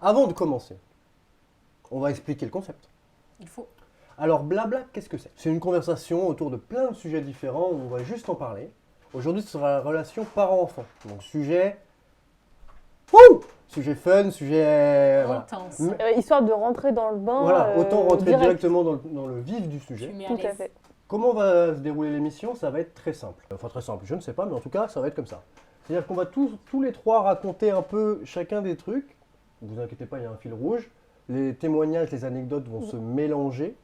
Avant de commencer, on va expliquer le concept. Il faut. Alors, blabla, qu'est-ce que c'est? C'est une conversation autour de plein de sujets différents où on va juste en parler. Aujourd'hui, ce sera la relation parent-enfant. Donc, sujet. Wouh! Sujet fun, sujet. Voilà. Intense. Histoire de rentrer dans le bain. Voilà, autant rentrer direct. directement dans le vif du Tu sujet. mets à Tout à l'aise. fait. Comment va se dérouler l'émission? Ça va être très simple. Enfin, très simple, je ne sais pas, mais en tout cas, ça va être comme ça. C'est-à-dire qu'on va tous les trois raconter un peu chacun des trucs. Ne vous inquiétez pas, il y a un fil rouge. Les témoignages, les anecdotes vont se mélanger.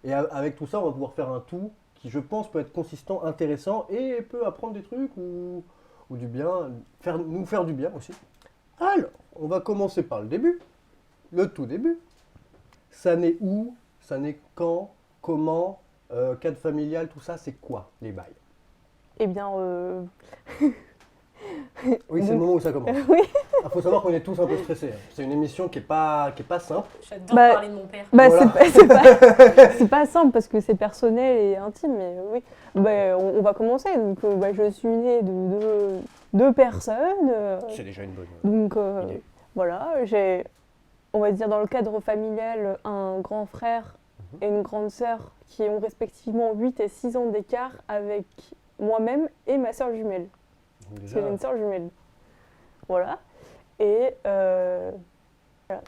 Et avec tout ça, on va pouvoir faire un tout qui, je pense, peut être consistant, intéressant et peut apprendre des trucs ou du bien, nous faire du bien aussi. Alors, on va commencer par le début. Le tout début. Ça naît où? Ça naît quand? Comment? Cadre familial, tout ça, c'est quoi les bails? Eh bien, Oui, c'est le moment où ça commence. oui. Il faut savoir qu'on est tous un peu stressés. C'est une émission qui est pas simple. J'adore Bah, parler de mon père. Bah, Voilà. c'est pas simple parce que c'est personnel et intime, mais oui. Bah, on va commencer. Donc, je suis née de deux personnes. C'est déjà une bonne Donc, idée. voilà, j'ai, on va dire, dans le cadre familial, un grand frère et une grande sœur qui ont respectivement 8 et 6 ans d'écart avec moi-même et ma sœur jumelle. Donc Parce déjà, que j'ai une sœur jumelle. Voilà. Et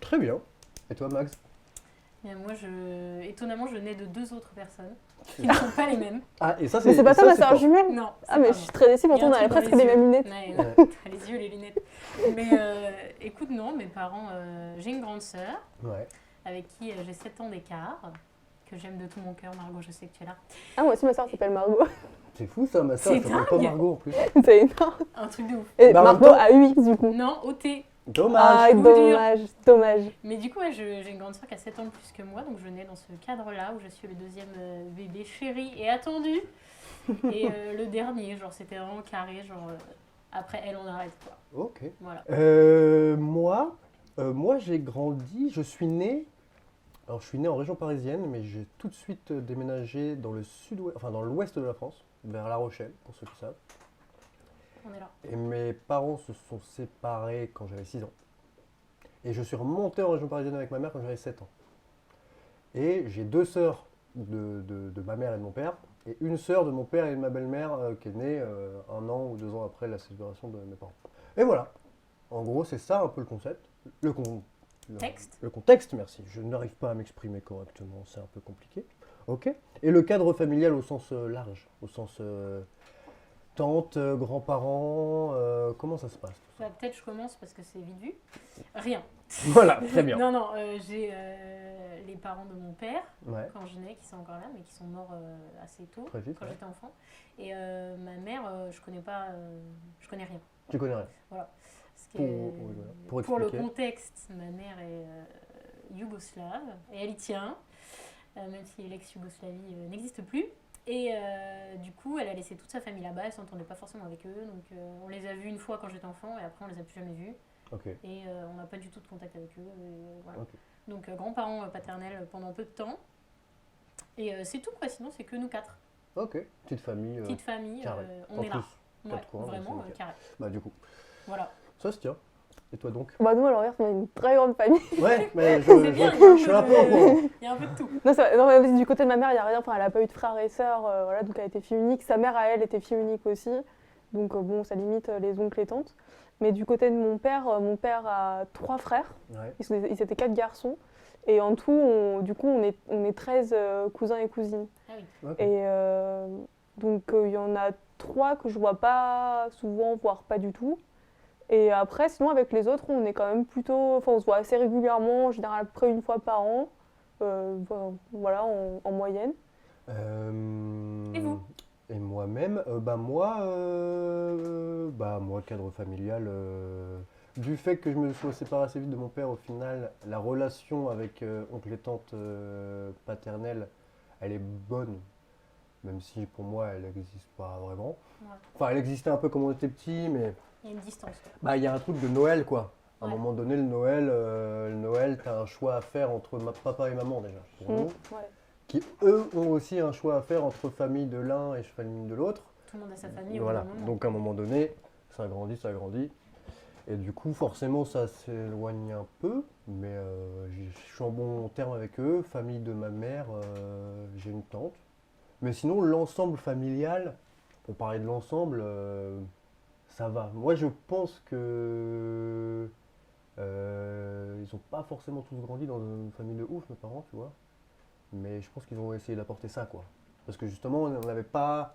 très bien. Et toi, Max? Bien, moi, étonnamment, je nais de deux autres personnes qui ne sont pas les mêmes. Ah, et ça, mais c'est pas toi ça, ma c'est sœur fort. jumelle? Non. Ah, mais je suis très déçue, pourtant on avait presque les mêmes lunettes. Ouais, t'as les yeux, les lunettes. Mais écoute, non, mes parents, j'ai une grande sœur Ouais. avec qui j'ai 7 ans d'écart, que j'aime de tout mon cœur. Margot, je sais que tu es là. Ah, moi aussi ma sœur s'appelle Margot. C'est fou ça, ma soeur, C'est ça s'appelle pas dingue. Margot en plus. C'est énorme. Un truc de ouf. Et Bah, en même Margot temps- a UX du coup. Non, OT. Dommage. Ah, coup dur. dommage. Mais du coup, ouais, j'ai une grande sœur qui a 7 ans de plus que moi, donc je nais dans ce cadre-là où je suis le deuxième bébé chéri et attendu. Et le dernier, genre c'était vraiment carré, genre après elle on arrête quoi. Ok. Voilà. Moi j'ai grandi, je suis né. Alors je suis né en région parisienne, mais j'ai tout de suite déménagé dans le sud-ouest, enfin dans l'ouest de la France, vers La Rochelle, pour ceux qui savent. On est là. Et mes parents se sont séparés quand j'avais 6 ans. Et je suis remonté en région parisienne avec ma mère quand j'avais 7 ans. Et j'ai deux sœurs de ma mère et de mon père, et une sœur de mon père et de ma belle-mère qui est née 1 an ou 2 ans après la séparation de mes parents. Et voilà. En gros, c'est ça un peu le concept. Le contexte, merci. Je n'arrive pas à m'exprimer correctement, c'est un peu compliqué. Ok. Et le cadre familial au sens large, au sens tante, grands-parents, comment ça se passe tout ça? Bah, peut-être je commence parce que c'est vite vu. Rien. Voilà, très bien. Non, j'ai les parents de mon père Ouais, quand je nais qui sont encore là, mais qui sont morts assez tôt, très vite. quand Ouais. j'étais enfant. Et ma mère, je connais pas, je connais rien. Tu connais rien. Parce que, Pour le expliquer. contexte, ma mère est yougoslave et elle y tient, même si l'ex-Yougoslavie n'existe plus. Et du coup, elle a laissé toute sa famille là-bas, elle s'entendait pas forcément avec eux. Donc on les a vus une fois quand j'étais enfant et après on les a plus jamais vus. Ok. Et on n'a pas du tout de contact avec eux. Et voilà. Ok. Donc grands-parents paternels pendant peu de temps. Et c'est tout quoi, sinon c'est que nous quatre. Ok. Petite famille. Petite famille, carré. on En est là. plus, pas de coin, mais Vraiment c'est nickel. carré. Bah du coup, Voilà. ça se tient. Et toi donc? Bah, nous, à l'envers, on a une très grande famille. Ouais, mais C'est bien, je suis un peu au courant. il y a un peu de tout. Non, non, du côté de ma mère, il n'y a rien. Enfin, elle n'a pas eu de frères et sœurs, voilà, donc elle était fille unique. Sa mère, à elle, était fille unique aussi. Donc, bon, ça limite les oncles et tantes. Mais du côté de mon père a 3 frères. Ouais. Ils étaient 4 garçons. Et en tout, on est 13 cousins et cousines. Ah oui. Ok. Et donc, il y en a 3 que je vois pas souvent, voire pas du tout. Et après, sinon, avec les autres, on est quand même plutôt... Enfin, on se voit assez régulièrement, en général, à peu près une fois par an. Voilà, en moyenne. Et vous? Et moi-même, moi, cadre familial, du fait que je me sois séparé assez vite de mon père, au final, la relation avec oncle et tante paternelle, elle est bonne, même si pour moi, elle n'existe pas vraiment. Ouais. Enfin, elle existait un peu quand on était petit, mais Il y a une distance. Quoi. bah, il y a un truc de Noël, quoi. À un Ouais. moment donné, le Noël, tu as un choix à faire entre papa et maman, déjà. pour nous, Ouais. qui, eux, ont aussi un choix à faire entre famille de l'un et famille de l'autre. Tout le monde a sa famille. Voilà, au bout d'un moment. donc à un moment donné, ça grandit. Et du coup, forcément, ça s'éloigne un peu, mais je suis en bon terme avec eux. Famille de ma mère, j'ai une tante. Mais sinon, l'ensemble familial, pour parler de l'ensemble, ça va. Moi, je pense que ils n'ont pas forcément tous grandi dans une famille de ouf, mes parents, tu vois. Mais je pense qu'ils ont essayé d'apporter ça, quoi. Parce que justement, on n'avait pas,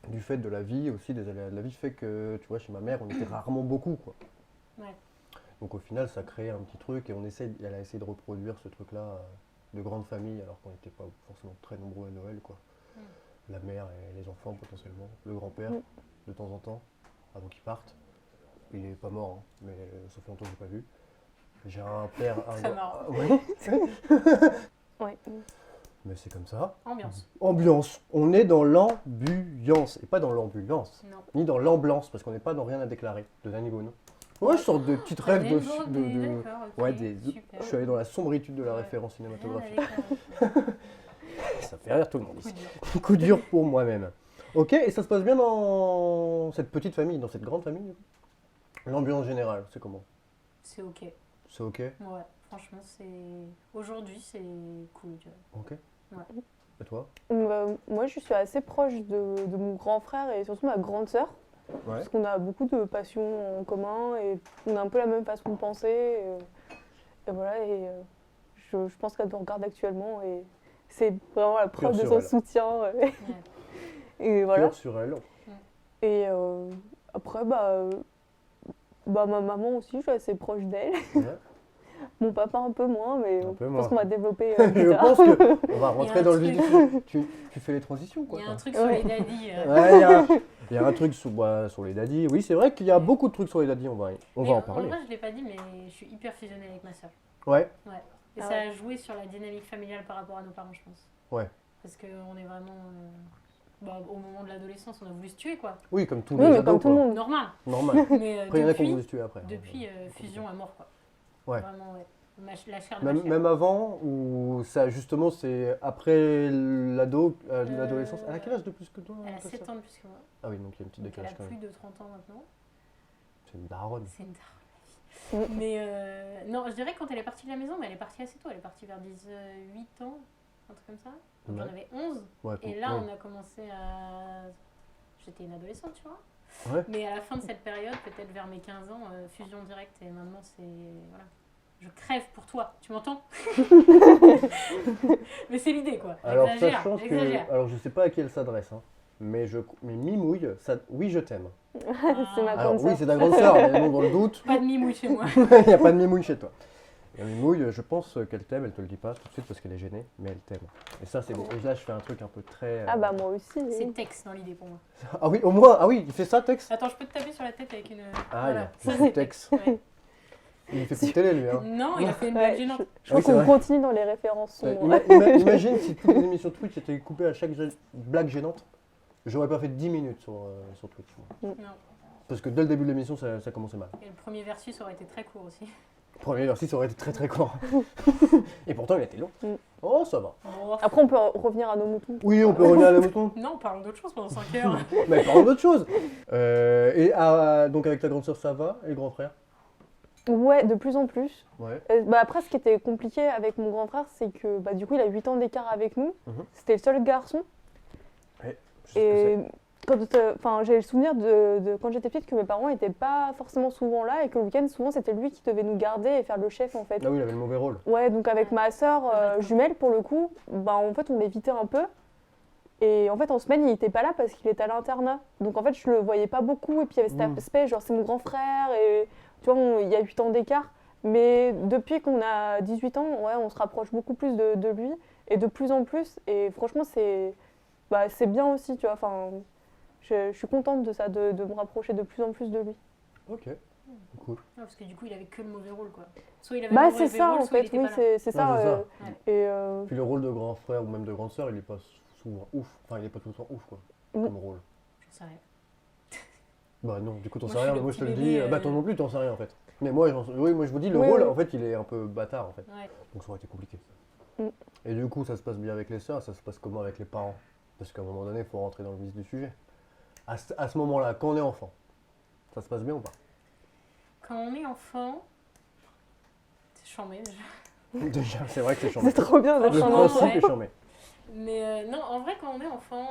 du fait de la vie aussi, des aléas de la vie, fait que, tu vois, chez ma mère, on était rarement beaucoup, quoi. Ouais. Donc au final, ça crée un petit truc et elle a essayé de reproduire ce truc-là de grande famille, alors qu'on n'était pas forcément très nombreux à Noël, quoi. La mère et les enfants potentiellement, le grand-père de temps en temps, avant qu'il parte. Il est pas mort, hein, mais ça fait longtemps que je l'ai pas vu. J'ai un père. Très marrant. Oui, Ouais. mais c'est comme ça. Ambiance. Ambiance. On est dans l'ambiance et pas dans l'ambulance, Non. ni dans l'ambulance parce qu'on n'est pas dans rien à déclarer de Danny Boone. Ouais, je sors de petites rêves de. D'accord, ok, Ouais, super. je suis allé dans la sombritude de la Ouais. référence Rien à cinématographique. déclarer. Ça fait rire tout le monde Coup ici. dur. Coup dur pour moi-même. Ok, et ça se passe bien dans cette petite famille, dans cette grande famille. L'ambiance générale, c'est comment? C'est ok. C'est ok? Ouais, franchement, aujourd'hui, c'est cool, tu vois. Ok. Ouais. Et toi? Moi, je suis assez proche de mon grand frère et surtout ma grande sœur. Ouais. Parce qu'on a beaucoup de passions en commun et on a un peu la même façon de penser. Et voilà, et je pense qu'elle nous regarde actuellement et c'est vraiment la preuve de sur son elle. soutien. Ouais. Et voilà. Cœur sur elle. Et après, ma maman aussi, je suis assez proche d'elle. Ouais. Mon papa un peu moins, mais Un peu je moins. pense qu'on va développer Je plus tard. pense qu'on va Il y rentrer a dans un le vif du truc. sujet. Tu fais les transitions, quoi. Il y a un toi. truc sur Ouais. les daddies. Ouais, il y a un truc sur les daddies. Oui, c'est vrai qu'il y a beaucoup de trucs sur les daddies, on va Mais en parler. En vrai, je l'ai pas dit, mais je suis hyper fusionnée avec ma soeur. Ouais, Et Ah ça ouais. a joué sur la dynamique familiale par rapport à nos parents, je pense. Ouais. Parce qu'on est vraiment. Au moment de l'adolescence, on a voulu se tuer, quoi. oui, comme tous Oui, les mais ados, comme tout le quoi. monde. Normal. Normal. Mais Après, il y en a qui ont depuis, voulu se tuer après. hein. fusion à mort, quoi. Ouais. Vraiment, ouais. La chair de ma Même, chair. même avant, ou ça, justement, c'est après l'adolescence. Elle a quel âge de plus que toi? Elle a ta 7 sœur ans de plus que moi. Ah oui, donc il y a un petit Donc elle a décalage quand plus même. de 30 ans maintenant. C'est une daronne. C'est une daronne. Mais non, je dirais que quand elle est partie de la maison, mais elle est partie assez tôt. Elle est partie vers 18 ans, un truc comme ça. Donc Ouais. j'en avais 11. Ouais, Et là, ouais. on a commencé à. J'étais une adolescente, tu vois. Ouais. Mais à la fin de cette période, peut-être vers mes 15 ans, fusion directe. Et maintenant, c'est. Voilà. Je crève pour toi, tu m'entends? Mais c'est l'idée, quoi. Alors, J'exagère, sachant j'exagère. que. Alors, je sais pas à qui elle s'adresse, hein, mais Mimouille, ça, oui, je t'aime. C'est ma Alors, grande oui, sœur. c'est ta grande sœur, mais bon, dans le doute, Pas de mimouille chez moi. il n'y a pas de Mimouille chez toi. Et Mimouille, je pense qu'elle t'aime, elle te le dit pas tout de suite parce qu'elle est gênée, mais elle t'aime. Et ça, c'est bon. Et là, je fais un truc un peu très. Ah bah moi aussi. C'est Oui. Tex dans l'idée pour moi. Ah oui, au moins, ah oui, il fait ça, Tex. Attends, je peux te taper sur la tête avec une. Ah, voilà. il Ça, fait c'est Tex. Ouais. Il fait plus de télé, lui. Hein. Non, il a fait une Ouais, blague gênante. je crois Oui, c'est qu'on vrai. continue dans les références Ouais, sombres. imagine si toutes les émissions Twitch étaient coupées à chaque blague gênante. J'aurais pas fait 10 minutes sur Twitch. moi. Non. Parce que dès le début de l'émission, ça commençait mal. Et le premier versus aurait été très court aussi. Le premier versus aurait été très très court. Et pourtant, il était long. Mm. Oh, ça va. Bon. Après, on peut revenir à nos moutons. Oui, on peut revenir à la mouton. Non, parlons d'autre chose pendant 5 heures. Mais parlons d'autre chose. Donc avec ta grande sœur, ça va? Et le grand frère? Ouais, de plus en plus. Ouais. Après, ce qui était compliqué avec mon grand frère, c'est que du coup, il a 8 ans d'écart avec nous. Mhm. C'était le seul garçon. Je sais ce que Et j'ai le souvenir de quand j'étais petite que mes parents n'étaient pas forcément souvent là et que le week-end, souvent, c'était lui qui devait nous garder et faire le chef en fait. c'est. Ah oui, il avait le mauvais rôle. Ouais, donc avec ma sœur D'accord. jumelle, pour le coup, en fait, on l'évitait un peu. Et en fait, en semaine, il n'était pas là parce qu'il était à l'internat. Donc en fait, je le voyais pas beaucoup. Et puis il y avait cet aspect, genre, c'est mon grand frère. Et tu vois, il y a 8 ans d'écart. Mais depuis qu'on a 18 ans, ouais, on se rapproche beaucoup plus de lui. Et de plus en plus. Et franchement, c'est bien aussi, tu vois. Enfin, je suis contente de ça, de me rapprocher de plus en plus de lui. Ok, cool. Non, parce que du coup, il avait que le mauvais rôle, quoi. Soit il avait le mauvais C'est ça, rôle, en soit il fait. était Oui, pas là. c'est ça. Ouais, c'est ça. Et Puis le rôle de grand frère ou même de grande sœur, il est pas souvent ouf. Enfin, il est pas tout le temps ouf, quoi, comme rôle. J'en sais rien. Bah non, du coup, t'en Moi, sais je rien. suis le Moi, je te petit le dis. bébé, Bah, toi non plus, t'en sais rien, en fait. Mais moi, moi je vous dis, le Oui, rôle, oui. en fait, il est un peu bâtard, en fait. Ouais. Donc ça aurait été compliqué. Mm. Et du coup, ça se passe bien avec les sœurs, ça se passe comment avec les parents? Parce qu'à un moment donné, il faut rentrer dans le vif du sujet. À ce moment-là, quand on est enfant, ça se passe bien ou pas? Quand on est enfant, c'est chambé déjà. Déjà, c'est vrai que c'est C'est chambé. trop bien d'être Le un Franchement, enfant. principe ouais. est chambé. Mais non, en vrai, quand on est enfant,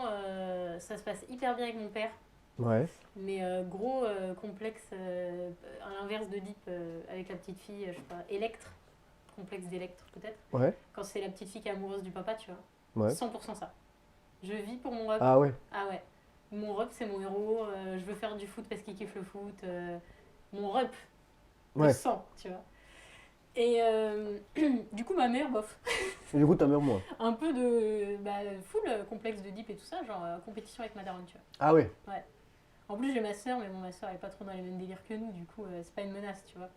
ça se passe hyper bien avec mon père. Ouais. Mais gros complexe, à l'inverse d'Oedipe avec la petite fille, je sais pas, Électre, complexe d'Électre peut-être. Ouais. Quand c'est la petite fille qui est amoureuse du papa, tu vois. Ouais. 100% ça. Je vis pour mon rep. Ah ouais. Ah ouais. Mon rep, c'est mon héros. Je veux faire du foot parce qu'il kiffe le foot. Mon rep, Ouais. le sang, tu vois. Et du coup, ma mère, bof. Et du coup, ta mère, moi. Un peu de full complexe d'Oedipe et tout ça, genre compétition avec ma daronne, tu vois. Ah ouais. En plus, j'ai ma soeur, mais bon, ma soeur elle est pas trop dans les mêmes délires que nous, du coup, c'est pas une menace, tu vois.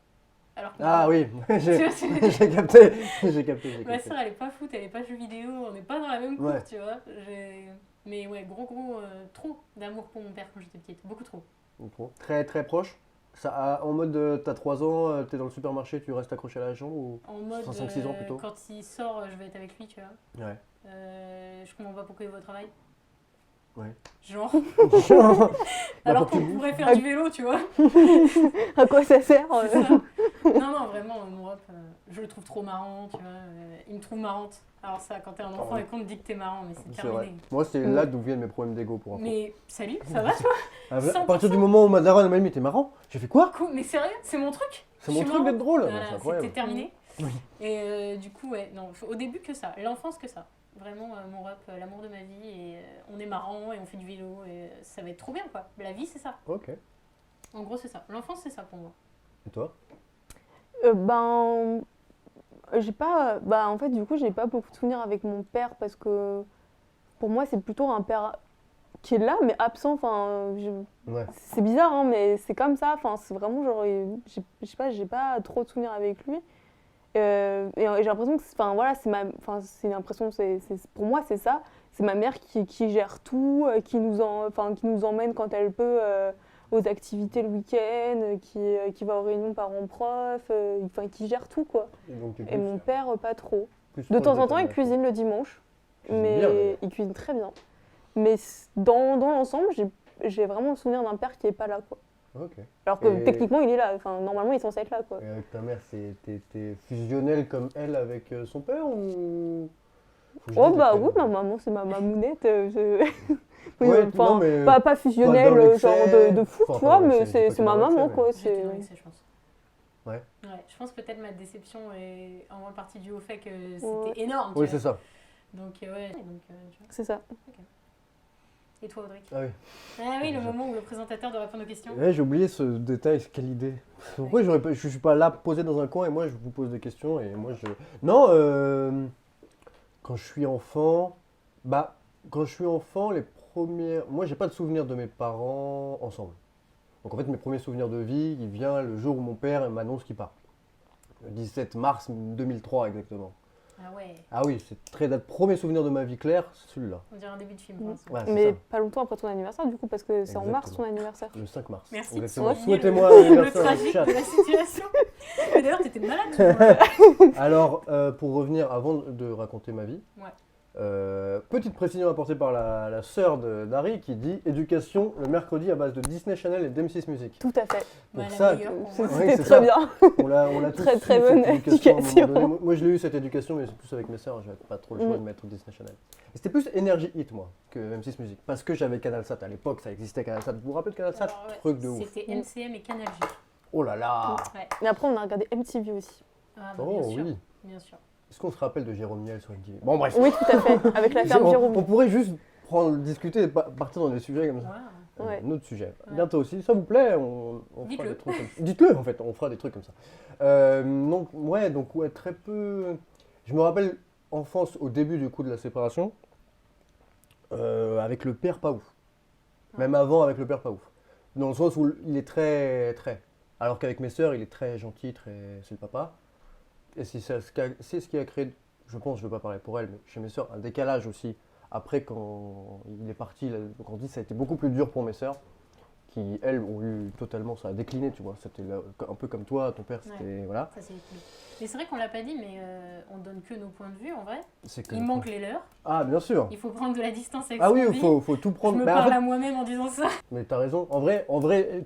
Alors que Ah oui. Tu J'ai vois, c'est- j'ai capté. J'ai capté. J'ai ma capté. soeur elle est pas foot, elle est pas jeux vidéo, on n'est pas dans la même cour, Ouais. tu vois. Mais ouais, gros, trop d'amour pour mon père quand j'étais petite, beaucoup trop. Trop. Très très proche. Ça, en mode, t'as 3 ans, t'es dans le supermarché, tu restes accroché à la jambe ou... En mode, 5-6 ans plutôt. quand il sort, je vais être avec lui, tu vois. Ouais. Je comprends pas pourquoi il va au travail. Ouais. Genre, Bah, alors pour que qu'on tu- pourrait faire du vélo, tu vois. À quoi ça sert C'est ça. Non, vraiment, mon rep, je le trouve trop marrant, tu vois. Il me trouve marrante. Alors ça, quand t'es un enfant ouais. et qu'on te dit que t'es marrant, mais c'est C'est vrai. terminé. Moi, c'est Mm. là d'où viennent mes problèmes d'ego pour info. Mais salut, ça va toi? À partir du moment où ma daronne m'a dit, mais t'es marrant, j'ai fait quoi? Cool, mais sérieux, c'est mon truc. C'est Je mon suis truc marrante. d'être drôle. Voilà, C'est c'était incroyable. terminé. Oui. Et du coup, ouais, non, au début que ça. L'enfance que ça. Vraiment, mon rep, l'amour de ma vie. Et on est marrant et on fait du vélo. Et ça va être trop bien, quoi. La vie, c'est ça. Ok. En gros, c'est ça. L'enfance, c'est ça pour moi. Et toi? Ben, j'ai pas. Bah, en fait, du coup, j'ai pas beaucoup de souvenirs avec mon père parce que pour moi, c'est plutôt un père qui est là, mais absent. Enfin, Ouais. c'est bizarre, hein, mais c'est comme ça. Enfin, c'est vraiment genre. Je sais pas, j'ai pas trop de souvenirs avec lui. Et j'ai l'impression que enfin, voilà, c'est une impression, pour moi, c'est ça. C'est ma mère qui gère tout, qui nous emmène quand elle peut aux activités le week-end, qui va aux réunions parents-prof, enfin, qui gère tout, quoi. Et donc, t'es Et plus- mon père, pas trop. plus De proche temps en ta temps, il mère. cuisine le dimanche. Cuisine Mais bien, d'ailleurs. il cuisine très bien. Mais dans l'ensemble, j'ai vraiment le souvenir d'un père qui est pas là, quoi. Ok. Alors que Et- techniquement, il est là. Enfin, normalement, il est censé être là, quoi. Et avec ta mère, t'es fusionnel comme elle avec son père ou... Faut que je Oh dise bah après, oui, hein. ma maman, c'est ma mamounette. Oui, Ouais, enfin, non, mais pas pas fusionnelle, dans l'excès. genre de fou, Enfin, tu vois, pas dans mais l'excès, je dis pas c'est que ma dans l'excès, maman, mais- quoi. J'étais dans l'excès, je pense. Ouais. Ouais, je pense peut-être ma déception est en grande partie due au fait que c'était Ouais. énorme. tu Oui, vois. c'est ça. Donc, ouais. Donc, tu vois. C'est ça. Et toi, Audrey? Ah oui. Ah oui, le C'est ça. moment où le présentateur doit répondre aux questions. Ouais, j'ai oublié ce détail, quelle idée. Pourquoi je suis pas là posé dans un coin et moi je vous pose des questions et moi je... Non, quand je suis enfant, les premières... Moi j'ai pas de souvenir de mes parents ensemble. Donc en fait mes premiers souvenirs de vie, il vient le jour où mon père m'annonce qu'il part. Le 17 mars 2003 exactement. Ah ouais, Ah oui, c'est très date. Premier souvenir de ma vie claire, c'est celui-là. on dirait un début de film. Mm. pour l'instant. Ouais, c'est Mais ça. pas longtemps après ton anniversaire, du coup, parce que c'est en mars Exactement. ton anniversaire. Le 5 mars. Merci. Exactement. Souligner Souhaitez-moi le l'anniversaire dans le tragique chat. de la situation. Mais d'ailleurs, t'étais malade, toi. Alors, pour revenir, avant de raconter ma vie, Ouais. petite précision apportée par la sœur d'Harry qui dit éducation le mercredi à base de Disney Channel et d'M6 Music. Tout à fait. Bah, Donc la ça, meilleure pour C'est- moi. Ouais, C'était c'est très ça. bien. On l'a tous Très, eu, très cette bonne éducation à un moment éducation. donné. Moi, je l'ai eu cette éducation, mais c'est plus avec mes sœurs, j'avais pas trop le choix Mm. de mettre Disney Channel. Et c'était plus Energy Hit, moi, que M6 Music, parce que j'avais CanalSat à l'époque, ça existait CanalSat. Vous vous rappelez de CanalSat? Alors, ouais, Truc de ouf. C'était MCM et Canal J. Oh là là. Ouais. Mais après, on a regardé MTV aussi. Ah, bah, Oh bien sûr. oui. Bien sûr. Est-ce qu'on se rappelle de Jérôme Niel sur MTV? Bon bref. Oui, tout à fait. Avec la ferme on Jérôme. pourrait juste discuter et partir dans des sujets comme ça. Ouais. Ouais. Un autre sujet. Ouais. Bientôt aussi, ça vous plaît, on fera Dites-le. des trucs comme ça. Dites-le en fait, on fera des trucs comme ça. Donc ouais, très peu. Je me rappelle enfance au début du coup de la séparation, avec le père pas ouf. Même avant avec le père pas ouf. Dans le sens où il est très. Alors qu'avec mes sœurs, il est très gentil, c'est le papa. Et c'est ce qui a créé, je pense, je ne veux pas parler pour elle, mais chez mes sœurs, un décalage aussi. Après, quand il est parti, il a grandi, ça a été beaucoup plus dur pour mes sœurs. qui, elles, ont eu totalement, ça a décliné, tu vois. C'était un peu comme toi, ton père, c'était, voilà. Ça c'est cool. Mais c'est vrai qu'on l'a pas dit, mais on donne que nos points de vue en vrai. C'est que Il manque les leurs. Ah, bien sûr. Il faut prendre de la distance avec Ah ce oui, qu'on il dit. faut tout Je prendre. me Mais en parle fait- à moi-même en disant ça. Mais t'as raison. En vrai,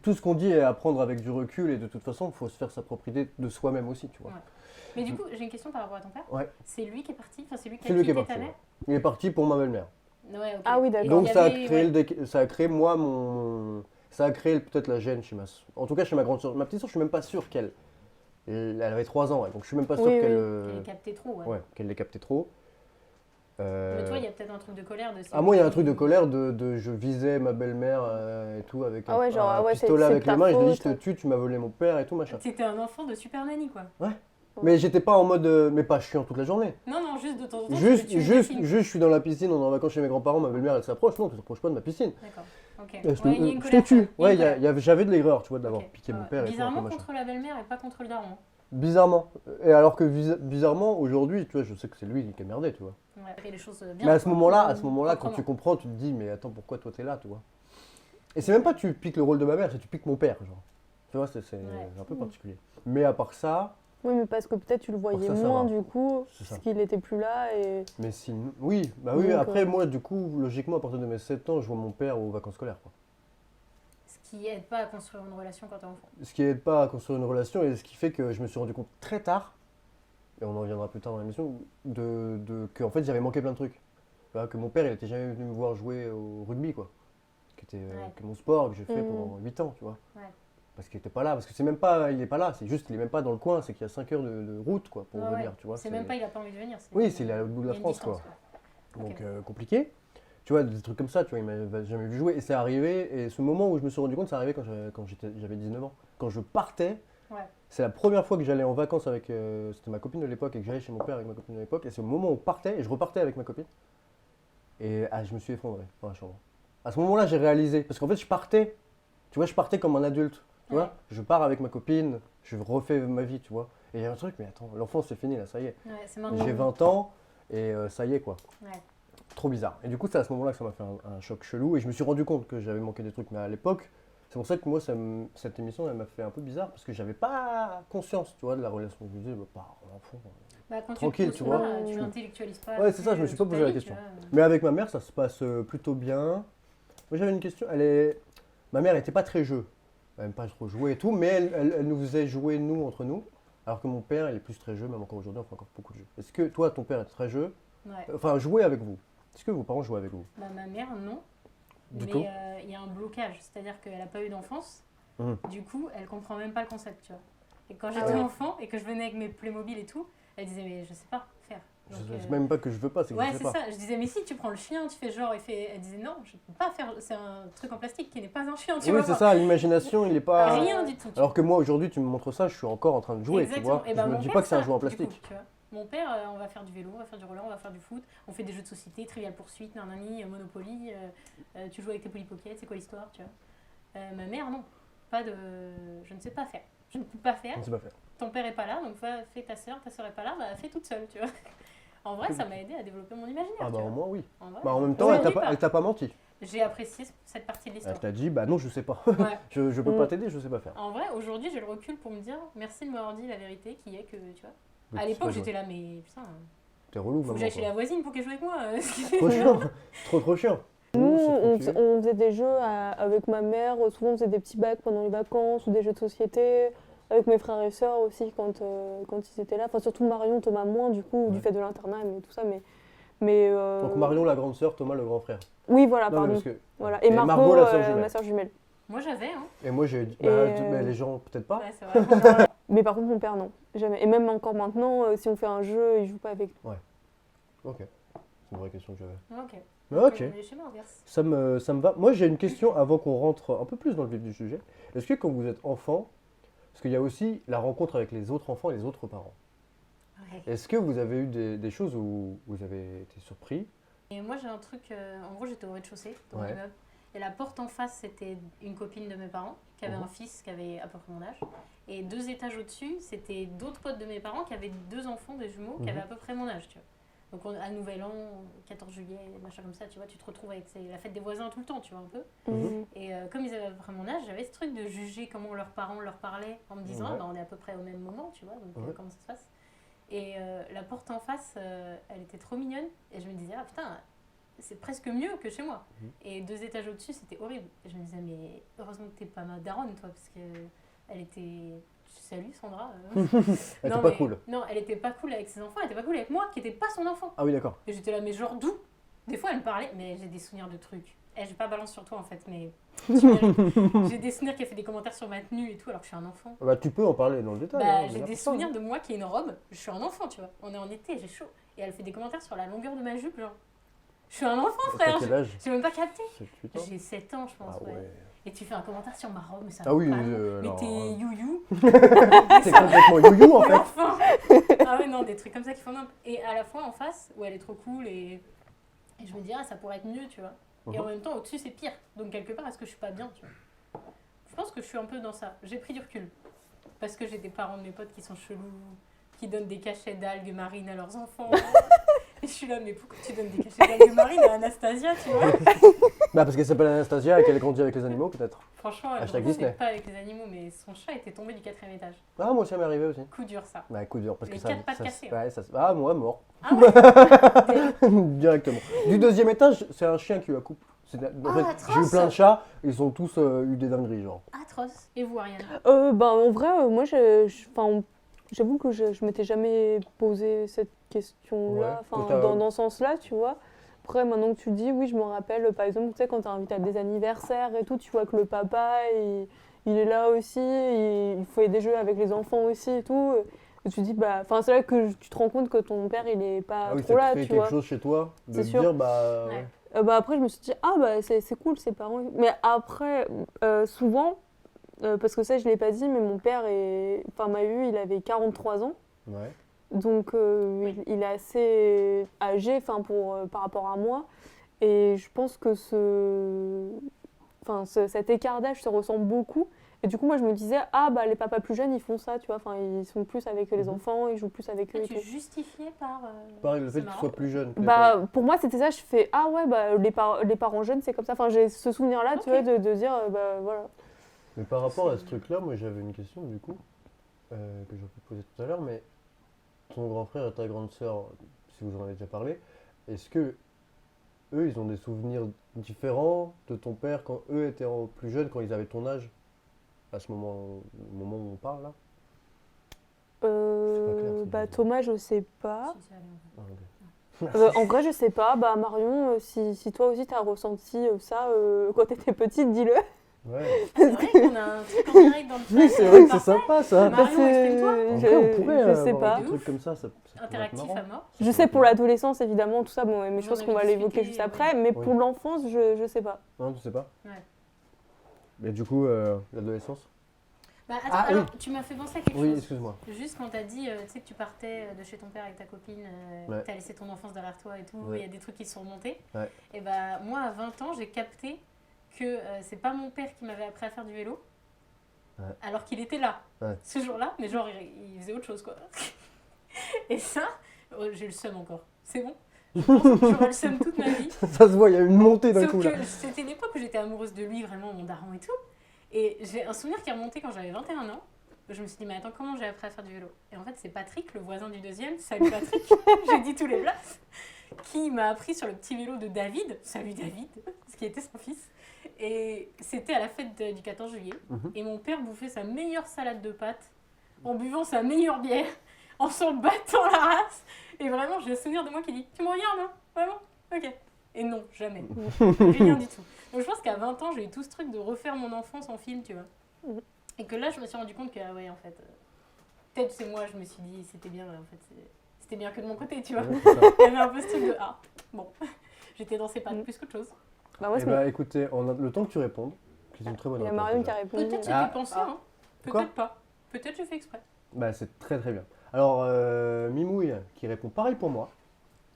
tout ce qu'on dit est à prendre avec du recul et de toute façon, il faut se faire sa propre idée de soi-même aussi, tu vois. Ouais. Mais du coup, j'ai une question par rapport à ton père. Ouais. C'est lui qui est parti, enfin c'est lui qui C'est a lui qui est quitté parti. ta mère. Ouais. Il est parti pour ma belle-mère. Ouais, ok. Ah oui, Et d'accord. Donc il y ça a avait- créé, ouais. ça a créé moi ça a créé peut-être la gêne chez en tout cas chez ma grande soeur. Ma petite soeur, je suis même pas sûr qu'elle, elle avait 3 ans, ouais, donc je suis même pas sûr Oui, qu'elle, oui. Elle est captée trop, ouais. ouais, qu'elle l'ait capté trop. Mais toi, il y a peut-être un truc de colère de Ah moi il y a un truc de colère je visais ma belle-mère et tout avec Ah ouais, genre, un ouais, pistolet c'est avec de les ta mains et je lui dis je faute. te tue, tu m'as volé mon père et tout machin. T'étais un enfant de Super Nanny, quoi. Mais j'étais pas en mode mais pas chiant toute la journée. Non, non, juste de temps en temps. Juste, tu juste, filmes. juste, je suis dans la piscine, on est en vacances chez mes grands-parents, ma belle-mère elle s'approche, non, tu t'approches pas de ma piscine. D'accord. Ok. Je te, Ouais, il y a une je te colère, tue. quoi. Ouais, Il y a une colère. j'avais de l'erreur, tu vois, d'avoir Ok. piqué mon Ouais. père et tout, un peu Bizarrement machin. contre la belle-mère et pas contre le daron. Bizarrement. Et alors que bizarrement, aujourd'hui, tu vois, je sais que c'est lui qui a merdé, tu vois. Ouais, fait les choses bien. Mais à ce quoi. moment-là, quand Proprement. tu comprends, tu te dis, mais attends, pourquoi toi t'es là, tu vois. Et c'est même pas tu piques le rôle de ma mère, c'est tu piques mon père, genre. Tu vois, c'est Ouais. un peu particulier. Mais à part ça, Oui, mais parce que peut-être tu le voyais ça, ça moins va. du coup, C'est ça. parce qu'il était plus là et. mais sinon, oui, bah oui, Donc, après, moi, du coup, logiquement, à partir de mes 7 ans, je vois mon père aux vacances scolaires, quoi. Ce qui aide pas à construire une relation quand t'es enfant. Ce qui aide pas à construire une relation et ce qui fait que je me suis rendu compte très tard, et on en reviendra plus tard dans l'émission, que en fait j'avais manqué plein de trucs. Tu vois, que mon père il était jamais venu me voir jouer au rugby quoi, qui était que mon sport que j'ai fait pendant 8 ans, tu vois. Ouais. Parce qu'il était pas là, parce que c'est même pas, il est pas là, c'est juste qu'il est même pas dans le coin, c'est qu'il y a 5 heures de route quoi pour Ouais, venir, ouais. tu vois. C'est même pas, il a pas envie de venir. Oui, c'est à l'autre bout de la il y a une France distance, quoi. Donc Ok. compliqué. Tu vois, des trucs comme ça, tu vois, il m'avait jamais vu jouer. Et c'est arrivé, et ce moment où je me suis rendu compte, c'est arrivé quand j'avais 19 ans. Quand je partais, Ouais. c'est la première fois que j'allais en vacances avec, c'était ma copine de l'époque, et que j'allais chez mon père avec ma copine de l'époque. Et c'est au moment où on partait, et je repartais avec ma copine. Et je me suis effondré dans la chambre. À ce moment-là, j'ai réalisé, parce qu'en fait, je partais comme un adulte. Tu vois, Ouais. je pars avec ma copine, je refais ma vie, tu vois. Et il y a un truc, mais attends, l'enfance c'est fini là, ça y est. Ouais, c'est maintenant. J'ai 20 ans, et ça y est quoi. Ouais. Trop bizarre. Et du coup, c'est à ce moment-là que ça m'a fait un choc chelou. Et je me suis rendu compte que j'avais manqué des trucs. Mais à l'époque, c'est pour ça que moi, cette émission, elle m'a fait un peu bizarre. Parce que j'avais pas conscience, tu vois, de la relation. Je me disais, bah, pas un enfant. Bah, quand Tranquille, tu tu te vois. poses pas, tu l'intellectualises pas. Ouais, c'est ça, je me suis pas toute posé ta la vie, question. tu vois. Mais avec ma mère, ça se passe plutôt bien. Moi, j'avais une question. Ma mère n'était pas très jeu. Elle n'aime pas trop jouer et tout. Mais elle nous faisait jouer, nous, entre nous. Alors que mon père, il est plus très jeu. Même encore aujourd'hui, on fait encore beaucoup de jeux. Est-ce que toi, ton père est très jeu? Ouais. Enfin, jouer avec vous. Est-ce que vos parents jouent avec vous? Bah, ma mère, non. Du Mais tout. il y a un blocage, c'est-à-dire qu'elle n'a pas eu d'enfance. Mhm. Du coup, elle comprend même pas le concept, tu vois. Et quand Ah j'étais ouais. enfant et que je venais avec mes Playmobil et tout, elle disait mais je sais pas faire. Donc, C'est même pas que je veux pas, c'est que ouais, je sais c'est pas. ça. Je disais mais si tu prends le chien, tu fais genre, elle disait non, je peux pas faire. C'est un truc en plastique qui n'est pas un chien, tu Oui, vois. c'est ça, l'imagination, il est pas. Rien du tout. tu Alors que moi, aujourd'hui, tu me montres ça, je suis encore en train de jouer, Exactement. tu vois. Et ben, je me mon dis père, pas que c'est un ça, jouet en du coup, plastique. tu vois. Mon père, on va faire du vélo, on va faire du roller, on va faire du foot, on fait des jeux de société, Trivial Poursuite, Nanani, Monopoly, tu joues avec tes Polly Pocket, c'est quoi l'histoire, tu vois. Ma mère, non. Pas de. Je ne sais pas faire. Je ne peux pas faire. On ne sait pas faire. Ton père est pas là, donc fais ta soeur est pas là, bah fais toute seule, tu vois. En vrai, ça m'a aidé à développer mon imaginaire. Ah tu bah vois. au moins oui. En vrai, Bah en même temps, je elle m'ennuie pas. t'a pas menti. J'ai apprécié cette partie de Elle l'histoire. t'a dit, bah non, je sais pas. Ouais. je peux pas t'aider, je sais pas faire. En vrai, aujourd'hui, j'ai le recul pour me dire merci de m'avoir dit la vérité qui est que, tu vois. Mais À tu l'époque, sais pas j'étais jouer. là, mais putain, T'es relou, faut que maman. j'aille chez quoi. la voisine pour qu'elle joue avec moi. Trop chiant. Trop chiant. Nous, c'est on tranquille. faisait des jeux avec ma mère, souvent on faisait des petits bacs pendant les vacances ou des jeux de société, avec mes frères et sœurs aussi quand ils étaient là. Enfin, surtout Marion, Thomas moins du coup, du Ouais. fait de l'internat et tout ça. Donc Marion, la grande sœur, Thomas, le grand frère. Oui, voilà, Non, mais pardon. parce que... Voilà. Et Margot, Margot, la sœur ma jumelle. sœur jumelle. Moi, j'avais, hein. Et moi, j'ai dit, Et, mais les gens, peut-être pas. Ouais, c'est vrai. Mais par contre, mon père, non. Jamais. Et même encore maintenant, si on fait un jeu, il joue pas avec. Ok. C'est une vraie question que j'avais. Ok. Mais ok. Les schémas inverses. Ça me va. Moi, j'ai une question avant qu'on rentre un peu plus dans le vif du sujet. Est-ce que quand vous êtes enfant, parce qu'il y a aussi la rencontre avec les autres enfants et les autres parents, Ouais. est-ce que vous avez eu des choses où vous avez été surpris? Et moi, j'ai un truc. En gros, j'étais au rez-de-chaussée dans Ouais. l'immeuble. Et la porte en face, c'était une copine de mes parents qui avait Mhm. un fils qui avait à peu près mon âge. Et 2 étages au-dessus, c'était d'autres potes de mes parents qui avaient 2 enfants, des jumeaux, qui Mhm. avaient à peu près mon âge, tu vois. Donc à Nouvel An, 14 juillet, machin comme ça, tu vois, tu te retrouves avec la fête des voisins tout le temps, tu vois, un peu. Mhm. Et comme ils avaient à peu près mon âge, j'avais ce truc de juger comment leurs parents leur parlaient en me disant, Ouais. on est à peu près au même moment, tu vois, donc Ouais. comment ça se passe. Et la porte en face, elle était trop mignonne. Et je me disais, ah putain, c'est presque mieux que chez moi. Et 2 étages au-dessus, c'était horrible. Et je me disais, mais heureusement que t'es pas ma daronne, toi, parce qu'elle était... Salut Sandra. Elle était pas cool. Non, elle était pas cool avec ses enfants, elle était pas cool avec moi, qui était pas son enfant. Ah oui, d'accord. Et j'étais là, mais genre d'où? Des fois, elle me parlait, mais j'ai des souvenirs de trucs. J'ai pas balance sur toi en fait, mais tu mérites. J'ai des souvenirs qui a fait des commentaires sur ma tenue et tout, alors que je suis un enfant. Bah, tu peux en parler dans le détail. Bah, hein, j'ai mais des après ça, souvenirs de moi qui ai une robe, je suis un enfant, tu vois. On est en été, j'ai chaud. Et elle fait des commentaires sur la longueur de ma jupe, genre. Je suis un enfant, T'as frère. quel âge? J'ai même pas capté. 7-8 ans. J'ai 7 ans, je pense, Ah ouais. ouais. Et tu fais un commentaire sur ma robe, mais ça Ah va oui, pas. alors, Mais t'es you-you. c'est complètement you-you en Mais fait. enfin Ah ouais, non, des trucs comme ça qui font nimp. Et à la fois en face, où elle est trop cool et je me dis, ah, ça pourrait être mieux, tu vois. Et en même temps, au-dessus, c'est pire. Donc, quelque part, est-ce que je suis pas bien, tu vois. Je pense que je suis un peu dans ça. J'ai pris du recul. Parce que j'ai des parents de mes potes qui sont chelous, qui donnent des cachets d'algues marines à leurs enfants. Et je suis là, mais pourquoi tu donnes des cachets d'algues marines à Anastasia, tu vois. Bah, parce qu'elle s'appelle Anastasia et qu'elle grandit avec les animaux, peut-être. Franchement, elle Hashtag grandit, mais Disney. pas avec les animaux, mais son chat était tombé du 4e étage. Ah, moi, ça m'est arrivé aussi. Coup dur, ça. Bah, coup dur, parce Les que ça. 4 pattes cassées, hein. Ouais, ça. Ah, moi, mort. Ah ouais. Directement. Du 2e étage, c'est un chien qui lui a coupé. En fait, atroce. j'ai eu plein de chats, ils ont tous eu des dingueries, genre. Atroce. Et vous, Ariane? En vrai, moi, j'avoue que je m'étais jamais posé cette question-là, Ouais. Donc, t'as- dans ce sens-là, tu vois. Après, maintenant que tu le dis, oui, je me rappelle, par exemple, tu sais, quand t'es invité à des anniversaires et tout, tu vois que le papa, il est là aussi, il fait des jeux avec les enfants aussi et tout. Et tu te dis, bah, c'est là que tu te rends compte que ton père, il est pas Ah oui, trop ça là, crée tu quelque vois. chose chez toi, de C'est te sûr. dire, bah. Ouais. Ouais. Après, je me suis dit, ah, bah, c'est cool, ses parents. Mais après, souvent, parce que ça, je l'ai pas dit, mais mon père m'a eu, il avait 43 ans. Ouais. Donc, il est assez âgé par rapport à moi. Et je pense que cet écart d'âge se ressent beaucoup. Et du coup, moi, je me disais, ah, bah, les papas plus jeunes, ils font ça, tu vois. Enfin, ils sont plus avec les enfants, ils jouent plus avec eux et Tu tout. justifiais par... Pareil, le c'est fait qu'il marrant. soit plus jeune. Bah, pour moi, c'était ça. Je fais, ah ouais, bah, les parents jeunes, c'est comme ça. Enfin, j'ai ce souvenir-là, Ok. tu vois, de dire, bah, voilà. Mais par rapport à ce truc-là, moi j'avais une question du coup, que j'aurais pu poser tout à l'heure, mais ton grand frère et ta grande sœur, si vous en avez déjà parlé, est-ce que eux ils ont des souvenirs différents de ton père quand eux étaient plus jeunes, quand ils avaient ton âge, à ce moment, au moment où on parle là? clair, c'est Bah, bizarre. Thomas, je sais pas. Si, ça allait, en fait. Ah, ok. En vrai, je sais pas. Bah, Marion, si toi aussi t'as ressenti ça quand t'étais petite, dis-le. Ouais. C'est vrai qu'on a un truc en direct dans le chat. Oui, c'est vrai que c'est sympa ça. Marion, exprime-toi. En vrai, on pourrait je sais avoir pas. des trucs comme ça pourrait être Interactif marrant. à mort. Je sais pour l'adolescence, évidemment, tout ça, bon, mais je On en pense avait qu'on va l'évoquer discuté, juste ouais. après. Mais Oui. pour l'enfance, je sais pas. Non, tu sais pas. Ouais. Mais du coup, l'adolescence. Bah, attends, Ah, alors, tu m'as fait penser à quelque Oui, chose. excuse-moi. Juste quand t'as dit, tu sais que tu partais de chez ton père avec ta copine, Ouais. t'as laissé ton enfance derrière toi et tout, il Ouais. y a des trucs qui se sont remontés. Ouais. Et bah moi à 20 ans, j'ai capté que c'est pas mon père qui m'avait appris à faire du vélo, Ouais. alors qu'il était là Ouais. ce jour-là, mais genre il faisait autre chose quoi. Et ça, j'ai le seum encore. C'est bon. Je pense que j'aurai le seum toute ma vie. Ça se voit, il y a une montée d'un Sauf coup là. que c'était l'époque où j'étais amoureuse de lui, vraiment mon daron et tout. Et j'ai un souvenir qui est remonté quand j'avais 21 ans. Je me suis dit, mais attends, comment j'ai appris à faire du vélo? Et en fait, c'est Patrick, le voisin du deuxième, salut Patrick, j'ai dit tous les blagues, qui m'a appris sur le petit vélo de David, salut David, ce qui était son fils. Et c'était à la fête du 14 juillet. Mhm. Et mon père bouffait sa meilleure salade de pâtes, en buvant sa meilleure bière, en s'en battant la race. Et vraiment, j'ai le souvenir de moi qui dit, tu me regardes, hein? Vraiment? Ok. Et non, jamais. Rien du tout. Donc je pense qu'à 20 ans, j'ai eu tout ce truc de refaire mon enfance en film, tu vois. Mhm. Et que là, je me suis rendu compte que, ah ouais, en fait, peut-être c'est moi, je me suis dit, c'était bien, en fait, c'était bien que de mon côté, tu vois. Ouais, c'est ça. Il y avait un peu ce truc de, ah, bon, j'étais dans ses pattes Mhm. plus qu'autre chose. Bah, moi, Eh bah écoutez, on a le temps que tu répondes, c'est une très bonne il y a réponse, Marion qui déjà. a répondu. Peut-être Ah. c'était pensé, hein. Quoi Peut-être pas. Peut-être j'ai fait exprès. Bah c'est très très bien. Alors Mimouille qui répond pareil pour moi,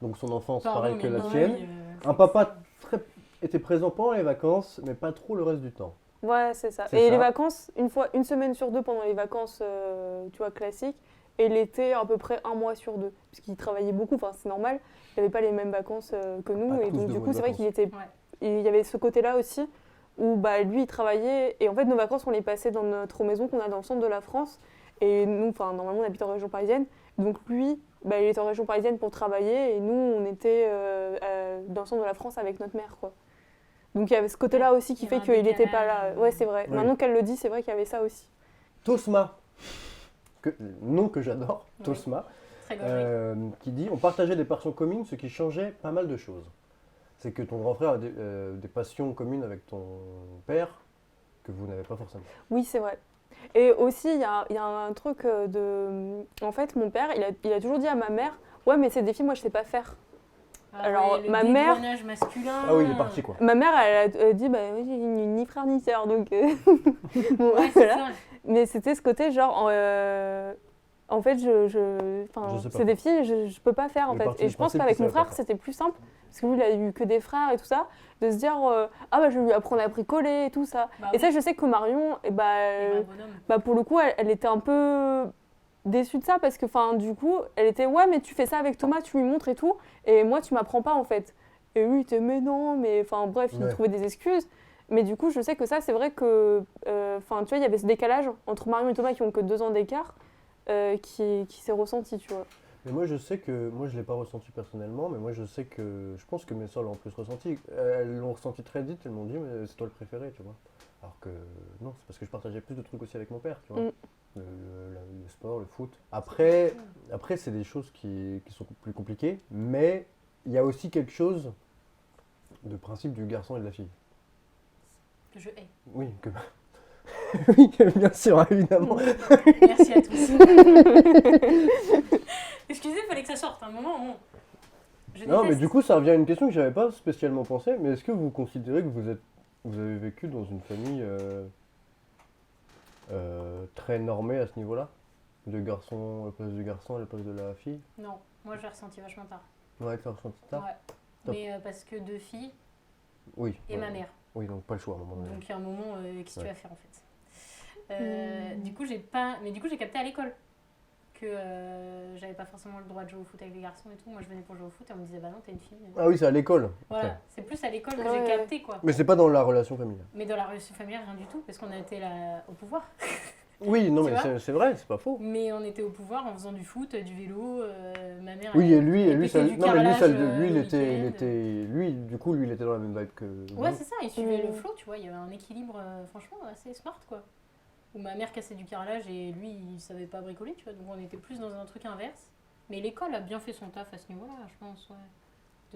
donc son enfance Pardon, pareil que mais la non, tienne. oui, Un papa était présent pendant les vacances, mais pas trop le reste du temps. Ouais, c'est ça. C'est Et ça. les vacances, une semaine sur deux pendant les vacances, tu vois, classiques. Et l'été, à peu près un mois sur deux. Parce qu'il travaillait beaucoup, enfin, c'est normal. Il n'avait pas les mêmes vacances que nous. Pas et tous donc, de du bonnes coup, c'est vrai qu'il vacances. était. Ouais. Il y avait ce côté-là aussi. où bah, lui, il travaillait. Et en fait, nos vacances, on les passait dans notre maison qu'on a dans le centre de la France. Et nous, enfin, normalement, on habite en région parisienne. Donc lui, bah, il était en région parisienne pour travailler. Et nous, on était dans le centre de la France avec notre mère, quoi. Donc il y avait ce côté-là aussi qui Il y fait avait un qu'il n'était pas là. décalage. Ouais, c'est vrai. Oui. Maintenant qu'elle le dit, c'est vrai qu'il y avait ça aussi. Tosma, nom que j'adore, Oui. Tosma, Très gorgé. qui dit on partageait des passions communes, ce qui changeait pas mal de choses. C'est que ton grand frère a des passions communes avec ton père que vous n'avez pas forcément. Oui, c'est vrai. Et aussi, il y a un truc En fait, mon père, il a toujours dit à ma mère, ouais, mais c'est des filles, moi, je sais pas faire. Ah alors, ouais, le ma mère- dédouanage masculin. Ah oui, il est parti quoi. Ma mère, elle a dit, bah, oui, j'ai ni frère ni sœur, donc... bon, Ouais, c'est voilà. ça. Mais c'était ce côté, genre, en fait, Je sais pas. c'est des filles, je peux pas faire, en Il est fait. parti Et du je pense principe qu'avec qu'il mon savait pas frère, faire. c'était plus simple, parce que lui, il a eu que des frères et tout ça, de se dire, ah bah, je vais lui apprendre à bricoler et tout ça. Bah Et oui, ça, je sais que Marion, il est un bonhomme. bah pour le coup, elle était un peu déçue de ça parce que, enfin, du coup, elle était ouais, mais tu fais ça avec Thomas, tu lui montres et tout, et moi, tu m'apprends pas en fait. Et lui, il était mais non, mais enfin, bref, il Ouais. trouvait des excuses. Mais du coup, je sais que ça, c'est vrai que, enfin, tu vois, il y avait ce décalage entre Marion et Thomas qui ont que 2 ans d'écart qui s'est ressenti, tu vois. Mais moi je sais que, moi je l'ai pas ressenti personnellement, mais moi je sais que, je pense que mes soeurs l'ont plus ressenti. Elles l'ont ressenti très vite, elles m'ont dit mais c'est toi le préféré, tu vois. Alors que non, c'est parce que je partageais plus de trucs aussi avec mon père, tu vois. Mm. Le sport, le foot. Après c'est des choses qui sont plus compliquées, mais il y a aussi quelque chose de principe du garçon et de la fille. Que je hais. Oui, que... oui, bien sûr, évidemment. Merci à tous. Excusez, il fallait que ça sorte un moment. Je Non, mais déteste. du coup, ça revient à une question que j'avais pas spécialement pensé, mais est-ce que vous considérez que vous avez vécu dans une famille très normée à ce niveau-là? De garçon à la place du garçon à la place de la fille? Non, moi je l'ai ressenti vachement tard. Ouais, tu as ressenti ça? Ouais. Top. Mais parce que 2 filles Oui. et ouais. ma mère. Oui, donc pas le choix à un moment donné. Donc il y a un moment, qu'est-ce que tu Ouais. vas faire en fait. Du coup, j'ai pas. Mais du coup, j'ai capté à l'école que j'avais pas forcément le droit de jouer au foot avec les garçons et tout. Moi, je venais pour jouer au foot et on me disait bah non, t'es une fille. Ah oui, c'est à l'école. Voilà, Ok. c'est plus à l'école que Ouais. j'ai capté quoi. Mais c'est pas dans la relation familiale. Mais dans la relation familiale, rien du tout, parce qu'on a été là au pouvoir. Oui, non, Tu mais vois c'est vrai, c'est pas faux. Mais on était au pouvoir en faisant du foot, du vélo. Ma mère. Oui, et lui, elle ça, pétait du non, mais lui, ça, carrelage, lui, le il était, week-end. lui, du coup, lui, il était dans la même vibe que Ouais, vous. c'est ça, il suivait Mm. le flow, tu vois, il y avait un équilibre franchement assez smart quoi. Où ma mère cassait du carrelage et lui il savait pas bricoler, tu vois, donc on était plus dans un truc inverse. Mais l'école a bien fait son taf à ce niveau-là, je pense, ouais.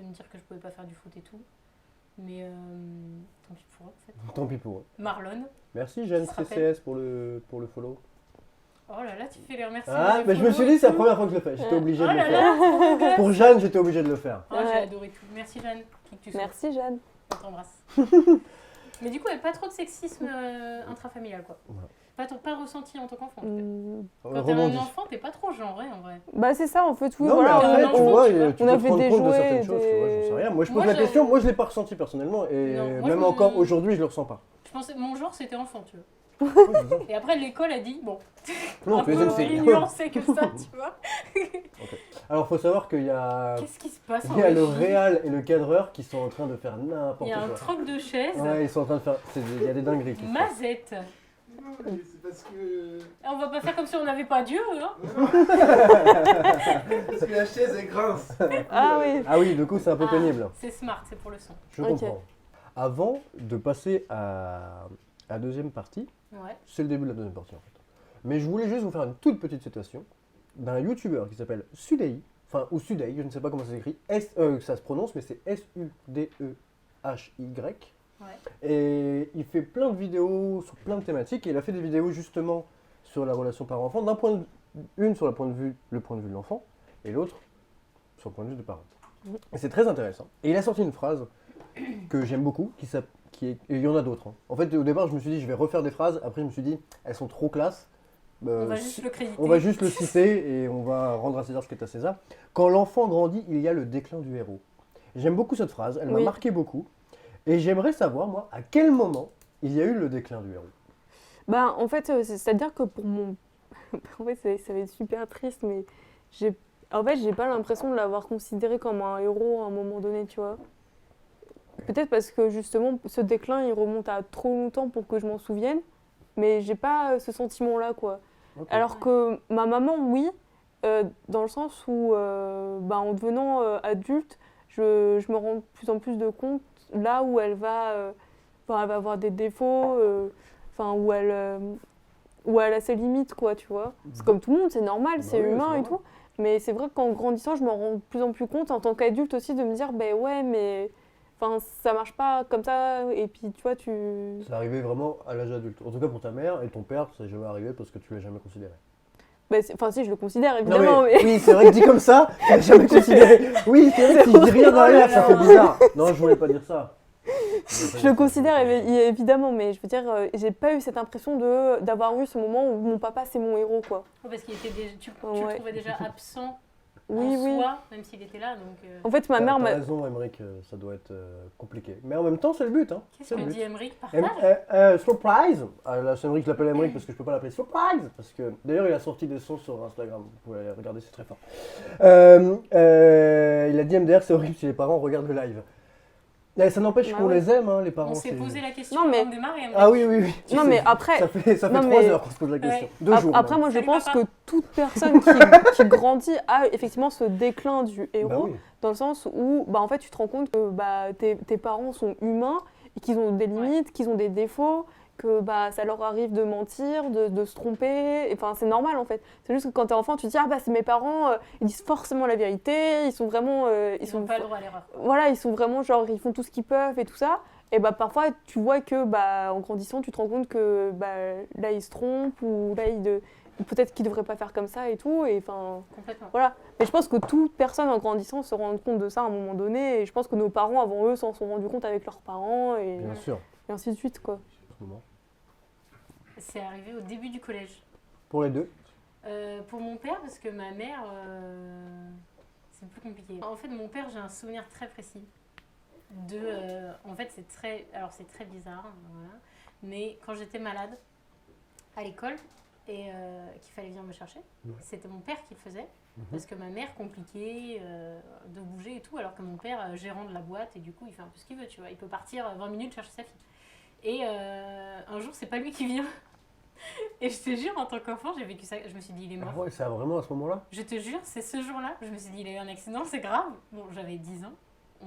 De me dire que je pouvais pas faire du foot et tout. Mais tant pis pour eux en fait. Tant pis pour eux. Marlon. Merci Jeanne Qui se rappelle. CCS pour le follow. Oh là là, tu fais les remerciements. Ah, des mais je me follow suis et dit, c'est la tout. première fois que je le fais. J'étais obligé Oh de le là faire. là, trop beau gosse. Pour Jeanne, j'étais obligé de le faire. Oh, j'ai adoré tout. Merci Jeanne, qui que tu sois. Merci, Jeanne. On t'embrasse. Mais du coup, il n'y a pas trop de sexisme intrafamilial, quoi. Voilà. Pas ressenti en tant qu'enfant. en tout cas. Quand t'es Rebondis. un enfant, t'es pas trop genré en vrai. Bah, c'est ça, en fait, oui, Non, voilà. mais après, on- tu on- vois, tu vois, tu on peux a te fait rendre des compte de jouets, certaines choses, tu vois, j'en sais rien. Moi, je pose Moi, la je- question, moi, je l'ai pas ressenti personnellement, et Non, moi, même je- encore aujourd'hui, je le ressens pas. Je pensais, mon genre, c'était enfant, tu vois. Oui, c'est ça. Et après, l'école a dit, bon, Non, un tu es peu une plus fille. nuancé que ça, tu vois. Alors, faut savoir qu'il y a, Qu'est-ce qui se passe en il y a le régie réal et le cadreur qui sont en train de faire Il n'importe y a un quoi. troc de chaise. Ouais, ils sont en train de faire. Il y a des dingueries qui se passent. Mazette. Non, mais c'est parce que. On va pas faire comme si on n'avait pas Dieu, hein. Parce que la chaise elle grince. Ah oui. Ah oui, du coup, c'est un peu Ah, pénible. C'est smart, c'est pour le son. Je Ok. comprends. Avant de passer à la deuxième partie, Ouais. c'est le début de la deuxième partie en fait. Mais je voulais juste vous faire une toute petite citation d'un youtubeur qui s'appelle Sudei, enfin ou Sudei, je ne sais pas comment ça s'écrit, ça se prononce, mais c'est Sudey. Ouais. Et il fait plein de vidéos sur plein de thématiques. Et il a fait des vidéos justement sur la relation parent-enfant, une sur le point de vue de l'enfant, et l'autre sur le point de vue des parents. Et c'est très intéressant. Et il a sorti une phrase que j'aime beaucoup, et il y en a d'autres. Hein. En fait, au départ, je me suis dit, je vais refaire des phrases. Après, je me suis dit, elles sont trop classe. On va juste le créditer. On va juste le citer et on va rendre à César ce qui est à César. Quand l'enfant grandit, il y a le déclin du héros. J'aime beaucoup cette phrase, elle m'a Oui. marqué beaucoup. Et j'aimerais savoir, moi, à quel moment il y a eu le déclin du héros. Bah, en fait, c'est-à-dire que pour mon... en fait, ça va être super triste, mais j'ai pas l'impression de l'avoir considéré comme un héros à un moment donné, tu vois. Peut-être parce que justement, ce déclin, il remonte à trop longtemps pour que je m'en souvienne. Mais j'ai pas ce sentiment-là, quoi. Ok. Alors que ma maman, oui, dans le sens où, en devenant adulte, je me rends de plus en plus de compte là où elle va avoir des défauts, où elle a ses limites, quoi, tu vois. C'est comme tout le monde, c'est normal, Bah c'est oui, humain c'est et normal. tout. Mais c'est vrai qu'en grandissant, je me rends de plus en plus compte, en tant qu'adulte aussi, de me dire, ben ouais, mais ça marche pas comme ça. Et puis, tu vois, C'est arrivé vraiment à l'âge adulte. En tout cas pour ta mère et ton père, ça n'est jamais arrivé parce que tu l'as jamais considéré. Si, je le considère, Non, évidemment, mais... Oui, c'est vrai que dit comme ça, tu l'as jamais considéré. Oui, c'est vrai que si je dis rien derrière, ça fait bizarre. Non, je voulais pas dire ça. Je le considère évidemment, mais je veux dire, j'ai pas eu cette impression d'avoir eu ce moment où mon papa c'est mon héros, quoi. Parce qu'il était déjà, tu Ouais. le trouvais déjà absent Oui, en oui. soi, même s'il était là. Donc, En fait, ma mère T'as m'a. raison, Emmerich, ça doit être compliqué. Mais en même temps, c'est le but. Hein. qu'est-ce C'est que le but. dit Emmerich? Em- Partage. Surprise Là, c'est Emmerich, je l'appelle Emmerich parce que je peux pas l'appeler Surprise. Parce que d'ailleurs, il a sorti des sons sur Instagram. Vous pouvez aller regarder, c'est très fort. Il a dit MDR, c'est horrible si les parents regardent le live. Ça n'empêche Bah qu'on ouais. les aime, hein, les parents. On s'est c'est- posé la question Non, mais- avant de démarrer. Emmerich. Ah oui, oui, oui. Non, mais après, Ça fait non, 3 mais- heures qu'on se pose la question. Ouais. 2 jours. après, même. moi, je Salut, pense papa. que toute personne qui grandit a effectivement ce déclin du héros, Bah oui. dans le sens où, en fait, tu te rends compte que tes parents sont humains et qu'ils ont des limites, qu'ils ont des défauts, que ça leur arrive de mentir, de se tromper. Enfin, c'est normal, en fait. C'est juste que quand t'es enfant, tu te dis, c'est mes parents, ils disent forcément la vérité, ils sont vraiment... Ils n'ont pas le droit à l'erreur. Voilà, ils sont vraiment genre, ils font tout ce qu'ils peuvent et tout ça. Et parfois, tu vois que en grandissant, tu te rends compte que là, ils se trompent ou là, peut-être qu'ils ne devraient pas faire comme ça et tout. Et enfin, Complètement. voilà. Mais je pense que toute personne en grandissant se rend compte de ça à un moment donné. Et je pense que nos parents, avant eux, s'en sont rendus compte avec leurs parents Bien sûr. et ainsi de suite, quoi. En ce moment. C'est arrivé au début du collège. Pour les deux. Pour mon père, parce que ma mère, c'est plus compliqué. En fait, mon père, j'ai un souvenir très précis en fait, c'est très bizarre, voilà. Mais quand j'étais malade à l'école et qu'il fallait venir me chercher, Ouais. c'était mon père qui le faisait. Parce que ma mère, compliquée de bouger et tout, alors que mon père, gérant de la boîte, et du coup, il fait un peu ce qu'il veut, tu vois. Il peut partir 20 minutes chercher sa fille. Et un jour, c'est pas lui qui vient. Et je te jure, en tant qu'enfant, j'ai vécu ça. Je me suis dit, il est mort. Ah ouais, c'est vraiment à ce moment-là. Je te jure, c'est ce jour-là. Je me suis dit, il a eu un accident, c'est grave. Bon, j'avais 10 ans,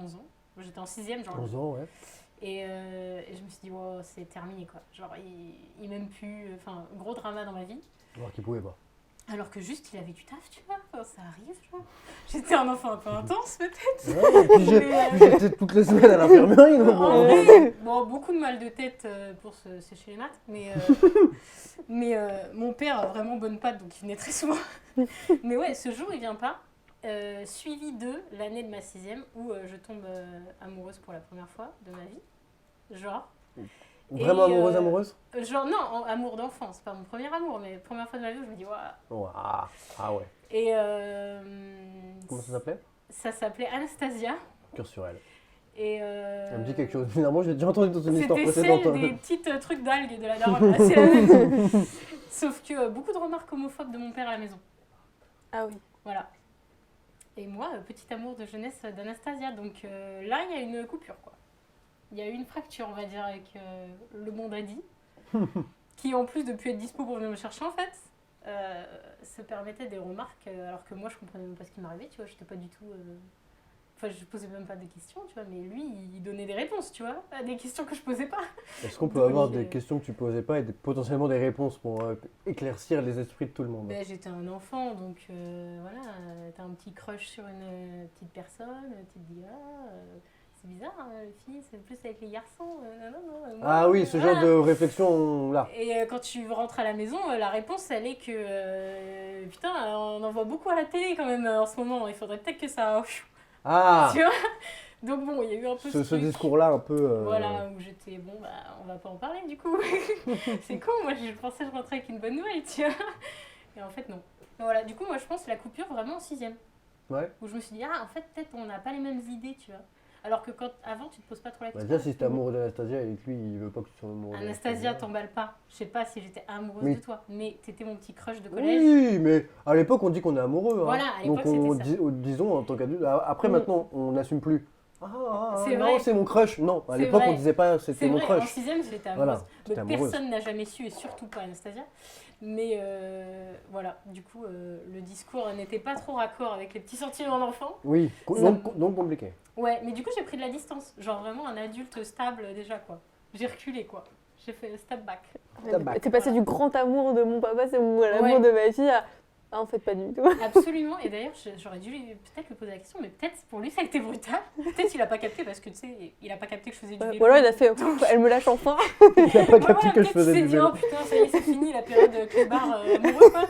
11 ans. J'étais en 6ème, genre. 11 ans, ouais. Et je me suis dit, wow, c'est terminé, quoi. Genre, il m'aime plus. Enfin, gros drama dans ma vie. Alors qu'il pouvait pas. Alors que juste, il avait du taf, tu vois. Enfin, ça arrive, genre. J'étais un enfant un peu intense, peut-être. Ouais, et puis puis j'étais toutes les semaines à l'infirmerie. donc En bon. vrai, bon, beaucoup de mal de tête pour se sécher les maths, mais mon père a vraiment bonne patte, donc il venait très souvent. Mais ouais, ce jour, il vient pas. Suivi de l'année de ma 6ème où je tombe amoureuse pour la première fois de ma vie. Genre. Vraiment Et, amoureuse Genre, non, amour d'enfance, pas mon premier amour, mais première fois de ma vie où je me dis, waouh. Ouah. Ah ouais. Et Comment ça s'appelait ça s'appelait Anastasia. Cœur sur elle. Et Elle me dit quelque chose. Finalement, j'ai déjà entendu dans une histoire c'était précédente. celle des petits trucs d'algues de la daronne. Là, c'est la même. Sauf que beaucoup de remarques homophobes de mon père à la maison. Ah oui. Voilà. Et moi, petit amour de jeunesse d'Anastasia. Donc là, il y a une coupure, quoi. Il y a eu une fracture, on va dire, avec le monde a dit. Qui, en plus de plus être dispo pour venir me chercher, en fait, se permettait des remarques, alors que moi, je comprenais même pas ce qui m'arrivait, tu vois. J'étais pas du tout... Enfin, je posais même pas de questions, tu vois. Mais lui, il donnait des réponses, tu vois, à des questions que je posais pas. Est-ce qu'on peut Donc, avoir des questions que tu posais pas et potentiellement des réponses pour éclaircir les esprits de tout le monde? Ben, j'étais un enfant, donc voilà, t'as un petit crush sur une petite personne, tu te dis, c'est bizarre, hein, les filles, c'est plus avec les garçons. Moi, Ah oui, ce genre voilà. de réflexion là. Et quand tu rentres à la maison, la réponse, elle est que, putain, on en voit beaucoup à la télé quand même en ce moment, il faudrait peut-être que ça... Ah, Tu vois. Donc bon, il y a eu un peu ce truc. discours-là un peu... Voilà, où j'étais, bon, on va pas en parler du coup. C'est con, moi je pensais que je rentrais avec une bonne nouvelle, tu vois. Et en fait, non. Donc voilà, du coup, moi je pense la coupure vraiment en 6ème. Ouais. Où je me suis dit, en fait, peut-être on n'a pas les mêmes idées, tu vois. Alors que avant, tu te poses pas trop la Bah, question. déjà, si t'es amoureux d'Anastasia et que lui, il veut pas que tu sois amoureux Anastasia, t'emballe pas. Je sais pas si j'étais amoureuse Oui. de toi, mais t'étais mon petit crush de collège. Oui, mais à l'époque, on dit qu'on est amoureux. Hein. Voilà, à l'époque, donc, c'était ça. disons, en tant qu'adulte. Après, Mm. maintenant, on n'assume plus. C'est non, vrai. c'est mon crush. Non, à C'est l'époque, vrai. on disait pas c'était C'est mon vrai, en crush. 6ème, j'étais Voilà, amoureuse. t'étais Donc, amoureuse. personne n'a jamais su, et surtout pas Anastasia. Mais voilà, du coup, le discours n'était pas trop raccord avec les petits sentiments d'enfant. Oui, donc compliqué. Ouais, mais du coup, j'ai pris de la distance. Genre vraiment un adulte stable déjà, quoi. J'ai reculé, quoi. J'ai fait step back. Tabac. T'es passé du grand amour de mon papa, c'est l'amour de ma fille à ah, en fait pas du tout. Absolument. Et d'ailleurs, j'aurais dû peut-être lui poser la question, mais peut-être pour lui ça a été brutal. Peut-être il a pas capté parce que tu sais, il a pas capté que je faisais du vélo. Ou alors il a fait elle me lâche enfin. Il a pas Ouais, capté voilà, que je peut-être faisais qu'il du s'est dit, vélo. oh putain, ça y est, c'est fini la période clébard amoureux, quoi.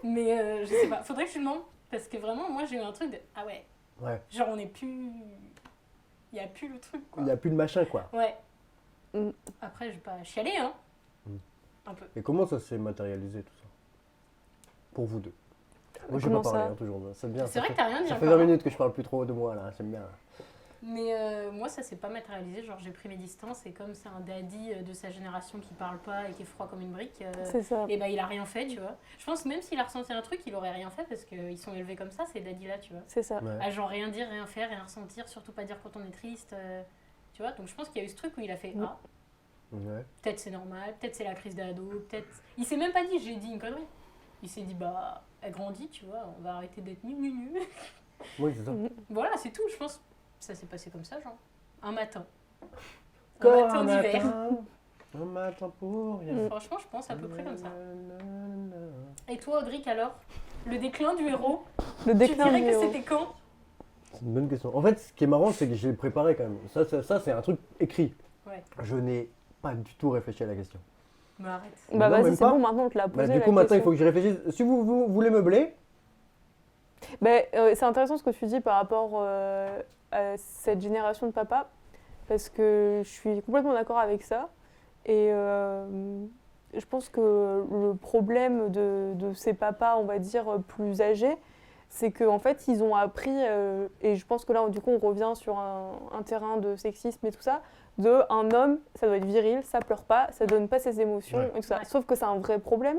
Mais je sais pas, faudrait que je lui demande. Parce que vraiment, moi j'ai eu un truc de ah ouais, Ouais. genre on est plus. Il y a plus le truc, quoi. Il n'y a plus de machin, quoi. Ouais. Mm. Après, je vais pas chialer, hein. Mm. Un peu. Et comment ça s'est matérialisé, tout ça? Pour vous deux. Moi, je vais Comment pas parler, ça hein, toujours. C'est bien. C'est ça vrai fait- que t'as rien dit Ça fait encore, 20 hein. minutes que je parle plus trop de moi, là. J'aime bien. Mais moi, ça s'est pas matérialisé. Genre, j'ai pris mes distances et comme c'est un daddy de sa génération qui parle pas et qui est froid comme une brique, C'est ça. et bah il a rien fait, tu vois. Je pense que même s'il a ressenti un truc, il aurait rien fait parce qu'ils sont élevés comme ça, ces daddy-là, tu vois. C'est ça. Ouais. À genre rien dire, rien faire, rien ressentir, surtout pas dire quand on est triste, tu vois. Donc je pense qu'il y a eu ce truc où il a fait Mm. ah, Ouais. peut-être c'est normal, peut-être c'est la crise d'ado, peut-être. Il s'est même pas dit j'ai dit une connerie. Il s'est dit bah elle grandit, tu vois, on va arrêter d'être nu. Oui, c'est ça. Voilà, c'est tout, je pense. Ça s'est passé comme ça, genre. Un matin. Comme Un matin d'hiver. Un matin pour rien. Franchement, je pense à peu près comme ça. Et toi, Audric, alors? Le déclin du héros, Le tu déclin dirais du que héros. c'était quand? C'est une bonne question. En fait, ce qui est marrant, c'est que j'ai préparé quand même. Ça c'est un truc écrit. Ouais. Je n'ai pas du tout réfléchi à la question. Mais arrête. Bah Non, vas-y, même c'est pas. bon, maintenant on te l'a Bah, posé du la coup, maintenant, il question. faut que j'y réfléchisse. Si vous voulez meubler, C'est intéressant ce que tu dis par rapport à cette génération de papa, parce que je suis complètement d'accord avec ça. Et je pense que le problème de ces papas, on va dire, plus âgés, c'est qu'en fait, ils ont appris, et je pense que là, du coup, on revient sur un terrain de sexisme et tout ça, un homme, ça doit être viril, ça pleure pas, ça donne pas ses émotions, Ouais. et tout ça. Ouais. Sauf que c'est un vrai problème,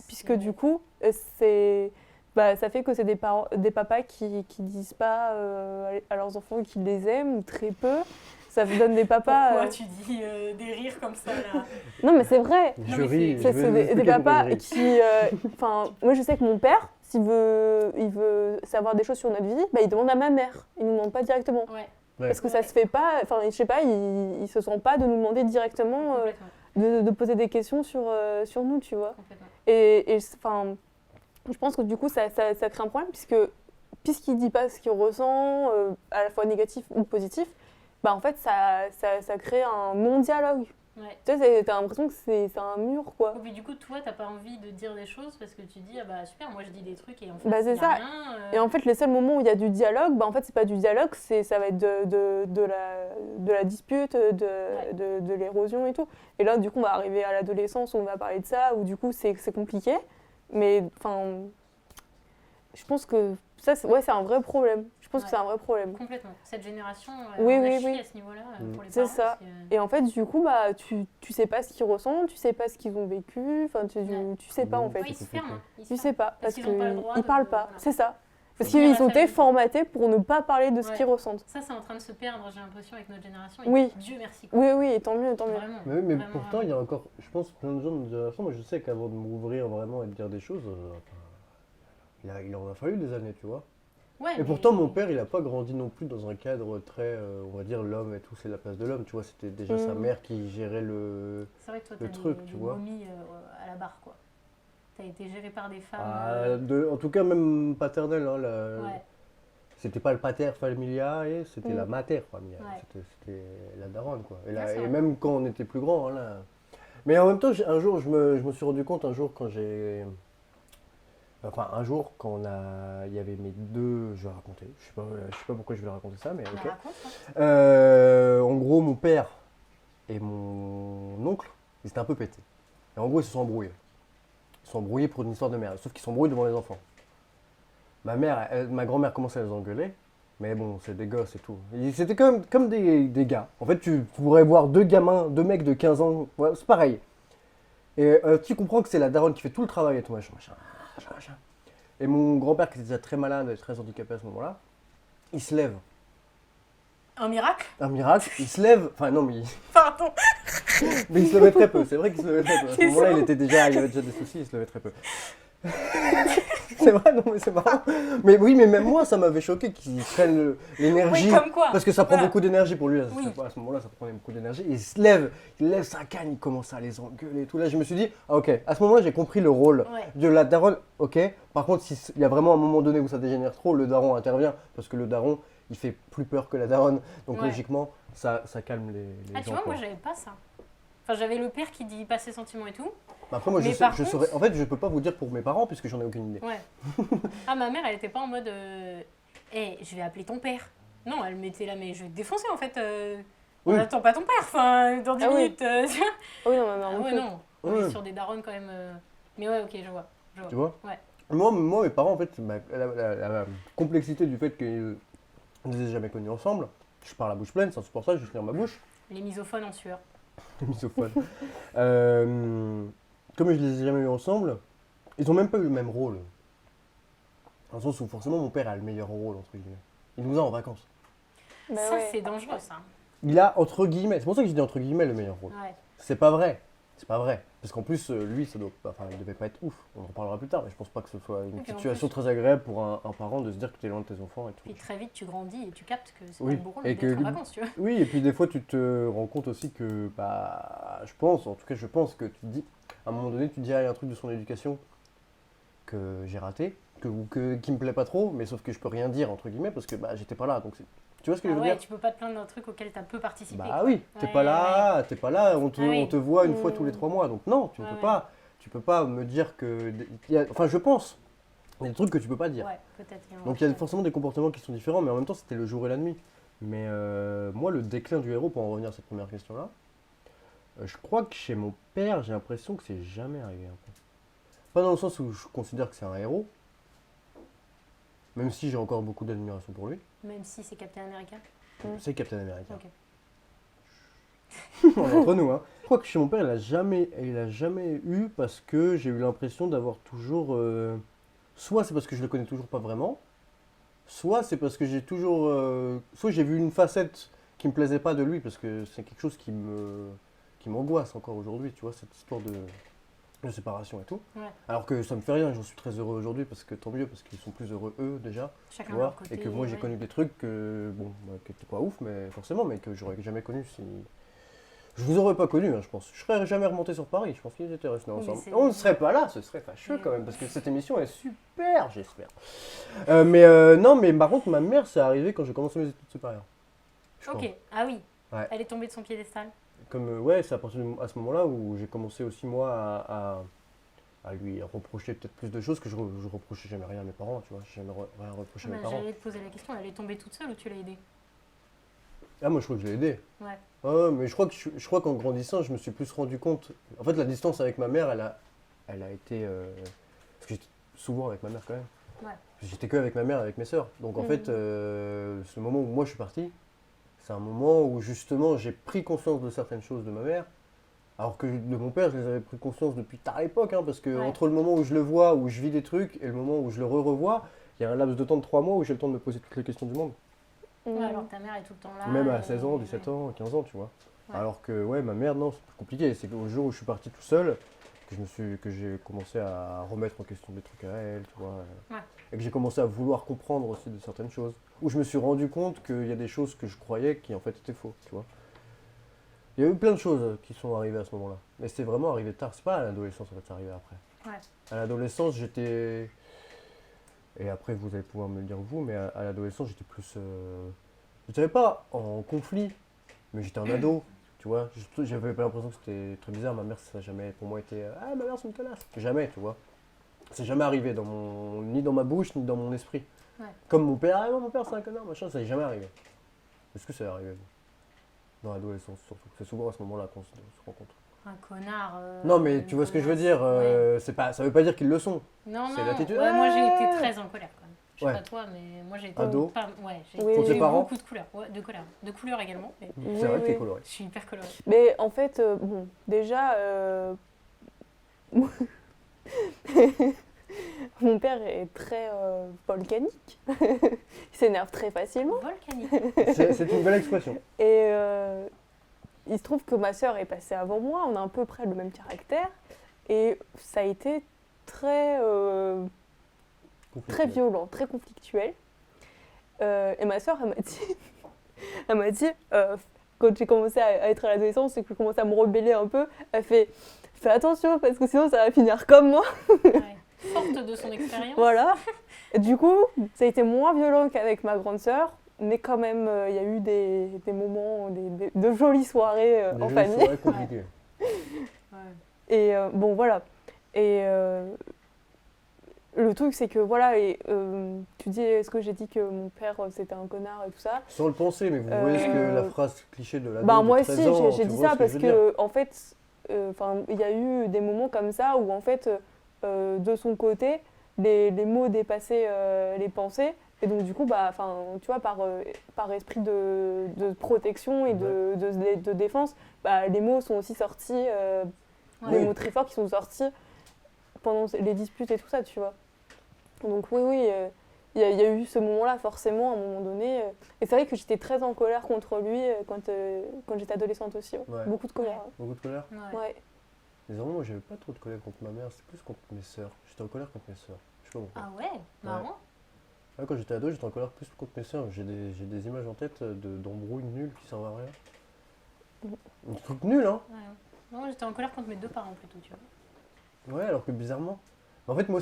puisque C'est- du coup, ça fait que c'est des papas qui disent pas à leurs enfants qu'ils les aiment, ou très peu. Ça donne des papas... Pourquoi tu dis des rires comme ça, là? Non, mais c'est vrai. je mais ris. C'est je vais c'est vous des expliquer pourquoi papas je ris. qui... Enfin, moi, je sais que mon père, il veut savoir des choses sur notre vie, bah, il demande à ma mère. Il ne nous demande pas directement. Ouais, Ouais. Parce que ça se fait pas... Enfin, je sais pas, il se sent pas de nous demander directement complètement. de poser des questions sur nous, tu vois. Complètement. Et enfin, je pense que du coup, ça crée un problème, puisqu'il dit pas ce qu'il ressent, à la fois négatif ou positif, bah en fait, ça crée un non-dialogue. Ouais. Tu sais, t'as l'impression que c'est un mur, quoi. Et puis du coup, toi, t'as pas envie de dire des choses parce que tu dis, ah bah super, moi je dis des trucs et en fait, Bah, c'est y a ça. rien. Et en fait, les seuls moments où il y a du dialogue, bah en fait, c'est pas du dialogue, ça va être de la dispute, de l'érosion et tout. Et là, du coup, on va arriver à l'adolescence où on va parler de ça, où du coup, c'est compliqué. Mais enfin, je pense que ça, c'est un vrai problème. Je pense que c'est un vrai problème. Complètement. Cette génération, Oui, on a oui, chié oui. à ce niveau-là pour les C'est parents. ça. parce que- Et en fait, du coup, bah, tu sais pas ce qu'ils ressentent, tu sais pas ce qu'ils ont vécu, enfin, tu sais pas en fait. Ouais, ils se ferment. hein. Ils se Tu ferment. sais pas, Parce parce qu'ils ont pas le droit qu'ils de- parlent pas, voilà. c'est ça. Parce Faut dire qu'ils la ont été famille. formatés pour ne pas parler de ce Ouais. qu'ils ressentent. Ça, c'est en train de se perdre, j'ai l'impression, avec notre génération. Et Oui. Dieu merci. Quoi. Oui, oui, et tant mieux, tant mieux. Vraiment. Mais, oui, mais Vraiment, pourtant, vraiment. il y a encore, je pense, plein de gens de notre génération. Moi, je sais qu'avant de m'ouvrir vraiment et de dire des choses, il en a fallu des années, tu vois. Ouais, Et mais- pourtant, mon père, il n'a pas grandi non plus dans un cadre très, on va dire, l'homme et tout, c'est la place de l'homme, tu vois. C'était déjà sa mère qui gérait le... C'est vrai que toi, le t'as truc, des, tu des vois. momies à la barre, quoi. T'as été géré par des femmes. En tout cas, même paternel. Hein, Ouais. C'était pas le pater familiae, c'était la mater familiae. Ouais. C'était la daronne, quoi. Et, Ah, c'est et vrai. même quand on était plus grand, hein, là. Mais en même temps, un jour, je me suis rendu compte, un jour, quand j'ai... Enfin, un jour, quand il y avait mes deux... Je vais raconter. Je sais pas pourquoi je vais raconter ça, mais On ok. raconte, hein. En gros, mon père et mon oncle, ils étaient un peu pétés. Et en gros, ils se sont embrouillés. Ils se sont embrouillés pour une histoire de merde. Sauf qu'ils s'embrouillent devant les enfants. Ma grand-mère commençait à les engueuler. Mais bon, c'est des gosses et tout. C'était comme des gars. En fait, tu pourrais voir deux mecs de 15 ans. Ouais, c'est pareil. Et tu comprends que c'est la daronne qui fait tout le travail et tout, machin. Et mon grand-père, qui était déjà très malade et très handicapé à ce moment-là, il se lève. Un miracle? Un miracle, il se lève, enfin non mais Pardon. mais il se levait très peu, c'est vrai qu'il se levait très peu. À ce C'est moment-là, ça. il avait déjà des soucis, il se levait très peu. C'est vrai, non mais c'est marrant. Mais oui, mais même moi, ça m'avait choqué qu'il prenne l'énergie. Oui, comme quoi. Parce que ça prend Voilà. beaucoup d'énergie pour lui. Oui. À ce moment-là, ça prenait beaucoup d'énergie. Et il lève sa canne, il commence à les engueuler et tout. Là, je me suis dit, ah, ok, à ce moment-là, j'ai compris le rôle Ouais. de la daronne. Ok, par contre, s'il y a vraiment un moment donné où ça dégénère trop, le daron intervient. Parce que le daron, il fait plus peur que la daronne. Donc Ouais. logiquement, ça calme les Ah, tu gens. vois, quoi. moi, j'avais pas ça. Enfin, j'avais le père qui dit pas ses sentiments et tout. Après, moi, Mais par contre- saurais. En fait, je peux pas vous dire pour mes parents puisque j'en ai aucune idée. Ouais. Ah, ma mère, elle était pas en mode je vais appeler ton père. Non, elle m'était là, mais je vais te défoncer en fait. On Oui. n'attend pas ton père, enfin, dans 10 Ah oui. minutes. tu vois. Ah oui, non, ma mère Ah non ouais, plus. non. On Ouais. est sur des darons quand même. Mais ouais, ok, je vois. Tu vois Ouais. Moi, mes parents, en fait, la complexité du fait qu'ils ne les aient jamais connus ensemble, je parle à bouche pleine, c'est pour ça que je finir ma bouche, Les misophones en sueur. misophone. Comme je les ai jamais eu ensemble, ils ont même pas eu le même rôle. Dans le sens où forcément mon père a le meilleur rôle, entre guillemets. Il nous a en vacances. Bah Ça, ouais. c'est dangereux, ça. Il a, entre guillemets, c'est pour ça que je dis entre guillemets le meilleur rôle. Ouais. C'est pas vrai. C'est pas vrai. Parce qu'en plus, lui, il devait pas être ouf. On en reparlera plus tard, mais je pense pas que ce soit une Ok, en situation plus. très agréable pour un parent de se dire que tu es loin de tes enfants et tout. Puis très vite, tu grandis et tu captes que c'est Oui, pas le bon rôle et d'être que en lui- vacances, tu vois. Oui, et puis des fois, tu te rends compte aussi que, bah, je pense que tu te dis, à un moment donné, tu te dis, ah, il y a un truc de son éducation que j'ai raté, qui me plaît pas trop, mais sauf que je peux rien dire, entre guillemets, parce que bah, j'étais pas là. Donc tu vois ce que Ah je veux ouais, dire? tu peux pas te plaindre d'un truc auquel t'as peu participé. Bah quoi. oui, t'es pas là, on te, Ah oui. on te voit une fois Mm. tous les 3 mois, donc non, tu ne Ouais, peux ouais. pas. Tu peux pas me dire que. Enfin, je pense. Il y a des trucs que tu peux pas dire. Ouais, peut-être. Donc il y a forcément des comportements qui sont différents, mais en même temps, c'était le jour et la nuit. Mais moi, le déclin du héros, pour en revenir à cette première question-là, je crois que chez mon père, j'ai l'impression que c'est jamais arrivé. Un peu. Pas dans le sens où je considère que c'est un héros, même si j'ai encore beaucoup d'admiration pour lui. Même si c'est Captain America. C'est Captain America. Ok. On est entre nous, hein. Je crois que chez mon père, il a jamais eu parce que j'ai eu l'impression d'avoir toujours. Soit c'est parce que je le connais toujours pas vraiment, soit c'est parce que j'ai toujours. Soit j'ai vu une facette qui me plaisait pas de lui parce que c'est quelque chose qui m'angoisse encore aujourd'hui, tu vois, cette histoire de séparation et tout. Ouais. Alors que ça me fait rien, j'en suis très heureux aujourd'hui parce que tant mieux, parce qu'ils sont plus heureux eux déjà, tu Chacun de vois, leur côté. et que moi j'ai ouais. connu des trucs que, bon, qui étaient pas ouf, mais forcément, mais que j'aurais jamais connu si. Je vous aurais pas connu, hein, je pense. Je serais jamais remonté sur Paris, je pense qu'ils étaient restés Oui, mais ensemble. c'est- On ne serait pas là, ce serait fâcheux Oui. quand même, parce que cette émission est super, j'espère. Non, mais par contre, ma mère, c'est arrivé quand j'ai commencé mes études supérieures. Je crois. Ok, ah oui. Ouais. Elle est tombée de son piédestal. Comme, ouais, c'est à partir à ce moment-là où j'ai commencé aussi, moi, à lui reprocher peut-être plus de choses que je reprochais jamais rien à mes parents, tu vois. J'ai jamais rien reproché à mes Ah, parents. J'allais te poser la question, elle est tombée toute seule ou tu l'as aidée? Ah, moi, je crois que je l'ai aidé. Ouais. Mais je crois qu'en grandissant, je me suis plus rendu compte. En fait, la distance avec ma mère, elle a été. Parce que j'étais souvent avec ma mère quand même. Ouais. J'étais que avec ma mère et avec mes sœurs. Donc en Mhm. fait, ce moment où moi je suis parti, c'est un moment où justement j'ai pris conscience de certaines choses de ma mère. Alors que de mon père, je les avais pris conscience depuis tard époque, hein, parce que Ouais. entre le moment où je le vois, où je vis des trucs, et le moment où je le revois, il y a un laps de temps de 3 mois où j'ai le temps de me poser toutes les questions du monde. Mm. Ouais, alors ta mère est tout le temps là. Même à et- 16 ans, 17 ans, 15 ans, tu vois. Ouais. Alors que, ouais, ma mère, non, c'est plus compliqué. C'est qu'au jour où je suis parti tout seul, que j'ai commencé à remettre en question des trucs à elle, tu vois. Ouais. Et que j'ai commencé à vouloir comprendre aussi de certaines choses. Où je me suis rendu compte qu'il y a des choses que je croyais qui en fait étaient faux, tu vois. Il y a eu plein de choses qui sont arrivées à ce moment-là. Mais c'est vraiment arrivé tard. C'est pas à l'adolescence, en fait, c'est arrivé après. Ouais. À l'adolescence, j'étais. Et après, vous allez pouvoir me le dire vous, mais à l'adolescence, j'étais plus. Je dirais pas en conflit, mais j'étais un ado, tu vois. J'avais pas l'impression que c'était très bizarre. Ma mère, ça n'a jamais pour moi été. Ah, ma mère, c'est une connasse. Jamais, tu vois. C'est jamais arrivé ni dans ma bouche, ni dans mon esprit. Ouais. Comme mon père, ah, mon père, c'est un connard, machin, ça n'est jamais arrivé. Est-ce que ça est arrivé vous dans l'adolescence, surtout. C'est souvent à ce moment-là qu'on se rencontre. Un connard. Non, mais tu vois ce que je veux dire. Ouais. Ça veut pas dire qu'ils le sont. Non, c'est non. l'attitude. Ouais, moi j'ai Ah été très en colère quand même. Je sais Ouais. pas toi, mais moi j'ai été Ado. pas- ouais, j'ai Oui. Contre j'ai tes eu parents beaucoup de couleurs. Ouais, de colère. De couleurs également. Mais Oui, C'est vrai que t'es oui. coloré. je suis hyper colorée. Mais en fait, bon, déjà, Mon père est très volcanique. Il s'énerve très facilement. Volcanique. C'est une belle expression. Et il se trouve que ma sœur est passée avant moi. On a à peu près le même caractère. Et ça a été très violent, très conflictuel. Et ma sœur, elle m'a dit quand j'ai commencé à être à l'adolescence et que je commençais à me rebeller un peu, elle fait « Fais attention parce que sinon ça va finir comme moi ». Ouais. Forte de son expérience. Voilà. Et du coup, ça a été moins violent qu'avec ma grande sœur, mais quand même, il y a eu des moments, de jolies soirées en famille. C'est compliqué. Ouais. Et bon, voilà. Et le truc, c'est que voilà, et, tu dis, est-ce que j'ai dit que mon père c'était un connard et tout ça? Sans le penser, mais vous voyez ce que la phrase cliché de la Bah, moi de aussi, 13 ans, j'ai tu dit vois ça ce parce je veux dire. que, en fait, il y a eu des moments comme ça où, en fait, de son côté, les mots dépassaient les pensées. Et donc, du coup, bah, tu vois, par esprit de protection et de défense, bah, les mots sont aussi sortis, des Oui. mots très forts qui sont sortis pendant les disputes et tout ça, tu vois. Donc, oui, il y a eu ce moment-là, forcément, à un moment donné. Et c'est vrai que j'étais très en colère contre lui quand j'étais adolescente aussi. Ouais. Beaucoup de colère. Beaucoup de colère. Ouais. Ouais. Mais vraiment, moi, j'avais pas trop de colère contre ma mère, c'était plus contre mes sœurs. J'étais en colère contre mes sœurs. Je sais pas pourquoi. Ah ouais, marrant. Ouais, quand j'étais ado, j'étais en colère plus contre mes sœurs. J'ai des images en tête d'embrouilles nulles qui servent à rien. Un truc nul, hein. Ouais. Non, j'étais en colère contre mes deux parents plutôt, tu vois. Ouais, alors que bizarrement. En fait, moi,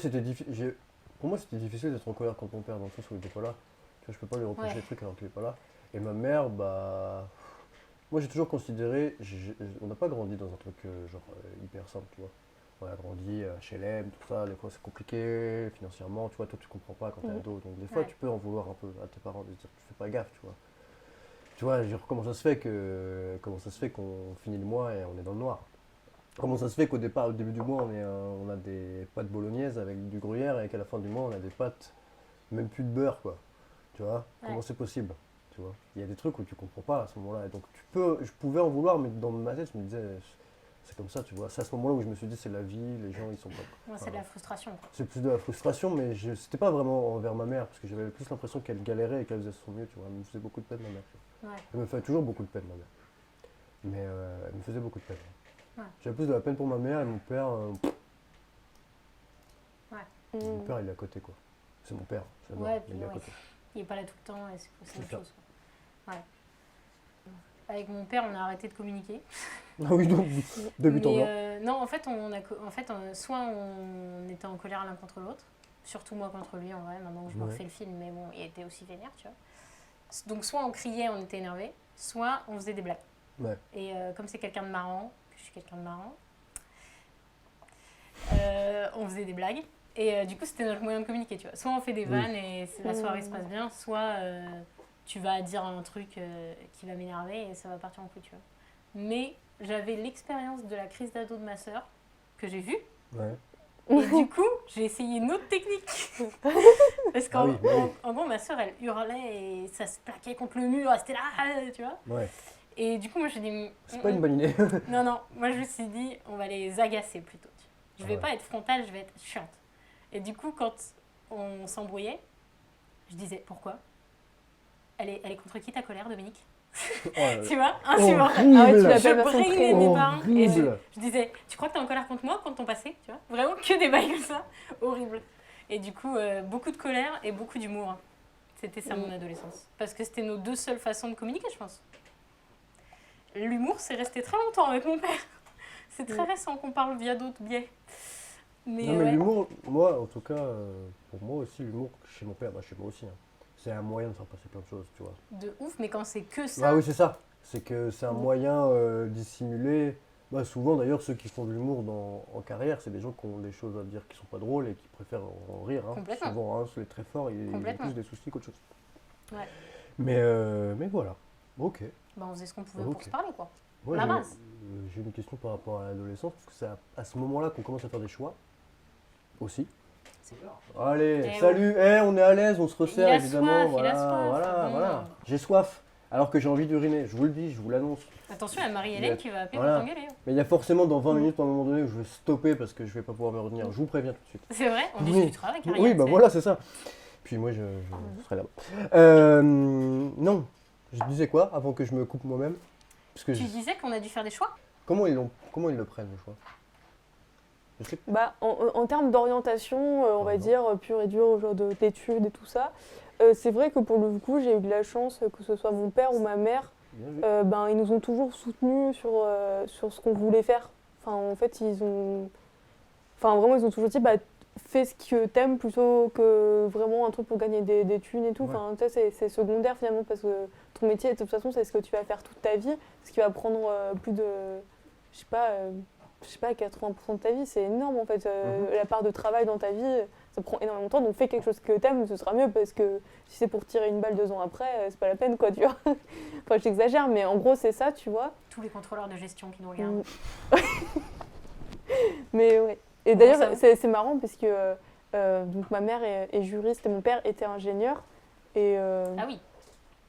pour moi, c'était difficile d'être en colère contre mon père, dans le sens où il était pas là. Tu vois, je peux pas lui reprocher Ouais. des trucs alors qu'il est pas là. Et ma mère, bah. Moi, j'ai toujours considéré. On n'a pas grandi dans un truc hyper simple, tu vois. On a grandi HLM, tout ça. Des fois, c'est compliqué financièrement, tu vois. Toi, tu comprends pas quand t'es ado. Donc, des fois, Ouais. tu peux en vouloir un peu à tes parents de se dire, tu fais pas gaffe, tu vois. Tu vois, genre, comment ça se fait qu'on finit le mois et on est dans le noir? Comment ça se fait qu'au début du mois, on a des pâtes bolognaises avec du gruyère et qu'à la fin du mois, on a des pâtes, même plus de beurre, quoi. Tu vois? Comment c'est possible? Tu vois? Il y a des trucs où tu comprends pas à ce moment-là. Et donc, je pouvais en vouloir, mais dans ma tête, je me disais, c'est comme ça, tu vois? C'est à ce moment-là où je me suis dit, c'est la vie, les gens, ils sont pas. Moi, c'est de la frustration, quoi. C'est plus de la frustration, mais c'était pas vraiment envers ma mère, parce que j'avais plus l'impression qu'elle galérait et qu'elle faisait son mieux, tu vois? Elle me faisait beaucoup de peine, ma mère. Ouais. Elle me fait toujours beaucoup de peine, ma mère. Mais elle me faisait beaucoup de peine. Ouais. J'avais plus de la peine pour ma mère et mon père. Mon Mm. père, il est à côté, quoi. C'est mon père, j'adore, Ouais, mais puis il est à ouais. côté. Il est pas là tout le temps et c'est autre ça. chose, quoi. Ouais. Avec mon père, on a arrêté de communiquer. Ah oui, donc, de but en blanc. Non, en fait, soit on était en colère l'un contre l'autre, surtout moi contre lui en vrai, maintenant que je me refais le film, mais bon, il était aussi vénère, tu vois. Donc soit on criait, on était énervé, soit on faisait des blagues. Ouais. Et comme c'est quelqu'un de marrant, que je suis quelqu'un de marrant, on faisait des blagues. Et du coup, c'était notre moyen de communiquer, tu vois. Soit on fait des vannes et la soirée se passe bien, soit tu vas dire un truc qui va m'énerver et ça va partir en couille, tu vois. Mais j'avais l'expérience de la crise d'ado de ma sœur que j'ai vue. Ouais. Et du coup, j'ai essayé une autre technique. Parce qu'en en gros, ma sœur, elle hurlait et ça se plaquait contre le mur, elle était là, tu vois. Ouais. Et du coup, moi, je me suis dit... C'est pas une bonne idée. Non, moi, je me suis dit, on va les agacer plutôt. Je vais pas être frontale, je vais être chiante. Et du coup, quand on s'embrouillait, je disais, pourquoi elle est contre qui ta colère, Dominique? Tu vois, insupportable. Ah ouais, tu Je l'appelles façon brainais mes parents et Horrible. je disais, tu crois que t'es en colère contre moi quand ton passé, tu vois? Vraiment que des bails comme ça, horrible. Et du coup, beaucoup de colère et beaucoup d'humour. C'était ça mon adolescence. Parce que c'était nos deux seules façons de communiquer, je pense. L'humour, c'est resté très longtemps avec mon père. C'est très récent qu'on parle via d'autres biais. Mais, Non, mais ouais. l'humour, moi, en tout cas, pour moi aussi, l'humour, chez mon père, bah, chez moi aussi, hein, c'est un moyen de faire passer plein de choses, tu vois. De ouf, mais quand c'est que ça. Ah oui, c'est ça. C'est que c'est un moyen dissimuler. Bah, souvent, d'ailleurs, ceux qui font de l'humour en carrière, c'est des gens qui ont des choses à dire qui sont pas drôles et qui préfèrent en rire. Hein. Complètement. Souvent, hein, les très forts, ils ont Complètement. plus des soucis qu'autre chose. Ouais. Mais voilà. Ok. Bah, on faisait ce qu'on pouvait pour Ok. se parler, quoi. Moi, La j'ai- base. J'ai une question par rapport à l'adolescence, parce que c'est à ce moment-là qu'on commence à faire des choix. Aussi. Allez, Eh salut, on est à l'aise, on se resserre Il a évidemment. soif, il a voilà, soif. voilà, Bon. voilà. J'ai soif. alors que j'ai envie d'uriner. Je vous le dis, je vous l'annonce. Attention, il y a Marie-Hélène qui va appeler Voilà. pour t'engueuler. Mais il y a forcément dans 20 minutes, à un moment donné, où je vais stopper parce que je vais pas pouvoir me retenir. Je vous préviens tout de suite. C'est vrai, on Oui. discutera avec Ariane. Oui, bah c'est- voilà, c'est ça. Puis moi, je serai là-bas. Non, je disais quoi avant que je me coupe moi-même? Parce que Tu disais qu'on a dû faire des choix. comment ils le prennent, le choix? Je sais Bah, en termes d'orientation, on va Mhm. dire pure et dure, genre d'études et tout ça, c'est vrai que pour le coup, j'ai eu de la chance que ce soit mon père ou ma mère, bien vu. ben, ils nous ont toujours soutenus sur ce qu'on voulait faire. Enfin, en fait, vraiment, ils ont toujours dit, bah, fais ce que t'aimes plutôt que vraiment un truc pour gagner des thunes et tout. Ouais. Enfin, tu sais, c'est secondaire finalement parce que ton métier, de toute façon, c'est ce que tu vas faire toute ta vie, ce qui va prendre plus de, je sais pas, 80% de ta vie. C'est énorme en fait. La part de travail dans ta vie, ça prend énormément de temps. Donc fais quelque chose que t'aimes, ce sera mieux parce que si c'est pour tirer une balle 2 ans après, c'est pas la peine quoi, tu vois. Enfin, j'exagère, mais en gros, c'est ça, tu vois. Tous les contrôleurs de gestion qui nous regardent. Mais ouais. Et Comment d'ailleurs, ça c'est marrant parce que donc ma mère est juriste et mon père était ingénieur. Et, Ah oui,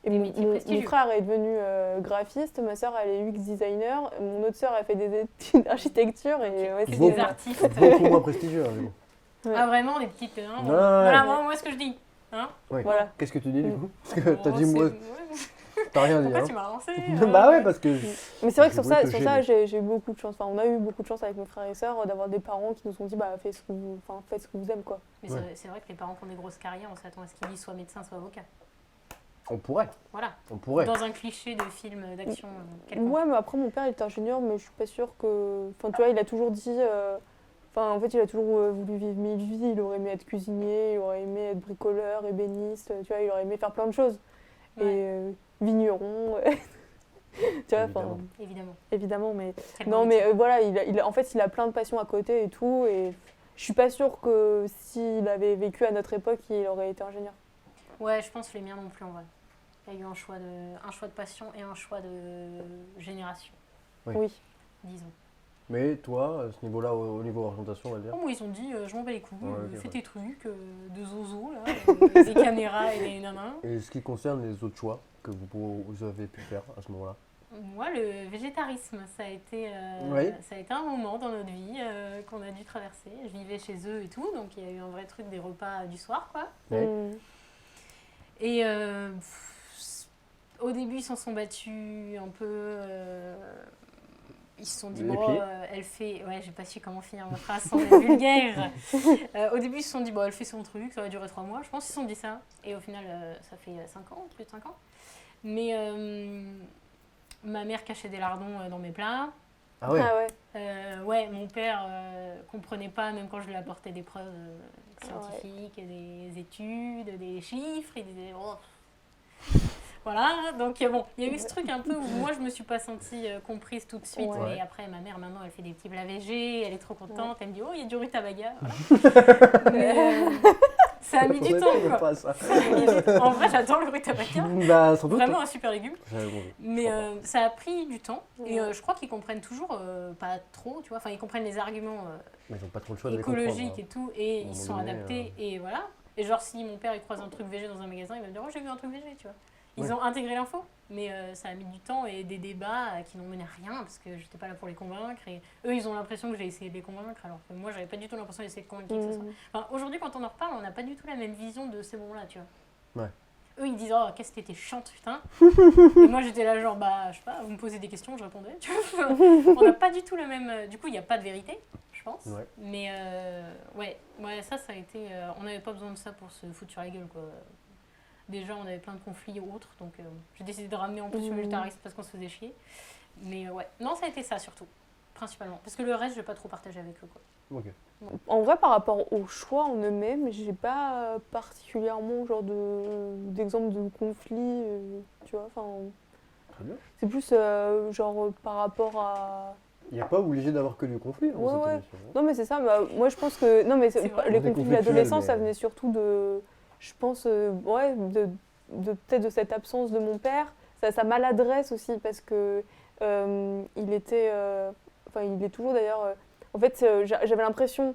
et des mon, métiers mon prestigieux. frère est devenu graphiste, ma soeur elle est UX designer, mon autre sœur a fait des études d'architecture. Et ouais, c'est Bon. des artistes. Beaucoup moins prestigieux. Hein, mais bon. Ouais. Ah vraiment, des petites... Hein, Ouais. Voilà, moi, ce que je dis. Hein. Ouais. Voilà. Qu'est-ce que tu dis du coup? Parce que t'as Bon, dit moi, c'est- t'as rien dit. Pourquoi Hein. tu m'as lancé Bah ouais, parce que. Mais c'est vrai que Je sur voulais ça, te sur ça gêner. j'ai eu beaucoup de chance. Enfin, on a eu beaucoup de chance avec mes frères et sœurs d'avoir des parents qui nous ont dit bah, faites ce que vous aimez quoi. Mais Ouais. c'est vrai que les parents qui ont des grosses carrières, on s'attend à ce qu'ils disent soit médecin, soit avocat. On pourrait. Voilà, On pourrait. dans un cliché de film d'action quelconque. Ouais, mais après mon père il est ingénieur, mais je suis pas sûre que. Enfin, tu vois, il a toujours dit. Enfin, en fait, il a toujours voulu vivre mille vies. Il aurait aimé être cuisinier, il aurait aimé être bricoleur, ébéniste, tu vois, il aurait aimé faire plein de choses. Ouais. Et vigneron, tu vois, enfin, Évidemment. Évidemment. évidemment, mais. Quel Non, bon mais métier. voilà, en fait, il a plein de passions à côté et tout. Et je suis pas sûre que s'il avait vécu à notre époque, il aurait été ingénieur. Ouais, je pense les miens non plus en vrai. Il y a eu un choix de passion et un choix de génération, Oui. Oui. disons. Mais toi, à ce niveau-là, au niveau orientation, on va dire. Oh, moi, ils ont dit, je m'en bats les couilles, Ouais, ok, fais ouais. tes trucs, de zozo, là, des caméras et des nanas. Et ce qui concerne les autres choix que vous avez pu faire à ce moment-là. Moi, le végétarisme, ça a été Oui. un moment dans notre vie qu'on a dû traverser. Je vivais chez eux et tout, donc il y a eu un vrai truc des repas du soir, quoi. Ouais. Et au début, ils s'en sont battus un peu. Ils se sont dit, Les bon, pieds. elle fait. Ouais, j'ai pas su comment finir ma phrase sans être vulgaire. Au début, ils se sont dit, bon, elle fait son truc, ça va durer 3 mois. Je pense qu'ils se sont dit ça. Et au final, ça fait 5 ans, plus de 5 ans. Mais ma mère cachait des lardons dans mes plats. Ah ouais. Ah ouais. Ouais, mon père comprenait pas, même quand je lui apportais des preuves scientifiques, des études, des chiffres, il disait oh. Voilà, donc bon, il y a eu ce truc un peu où moi je me suis pas sentie comprise tout de suite. Ouais. Et après, ma mère maintenant elle fait des petits plats végés, elle est trop contente, elle me dit oh, il y a du rutabaga. Mais ça a mis du temps quoi. Pas ça. Ça a mis du temps. En vrai, j'adore le rutabaga. Bah, sans doute. Vraiment un super légume. Ouais, bon, Mais ça a pris du temps et Ouais. je crois qu'ils comprennent toujours pas trop, tu vois. Enfin, ils comprennent les arguments mais ils n'ont pas trop le choix de les écologiques comprendre. et tout et À un ils moment sont donné, adaptés et voilà. Et genre, si mon père il croise un truc végé dans un magasin, il va me dire oh, j'ai vu un truc végé, tu vois. Ils Ouais. ont intégré l'info, mais ça a mis du temps et des débats qui n'ont mené à rien parce que j'étais pas là pour les convaincre et eux ils ont l'impression que j'ai essayé de les convaincre alors que moi j'avais pas du tout l'impression d'essayer de convaincre qui que ce soit. Enfin, aujourd'hui, quand on en reparle, on n'a pas du tout la même vision de ces moments-là, tu vois. Ouais. Eux, ils disent oh, qu'est-ce que t'étais chiante, putain. Et moi, j'étais là, genre, bah, je sais pas, vous me posez des questions, je répondais. Tu vois. On n'a pas du tout le même. Du coup, il n'y a pas de vérité, je pense. Ouais. Mais ouais, ça a été. On n'avait pas besoin de ça pour se foutre sur la gueule, quoi. Déjà, on avait plein de conflits ou autres, donc j'ai décidé de ramener en plus le végétarisme parce qu'on se faisait chier. Mais ouais, non, ça a été ça surtout, principalement. Parce que le reste, je vais pas trop partager avec eux, quoi. Ok. En vrai, par rapport au choix en eux-mêmes, j'ai pas particulièrement genre d'exemple de conflit, tu vois. Enfin, Très bien. c'est plus genre par rapport à. Il n'y a pas obligé d'avoir que du conflit dans Ouais, cette ouais. émission. hein. Non, mais c'est ça. Bah, moi, je pense que non, mais C'est vrai. les Des conflits conflictuels, d'adolescence, ça mais- venait surtout de, je pense, ouais, peut-être de cette absence de mon père, sa maladresse aussi, parce que il était, enfin, il est toujours d'ailleurs. En fait, j'avais l'impression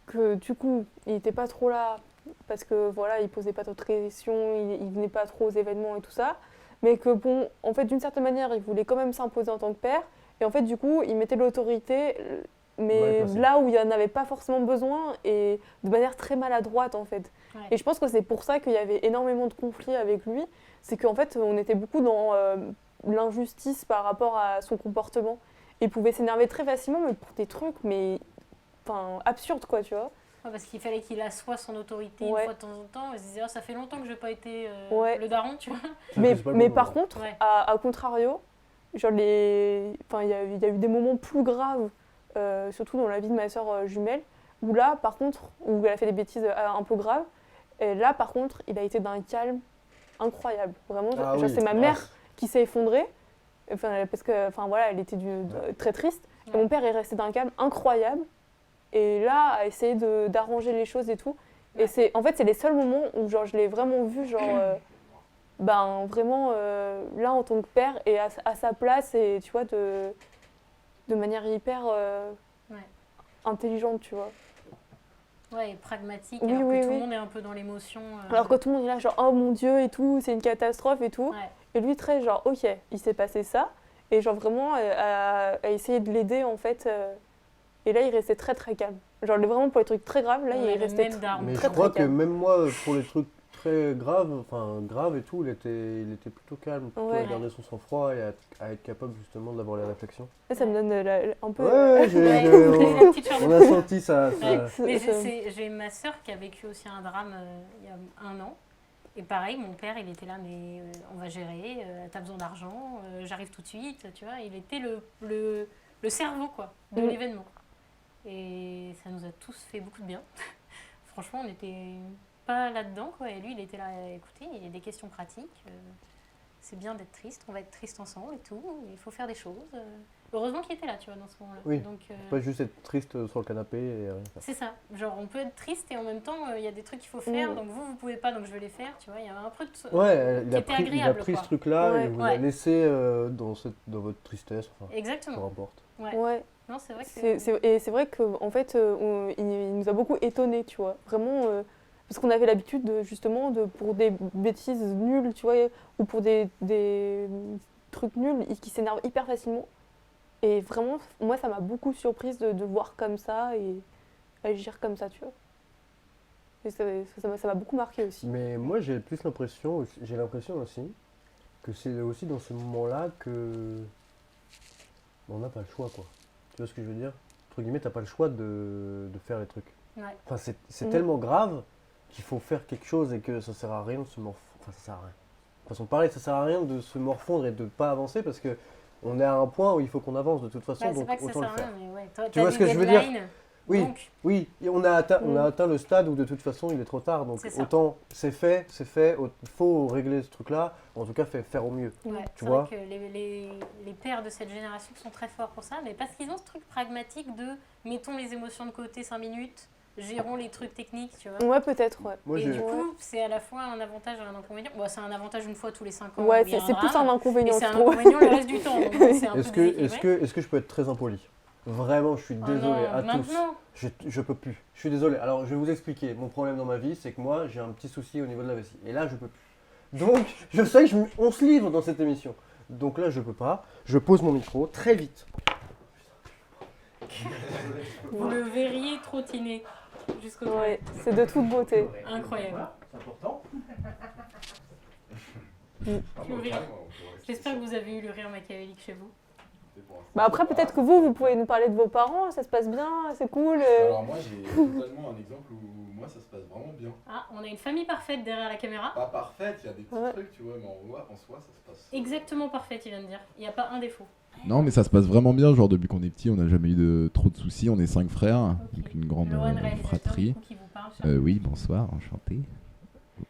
que du coup, il n'était pas trop là parce que voilà, il posait pas trop de questions, il venait pas trop aux événements et tout ça. mais que bon, en fait, d'une certaine manière, il voulait quand même s'imposer en tant que père. Et en fait, du coup, il mettait l'autorité, mais placé. là où il n'y en avait pas forcément besoin et de manière très maladroite, en fait. Ouais. Et je pense que c'est pour ça qu'il y avait énormément de conflits avec lui. C'est qu'en fait, on était beaucoup dans l'injustice par rapport à son comportement. Et il pouvait s'énerver très facilement, mais pour des trucs, mais absurdes, quoi, tu vois. Ouais, parce qu'il fallait qu'il assoie son autorité Ouais. une fois de temps en temps. Et se disait, ça fait longtemps que je n'ai pas été Ouais. le daron, tu vois. Mais, C'est pas mais bon, par ouais. contre, Ouais. à contrario, genre il y a eu des moments plus graves, surtout dans la vie de ma sœur jumelle, où là, par contre, où elle a fait des bêtises un peu graves, et là, par contre, il a été d'un calme incroyable. Vraiment, Ah genre, oui. c'est ma mère qui s'est effondrée, parce que, voilà, elle était très triste, et mon père est resté d'un calme incroyable, et là, a essayé d'arranger les choses et tout. Et Ouais. en fait, c'est les seuls moments où genre, je l'ai vraiment vu, genre, vraiment là en tant que père et à sa place, et tu vois, de manière hyper Ouais. intelligente, tu vois. Ouais, et pragmatique, Oui, alors oui, que tout oui. le monde est un peu dans l'émotion. Alors que tout le monde est là, genre, oh mon Dieu, et tout, c'est une catastrophe et tout. Ouais. Et lui, très genre, ok, il s'est passé ça. Et genre, vraiment, à essayer de l'aider, en fait. Et là, il restait très, très calme. Genre, vraiment, pour les trucs très graves, là, On il est est le resté même daron. Mais très, je crois très que calme. même moi, pour les trucs très graves et tout, il était plutôt calme, plutôt Ouais. à garder son sang-froid et à être capable justement d'avoir les réflexions. Là, ça me donne un peu... Ouais, Ouais, vous avez la petite chair de on a poule. senti ça. Ouais. Mais Ça- j'ai ma sœur qui a vécu aussi un drame il y a 1 an. Et pareil, mon père, il était là, mais on va gérer, t'as besoin d'argent, j'arrive tout de suite, tu vois. Il était le cerveau, quoi, de Mm. l'événement. Et ça nous a tous fait beaucoup de bien. Franchement, on n'était pas là-dedans, quoi. Et lui, il était là, écoutez, il y a des questions pratiques. C'est bien d'être triste, on va être triste ensemble et tout. Il faut faire des choses. Heureusement qu'il était là, tu vois, dans ce moment-là. Oui. Donc, Pas juste être triste sur le canapé et rien faire. c'est ça. Genre, on peut être triste et en même temps, il y a des trucs qu'il faut faire. Mm. Donc, vous pouvez pas, donc je vais les faire. Tu vois, il y a un peu de. Ouais, qui était agréable, pris quoi. ce truc-là Ouais. et vous Ouais. a laissé dans votre tristesse, enfin, peu Exactement. importe. Ouais. Ouais. Non, c'est vrai que Et c'est vrai qu'en fait, il nous a beaucoup étonnés, tu vois. Vraiment, parce qu'on avait l'habitude, justement, pour des bêtises nulles, tu vois, ou pour des trucs nuls, qui s'énervent hyper facilement. Et vraiment, moi, ça m'a beaucoup surprise de voir comme ça et agir comme ça, tu vois. Et ça m'a beaucoup marqué aussi. Mais moi, j'ai l'impression aussi que c'est aussi dans ce moment-là que on n'a pas le choix, quoi. Tu vois ce que je veux dire? Entre guillemets, t'as pas le choix de faire les trucs. Ouais. Enfin, c'est Mhm. tellement grave qu'il faut faire quelque chose et que ça sert à rien de se morfondre. Enfin, ça sert à rien. De toute façon, pareil, ça sert à rien de se morfondre et de pas avancer parce que on est à un point où il faut qu'on avance de toute façon, Bah, c'est donc pas que ça autant sert le à faire. rien, mais ouais. T'as Tu vois des ce que je veux dire? deadlines, Oui, donc, oui, et on a Mm. atteint le stade où de toute façon il est trop tard, donc C'est ça. autant c'est fait, il faut régler ce truc-là, en tout cas faire au mieux. ouais, Tu c'est vois vrai que les pères de cette génération sont très forts pour ça, mais parce qu'ils ont ce truc pragmatique de mettons les émotions de côté 5 minutes, gérons les trucs techniques, tu vois. Ouais, peut-être, ouais. Moi, Et j'ai- du coup, c'est à la fois un avantage et un inconvénient. Bon, c'est un avantage une fois tous les 5 ans. Ouais, où il y a c'est plus drame, un et inconvénient, c'est je un trouve. inconvénient le reste du temps. Donc, c'est un peu déséquilibré. Est-ce que je peux être très impoli? Vraiment, je suis Oh désolé non, à tous. maintenant. Je peux plus. Je suis désolé. Alors, je vais vous expliquer. Mon problème dans ma vie, c'est que moi, j'ai un petit souci au niveau de la vessie. Et là, je peux plus. Donc, je sais que on se livre dans cette émission. Donc là, je peux pas. Je pose mon micro très vite. Vous le verriez trottiner jusqu'au toit. Ouais, c'est de toute beauté. Incroyable. C'est important. Le rire. J'espère que vous avez eu le rire machiavélique chez vous. Bah après, peut-être que vous pouvez nous parler de vos parents, ça se passe bien, c'est cool. Alors moi j'ai totalement un exemple où moi ça se passe vraiment bien. Ah, on a une famille parfaite derrière la caméra. Pas parfaite, il y a des petits Ouais. trucs tu vois, mais en soi ça se passe. Exactement parfaite, il vient de dire. Il n'y a pas un défaut. Non, mais ça se passe vraiment bien. Genre, depuis qu'on est petit, on n'a jamais eu trop de soucis. On est 5 frères, donc une grande Lohan, réalisateur, fratrie. du coup, qui vous parle. Oui, bonsoir, enchanté.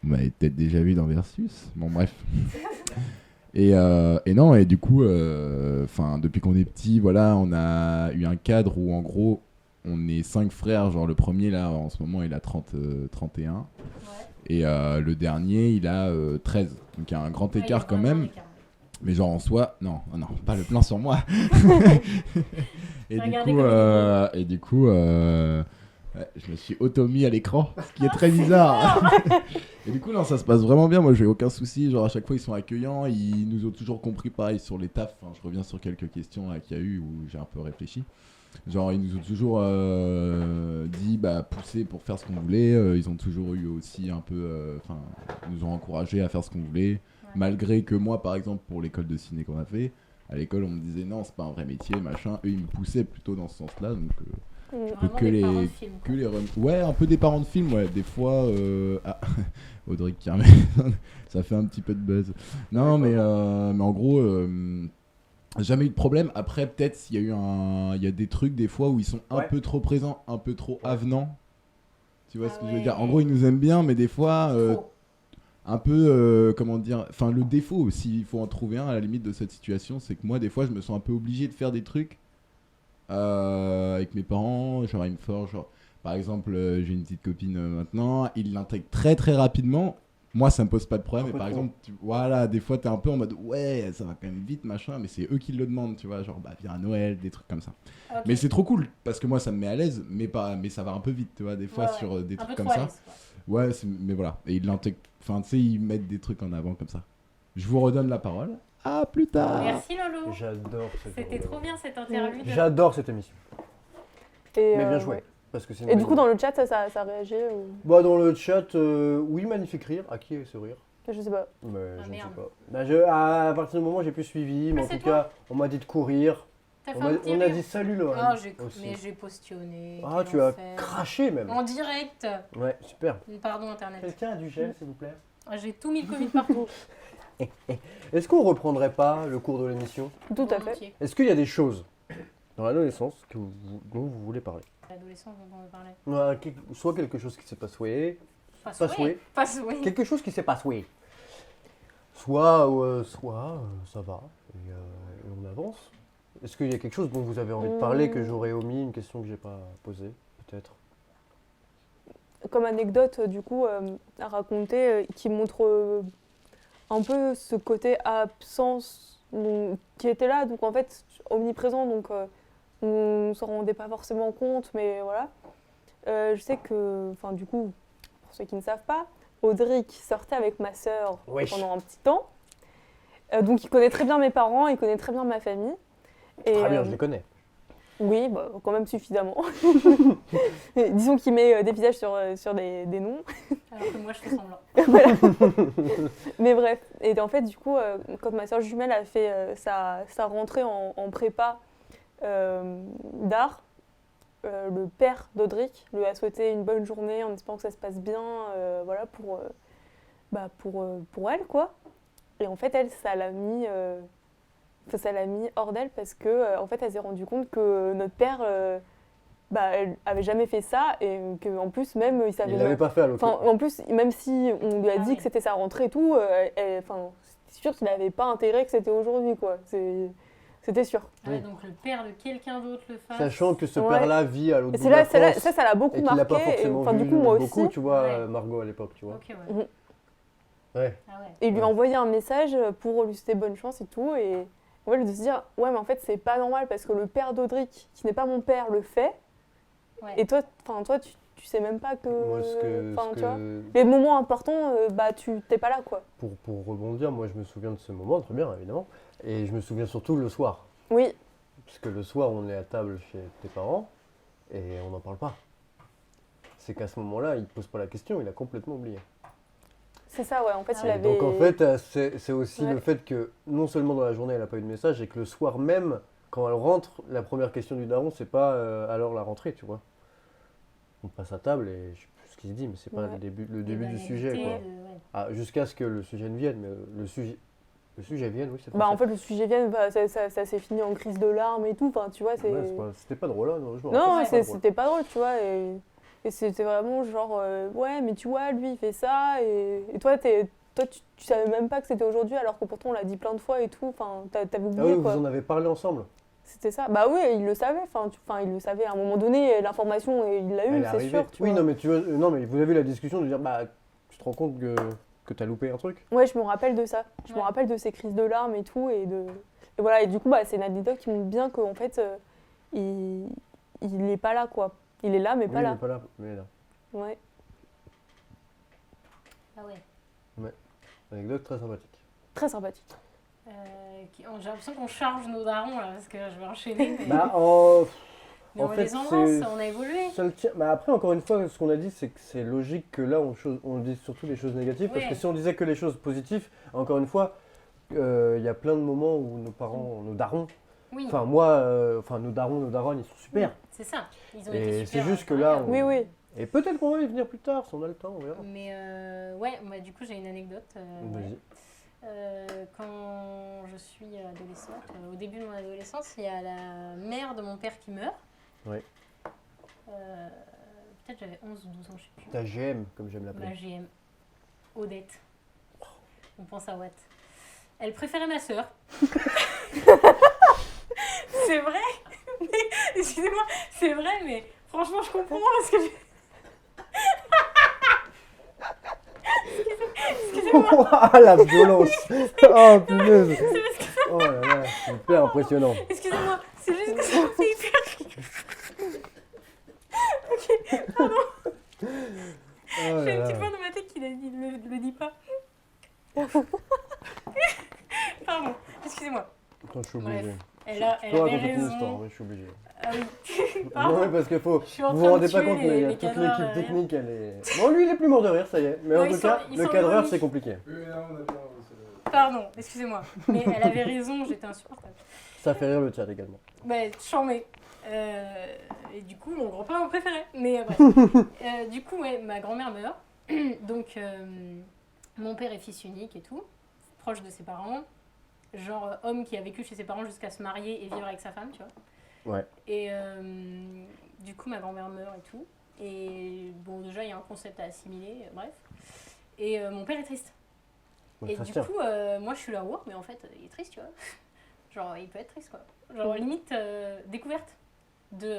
Vous m'avez peut-être déjà vu dans Versus. Bon, bref. Et non, et du coup, depuis qu'on est petit, voilà, on a eu un cadre où, en gros, on est 5 frères. Genre, le premier, là, en ce moment, il a 31. Ouais. Et le dernier, il a 13. Donc, il y a un grand Ouais, il y a écart quand vraiment un même. écart. Mais genre en soi, non, pas le plan sur moi. Et du coup, ouais, je me suis auto-mis à l'écran, ce qui est très bizarre. Et du coup, non, ça se passe vraiment bien. Moi, j'ai aucun souci. Genre, à chaque fois, ils sont accueillants. Ils nous ont toujours compris, pareil, sur les tafs. Enfin, je reviens sur quelques questions là, qu'il y a eu où j'ai un peu réfléchi. Genre, ils nous ont toujours dit, pousser pour faire ce qu'on voulait. Ils ont toujours eu aussi un peu. Enfin, ils nous ont encouragés à faire ce qu'on voulait. Malgré que moi, par exemple, pour l'école de ciné qu'on a fait, à l'école, on me disait non, c'est pas un vrai métier, machin. Eux, ils me poussaient plutôt dans ce sens-là. Donc, Vraiment que des les- parents de film, quoi. ouais, un peu des parents de film, ouais. Des fois, Audrey Carmen, ça fait un petit peu de buzz. Non, mais en gros, jamais eu de problème. Après, peut-être s'il y a il y a des trucs des fois où ils sont un peu trop présents, un peu trop avenants. Tu vois ce que je veux dire? En gros, ils nous aiment bien, mais des fois, Trop. un peu, comment dire, enfin, le défaut, s'il faut en trouver un à la limite de cette situation, c'est que moi, des fois, je me sens un peu obligé de faire des trucs avec mes parents. Genre, ils me forcent, genre, par exemple, j'ai une petite copine maintenant, ils l'intègrent très très rapidement. Moi, ça me pose pas de problème. Un Mais peu par trop. exemple, voilà, des fois, t'es un peu en mode ouais, ça va quand même vite, machin, mais c'est eux qui le demandent, tu vois, genre, viens à Noël, des trucs comme ça. Ok. Mais c'est trop cool parce que moi, ça me met à l'aise, mais ça va un peu vite, tu vois, des fois Ouais, sur des un peu trucs comme trop à ça. l'aise, quoi. Ouais, mais voilà. Et ils l'intègrent, enfin, tu sais, ils mettent des trucs en avant comme ça. Je vous redonne la parole. À plus tard. Merci Lolo. J'adore cette C'était trop bien cette interlude. J'adore cette émission. Et, Mais bien joué. ouais. Parce que c'est une Et du bonne coup, idée. dans le chat, ça réagit ou... Bah, dans le chat, oui, magnifique rire. À qui est ce rire? Je sais pas. Mais Ah, je ne sais merde. pas. À partir du moment où j'ai plus suivi, mais Ah, en c'est tout toi cas, on m'a dit de courir. T'as fait On un a, petit on a rire. dit salut Laurent. Ah, mais j'ai postionné. Ah, quel tu as enfer. craché même. En direct. Ouais, super. Pardon Internet. Quelqu'un a du gel, s'il vous plaît? Ah, j'ai tout mis le Covid partout. Est-ce qu'on reprendrait pas le cours de l'émission? Tout à fait. Volontiers. Est-ce qu'il y a des choses dans l'adolescence dont vous voulez parler? L'adolescence dont on parlait. Soit quelque chose qui s'est passé, Pas Pas souhait. Pas souhait. quelque chose qui s'est passé. Soit ça va, et on avance. Est-ce qu'il y a quelque chose dont vous avez envie de parler que j'aurais omis, une question que j'ai pas posée, peut-être? Comme anecdote, du coup, à raconter, qui montre un peu ce côté absence qui était là, donc en fait omniprésent, donc on ne s'en rendait pas forcément compte, mais voilà. Je sais que, enfin du coup, pour ceux qui ne savent pas, Audric sortait avec ma sœur Wesh. pendant un petit temps. Donc il connaît très bien mes parents, il connaît très bien ma famille. Et, Très bien, je les connais. oui, bah, quand même suffisamment. Disons qu'il met des visages sur des noms. Alors que moi je fais semblant. Voilà. Mais bref, et en fait, du coup, quand ma soeur jumelle a fait sa rentrée en prépa d'art, le père d'Audric lui a souhaité une bonne journée en espérant que ça se passe bien, voilà, pour elle, quoi. Et en fait, elle, ça l'a mis hors d'elle parce que, en fait, elle s'est rendue compte que notre père, elle avait jamais fait ça et qu'en plus, même, il savait Il l'avait pas fait à l'occasion. Enfin, en plus, même si on lui a dit oui. que c'était sa rentrée et tout, c'est sûr qu'il n'avait pas intérêt que c'était aujourd'hui, quoi. C'était sûr. Ah ouais, donc le père de quelqu'un d'autre le fasse. Sachant que ce Ouais. père-là vit à l'autre Et bout c'est de la là, France ça l'a beaucoup et qu'il l'a marqué. pas forcément Enfin, vu du coup, moi beaucoup, aussi. tu vois, Ouais. Margot à l'époque, tu vois. Ok, ouais. Mhm. Ouais. Ah ouais. Et il lui a Ouais. envoyé un message pour lui souhaiter bonne chance et tout. Et en fait, de se dire, ouais, mais en fait, c'est pas normal parce que le père d'Audric, qui n'est pas mon père, le fait. Ouais. Et toi, tu sais même pas que. Moi, Tu vois, les moments importants, tu t'es pas là, quoi. pour rebondir, moi je me souviens de ce moment, très bien évidemment, et je me souviens surtout le soir. Oui, Parce que le soir, on est à table chez tes parents et on n'en parle pas. C'est qu'à ce moment-là, il ne pose pas la question, il a complètement oublié. c'est ça, ouais. En fait, Ah il ouais. avait. Donc en fait, c'est aussi Ouais. le fait que non seulement dans la journée, elle n'a pas eu de message, et que le soir même, quand elle rentre, la première question du daron, c'est pas alors la rentrée, tu vois. On passe à table et je sais plus ce qu'il se dit, mais c'est pas Ouais. le début du sujet, quoi. Ah, jusqu'à ce que le sujet ne vienne, mais le sujet vienne, oui, c'est Bah, en français. fait, le sujet vient, ça s'est fini en crise de larmes et tout. Enfin, tu vois, c'est. Ouais, c'était pas drôle, hein, non, je me Non, rappelle, c'est pas drôle. c'était pas drôle, tu vois. Et c'était vraiment genre, ouais, mais tu vois, lui, il fait ça. Et toi, tu savais même pas que c'était aujourd'hui, alors que pourtant, on l'a dit plein de fois et tout. Enfin, t'avais Ah oublié, oui, vous quoi. en avez parlé ensemble. C'était ça. Bah oui, il le savait. Enfin, il le savait à un moment donné, l'information, et il l'a eu, Elle est c'est arrivée. sûr. Tu Oui, vois. non, mais non, mais vous avez eu la discussion de dire, bah, tu te rends compte que t'as loupé un truc. Ouais, je me rappelle de ça. Je me Ouais. rappelle de ces crises de larmes et tout. Et voilà, et du coup, c'est une anecdote qui montre bien qu'en fait, il est pas là, quoi. Il est là, mais Oui, pas il là. est pas là, mais il est là. Ouais. Ah Ah ouais. Anecdote très sympathique. Très sympathique. J'ai l'impression qu'on charge nos darons là, parce que je vais enchaîner. Mais, Bah, mais en on fait, les embrasse, c'est- on a évolué. ça le tient. Mais après, encore une fois, ce qu'on a dit, c'est que c'est logique que là, on dit surtout les choses négatives. Parce Ouais. que si on disait que les choses positives, encore une fois, il y a plein de moments où nos parents, nos darons, Oui, enfin moi, nos darons, nos daronnes, ils sont super. c'est ça. Ils ont Et été c'est super. juste que là, Oui, oui. Et peut-être qu'on va y venir plus tard, si on a le temps, on verra. Mais ouais, moi du coup j'ai une anecdote. Ouais. Vas-y. Quand je suis adolescente, au début de mon adolescence, il y a la mère de mon père qui meurt. Ouais. Peut-être j'avais 11 ou 12 ans, je sais plus. Ta GM, comme j'aime Ma l'appeler. GM. Odette. On pense à Watt. Elle préférait ma sœur. C'est vrai. Mais, excusez-moi, c'est vrai, mais franchement, je comprends parce que Ah la violence. Oh punaise. Oh là là, c'est hyper impressionnant. excusez-moi, c'est juste que ça me fait hyper rire. Oh là J'ai une là. petite voix dans ma tête qui ne le dit pas. Pardon, excusez-moi. Attends, je suis Bref. obligé. Elle Je peux avait raconter une histoire, raison. oui, je suis obligé. Ah oui. Non, Pardon. mais parce qu'il faut. Je suis en Vous train vous rendez de pas tuer compte, mais il y a les toute cadreurs l'équipe derrière. technique, elle est. Bon, lui, il est plus mort de rire, ça y est. Mais Non, en ils tout sont- cas, ils le sont cadreur, revenus. c'est compliqué. Oui, là, on a bien. Pardon, excusez-moi. Mais elle avait raison, j'étais insupportable. Ça fait rire le chat également. Bah, charmé. Et du coup, mon grand-père me préférait. Mais bref. Du coup, ouais, ma grand-mère meurt. Donc, mon père est fils unique et tout, proche de ses parents. Genre homme qui a vécu chez ses parents jusqu'à se marier et vivre avec sa femme, tu vois. Ouais. Et du coup, ma grand-mère meurt et tout. Et bon, déjà, il y a un concept à assimiler, bref. Et mon père est triste. Ouais, Et ça se du tient. coup, moi, je suis là, oh, mais en fait, il est triste, tu vois. Genre, il peut être triste, quoi. Genre, limite, découverte de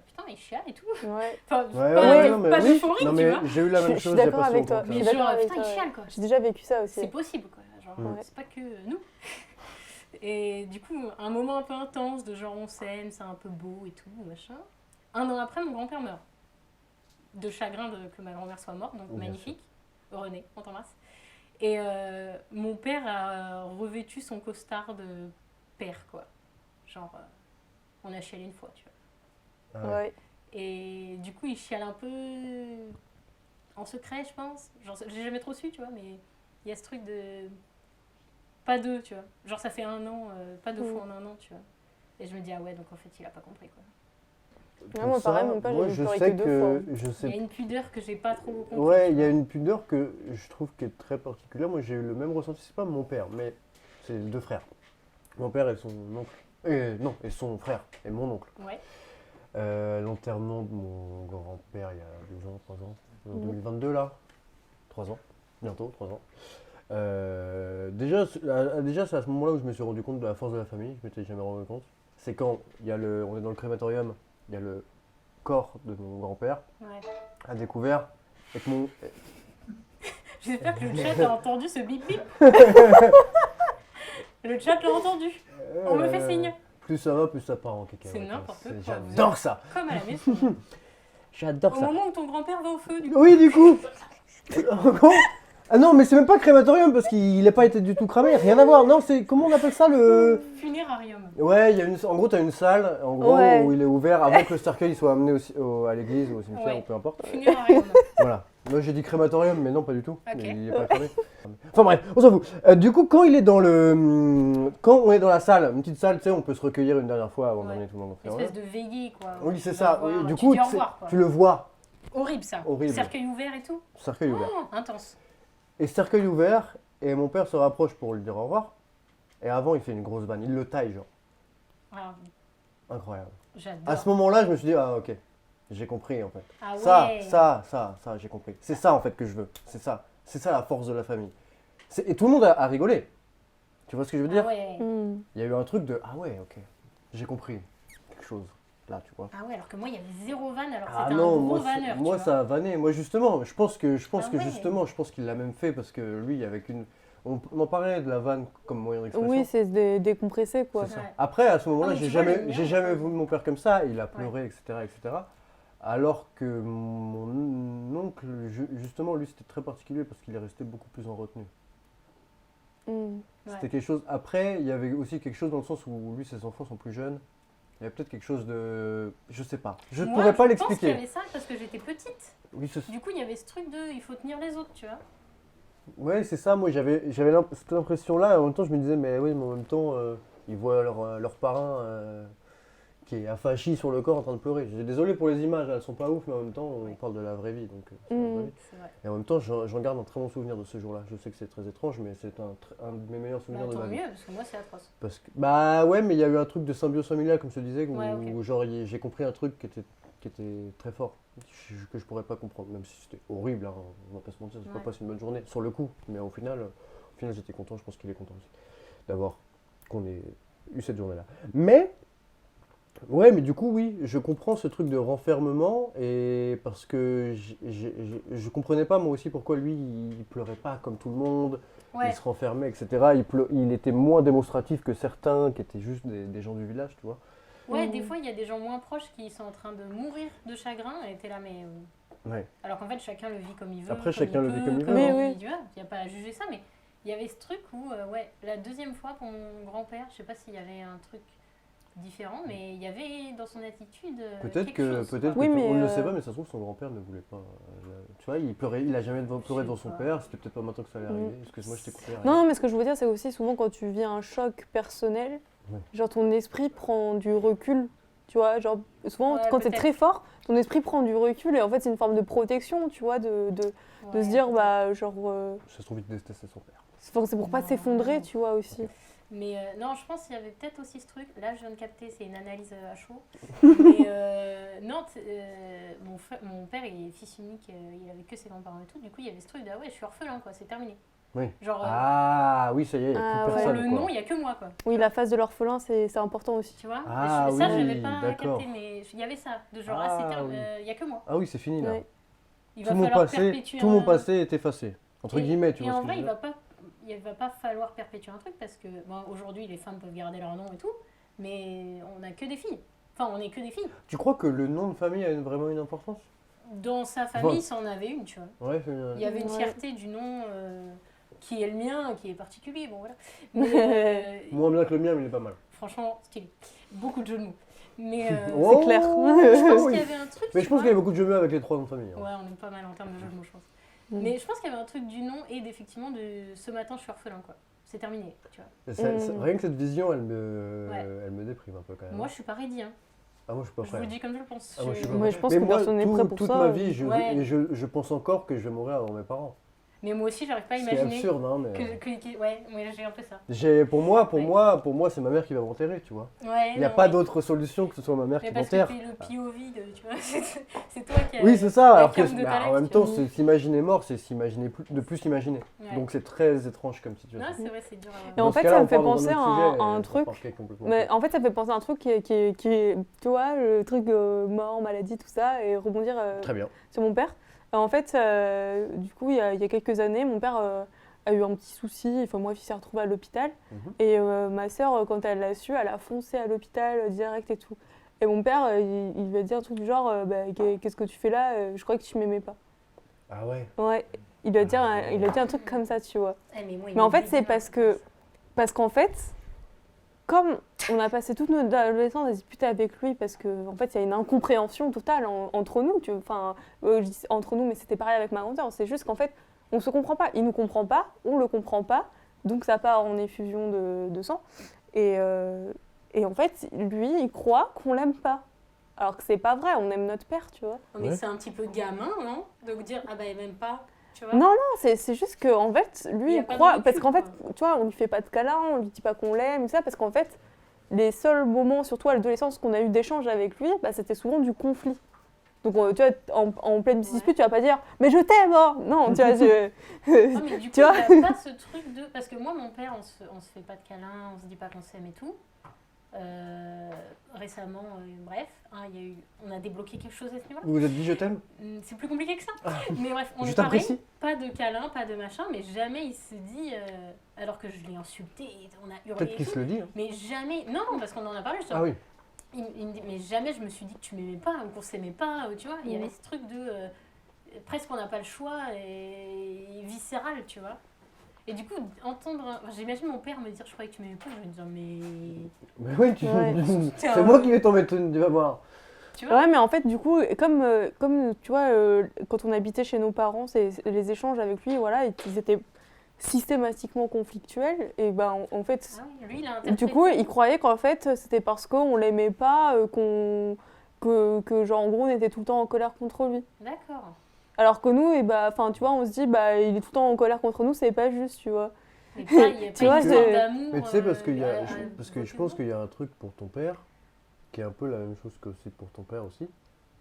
putain, il chiale et tout. Ouais. Enfin, Ouais, pas, ouais, non, mais pas oui. d'euphorie, Non, tu mais vois. j'ai eu la même Je suis chose il y a d'accord pas si avec longtemps toi. que Mais Je ça. suis genre, d'accord avec putain, il toi, chiale, ouais. quoi. J'ai déjà vécu ça aussi. C'est possible, quoi. Genre, Mm. c'est pas que nous. Et du coup, un moment un peu intense de genre on s'aime, c'est un peu beau et tout, machin. Un an après, mon grand-père meurt. De chagrin que ma grand-mère soit morte, donc Bien magnifique. René, on t'embrasse. Et mon père a revêtu son costard de père, quoi. Genre, on a chialé une fois, tu vois. Ah ouais. Ouais. Et du coup, il chiale un peu en secret, je pense. Genre, j'ai jamais trop su, tu vois, mais il y a ce truc de. Pas deux, tu vois. Genre, ça fait un an, pas deux fois en un an, tu vois. Et je me dis, ah ouais, donc en fait, il a pas compris, quoi. Ouais, moi, Pour pareil, ça, mon père, moi, j'ai je pleuré sais que 2 fois. que. Je Il y a sais. une pudeur que j'ai pas trop compris. Ouais, tu il y a vois. une pudeur que je trouve qui est très particulière. Moi, j'ai eu le même ressenti. C'est pas mon père, mais c'est deux frères. Mon père et son oncle. Non, et son frère et mon oncle. Ouais. L'enterrement de mon grand-père il y a 2 ans, 3 ans, en Mhm. 2022 là, 3 ans, bientôt 3 ans. Déjà, c'est à ce moment-là où je me suis rendu compte de la force de la famille, je m'étais jamais rendu compte. C'est quand on est dans le crématorium, il y a le corps de mon grand-père Ouais. à découvert, et que mon... J'espère que le chat a entendu ce bip bip. Le chat l'a entendu. On me fait signe. Plus ça va, plus ça part en cacahuète. C'est n'importe quoi. J'adore ça. Comme à la maison. J'adore Au ça. moment où ton grand-père va au feu, du coup. Oui, du coup. Ah non, mais c'est même pas crématorium parce qu'il n'a pas été du tout cramé, rien à voir. Non, c'est comment on appelle ça le. Funérarium. Ouais, il y a en gros, tu as une salle en gros, Ouais. où il est ouvert avant que le cercueil soit amené à l'église ou au cimetière Ouais. ou peu importe. Funérarium. Voilà. Moi j'ai dit crématorium, mais non, pas du tout. Ok. Il est pas cramé. Enfin bref, on s'en fout. Du coup, quand il est dans quand on est dans la salle, une petite salle, tu sais, on peut se recueillir une dernière fois avant Ouais. d'emmener tout le monde au Une février. espèce de veillée, quoi. Oui, c'est Au ça. revoir. Oui, du Tu coup, dis au tu sais, revoir, quoi. tu le vois, Horrible, ça. Horrible. Cercueil ouvert et tout. cercueil ouvert. Oh, intense. Et cercueil ouvert, et mon père se rapproche pour lui dire au revoir. Et avant, il fait une grosse vanne. Il le taille, genre. Ah, Incroyable. j'adore. À ce moment-là, je me suis dit, ah ok, j'ai compris en fait. Ah ouais. Ça, j'ai compris. C'est ça en fait que je veux. C'est ça la force de la famille. Et tout le monde a rigolé. Tu vois ce que je veux dire? Ah ouais. Hmm. Il y a eu un truc de, ah ouais, ok, j'ai compris quelque chose. Là, tu vois. Ah ouais, alors que moi, il y avait zéro vanne, alors que Ah c'était non, un gros moi, vanneur, moi tu ça a vanné. Moi justement, je pense que ouais. qu'il l'a même fait parce que lui, avec une, on en parlait de la vanne comme moyen d'expression. Oui, c'est décompressé, quoi. C'est ça. Ouais. Après, à ce moment-là, Ah, mais j'ai tu vois, jamais, le mien, j'ai jamais vu mon père comme ça. Il a pleuré, etc., etc. Alors que mon oncle, justement, lui, c'était très particulier parce qu'il est resté beaucoup plus en retenue. Mm. C'était quelque chose. Après, il y avait aussi quelque chose dans le sens où lui, ses enfants sont plus jeunes. Il y avait peut-être quelque chose de. Je sais pas. Je ne Moi, pourrais pas je pense qu'il y l'expliquer. avait ça parce que j'étais petite. Oui, Du coup, il y avait ce truc de il faut tenir les autres, tu vois. ouais, c'est ça. Moi, j'avais cette impression-là. Et en même temps, je me disais, mais oui, mais en même temps, ils voient leur parrain qui est affachi sur le corps en train de pleurer. Je suis désolé pour les images, elles sont pas ouf, mais en même temps, on parle de la vraie vie. Donc, c'est la vraie vie. C'est vrai. Et en même temps, j'en garde un très bon souvenir de ce jour-là. Je sais que c'est très étrange, mais c'est un de mes meilleurs Bah, souvenirs de tant ma vie. mieux, parce que moi, c'est atroce. Parce que, bah ouais, mais il y a eu un truc de symbiose familiale, comme je te disais, où, Ouais, ok. où genre j'ai compris un truc qui était très fort, que je pourrais pas comprendre, même si c'était horrible, hein, on va pas se mentir, j'ai pas Ouais. passé une bonne journée sur le coup, mais au final j'étais content, je pense qu'il est content aussi, d'avoir qu'on ait eu cette journée-là. Mais, ouais, mais du coup, oui, je comprends ce truc de renfermement, et parce que je comprenais pas moi aussi pourquoi lui, il pleurait pas comme tout le monde, Ouais. il se renfermait, etc. Il était moins démonstratif que certains qui étaient juste des gens du village, tu vois. Ouais, des fois, il y a des gens moins proches qui sont en train de mourir de chagrin et t'es là, mais. Ouais. Alors qu'en fait, chacun le vit comme il veut. Après, chacun le vit comme il veut, hein. il n'y a pas à juger ça, mais il y avait ce truc où, ouais, la deuxième fois pour mon grand-père, je sais pas s'il y avait un truc différent, mais il y avait dans son attitude. Peut-être quelque chose, quoi. Oui, mais on ne le sait pas, mais ça se trouve son grand-père ne voulait pas. Tu vois, il pleurait, il a jamais pleuré devant son sais pas. père. C'était peut-être pas maintenant que ça allait arriver. Excuse-moi, je t'ai coupé. Non, non, mais ce que je veux dire, c'est aussi souvent quand tu vis un choc personnel, Ouais. genre ton esprit prend du recul. Tu vois, genre souvent Ouais, quand t'es peut-être. très fort, ton esprit prend du recul et en fait c'est une forme de protection, tu vois, de Ouais. se dire bah genre Ça se trouve, il détestait son père. c'est pour pas Non, s'effondrer, non. tu vois aussi. Mais non, je pense qu'il y avait peut-être aussi ce truc. Là, je viens de capter, c'est une analyse à chaud. Mais non, mon père, il est fils unique, il avait que ses grands-parents et tout. Du coup, il y avait ce truc de ah ouais, je suis orphelin, quoi, c'est terminé. Oui. Genre, Ah oui, ça y est, il n'y a Ah, plus ouais. pour personne. le quoi. nom, il n'y a que moi, quoi. Oui, la phase de l'orphelin c'est important aussi. Tu vois. Ah Et ça, je oui, n'avais pas d'accord. capté, mais il y avait ça. De genre, Ah, c'est terminé, oui. il n'y a que moi. Ah oui, c'est fini là. Ouais. Il Tout va mon falloir passé, perpétuer tout mon un- passé est effacé. Entre Et- guillemets, tu Et vois. en ce que vrai, je il veux dire. va pas falloir perpétuer un truc parce que bon, aujourd'hui, les femmes peuvent garder leur nom et tout, mais on n'a que des filles. Enfin, on n'est que des filles. Tu crois que le nom de famille a vraiment une importance? Dans sa famille, Ouais. c'en avait une, tu vois. Ouais, Il y avait une Ouais. fierté du nom qui est le mien, qui est particulier, bon voilà. Mais moins bien que le mien, mais il est pas mal. franchement, stylé. Beaucoup de jeux de mots. Mais Oh, C'est clair. je pense oui. qu'il y avait un truc. Mais tu je pense vois. qu'il y a beaucoup de jeux mieux avec les trois noms de famille. hein. Ouais, on est pas mal en termes de jeux de mots, je pense. Mm. Mais je pense qu'il y avait un truc du nom et effectivement de ce matin, je suis orphelin, quoi. C'est terminé, tu vois. Rien que cette vision, elle me, Ouais. elle me déprime un peu quand même. Moi, je suis pas ready, hein. Ah, moi je suis pas Je prêt. vous le dis comme je le pense. Ah, moi, je suis pas Moi, prêt. je pense Mais que moi, personne n'est prêt pour toute ça. ma vie, Ouais. je pense encore que je vais mourir avant mes parents. Mais moi aussi, j'arrive pas à C'est imaginer absurde, hein, mais. ouais, j'ai un peu ça. Pour moi, Ouais. c'est ma mère qui va m'enterrer, tu vois. Ouais, Il n'y a non, pas mais- d'autre solution que ce soit ma mère Mais qui parce que m'enterre. t'es le POV de, tu vois, c'est toi qui as. Oui, c'est ça. la Alors que, cam de ta bah, en life, même tu temps, vois. s'imaginer mort, c'est s'imaginer de plus s'imaginer. Ouais. Donc c'est très étrange comme situation. Non, c'est vrai, c'est dur à Et en Dans ce fait, cas-là, ça on me fait part dans penser autre à sujet, un et truc. ça part complètement Mais autre. en fait, ça me fait penser à un truc qui est, tu vois, le truc mort, maladie, tout ça, et rebondir Très bien. sur mon père. En fait, du coup, il y a quelques années, mon père a eu un petit souci. Enfin, moi, il s'est retrouvé à l'hôpital. Mhm. Et ma sœur, quand elle l'a su, elle a foncé à l'hôpital direct et tout. Et mon père, il lui a dit un truc du genre bah, qu'est-ce que tu fais là? Je croyais que tu m'aimais pas. Ah ouais. Ouais, il lui a dit, il a dit un truc comme ça, tu vois. Eh, mais moi, il Mais en me fait, dit c'est bien. parce qu'en fait, comme on a passé toute notre adolescence à discuter avec lui, parce qu'en fait, il y a une incompréhension totale entre nous, enfin, je dis entre nous, mais c'était pareil avec ma grande sœur, c'est juste qu'en fait, on se comprend pas, il nous comprend pas, on le comprend pas, donc ça part en effusion de sang, et en fait, lui, il croit qu'on l'aime pas. Alors que c'est pas vrai, on aime notre père, tu vois. Mais Ouais. c'est un petit peu gamin, non? De vous dire, ah bah, il m'aime pas, tu vois. Non, c'est juste qu'en fait, Il lui, y a il pas de croit. recul, Parce qu'en fait, quoi. tu vois, on lui fait pas de câlin, on lui dit pas qu'on l'aime, ça, parce qu'en fait, les seuls moments, surtout à l'adolescence, qu'on a eu d'échange avec lui, bah, c'était souvent du conflit. Donc, tu vois, en pleine dispute, Ouais. tu vas pas dire, mais je t'aime, hein. Non, tu vois, Ah, mais du coup, Tu vois il n'y a pas ce truc de. Parce que moi, mon père, on se fait pas de câlins, on se dit pas qu'on s'aime et tout. Récemment, bref, hein, on a débloqué quelque chose à ce niveau-là. Vous vous êtes dit je t'aime? C'est plus compliqué que ça. Mais bref, on Je est pareil, t'apprécie. pas de câlins, pas de machin, mais jamais il se dit, alors que je l'ai insulté, on a hurlé Peut-être et qu'il tout, se le dit. hein. mais jamais, non, parce qu'on en a parlé justement. Ah oui. il me dit, mais jamais je me suis dit que tu m'aimais pas ou qu'on s'aimait pas, tu vois. Il y avait ce truc de presque on n'a pas le choix et viscéral, tu vois. Et du coup, j'imagine mon père me dire, je croyais que tu m'aimais pas, je vais me dire, mais. Mais oui, c'est moi qui vais t'en mettre une, tu vas voir. Tu vois. Ouais, mais en fait, du coup, comme tu vois, quand on habitait chez nos parents, les échanges avec lui, voilà, ils étaient systématiquement conflictuels. Et ben, en fait, Ah oui, lui, il a interprété. du coup, il croyait qu'en fait, c'était parce qu'on l'aimait pas, que genre, en gros, on était tout le temps en colère contre lui. D'accord. Alors que nous, et bah, tu vois, on se dit, bah, il est tout le temps en colère contre nous, c'est pas juste, tu vois. Mais pas, il y a Tu pas vois, une histoire c'est- d'amour. Mais tu sais, parce que à je pense qu'il y a un truc pour ton père, qui est un peu la même chose que c'est pour ton père aussi.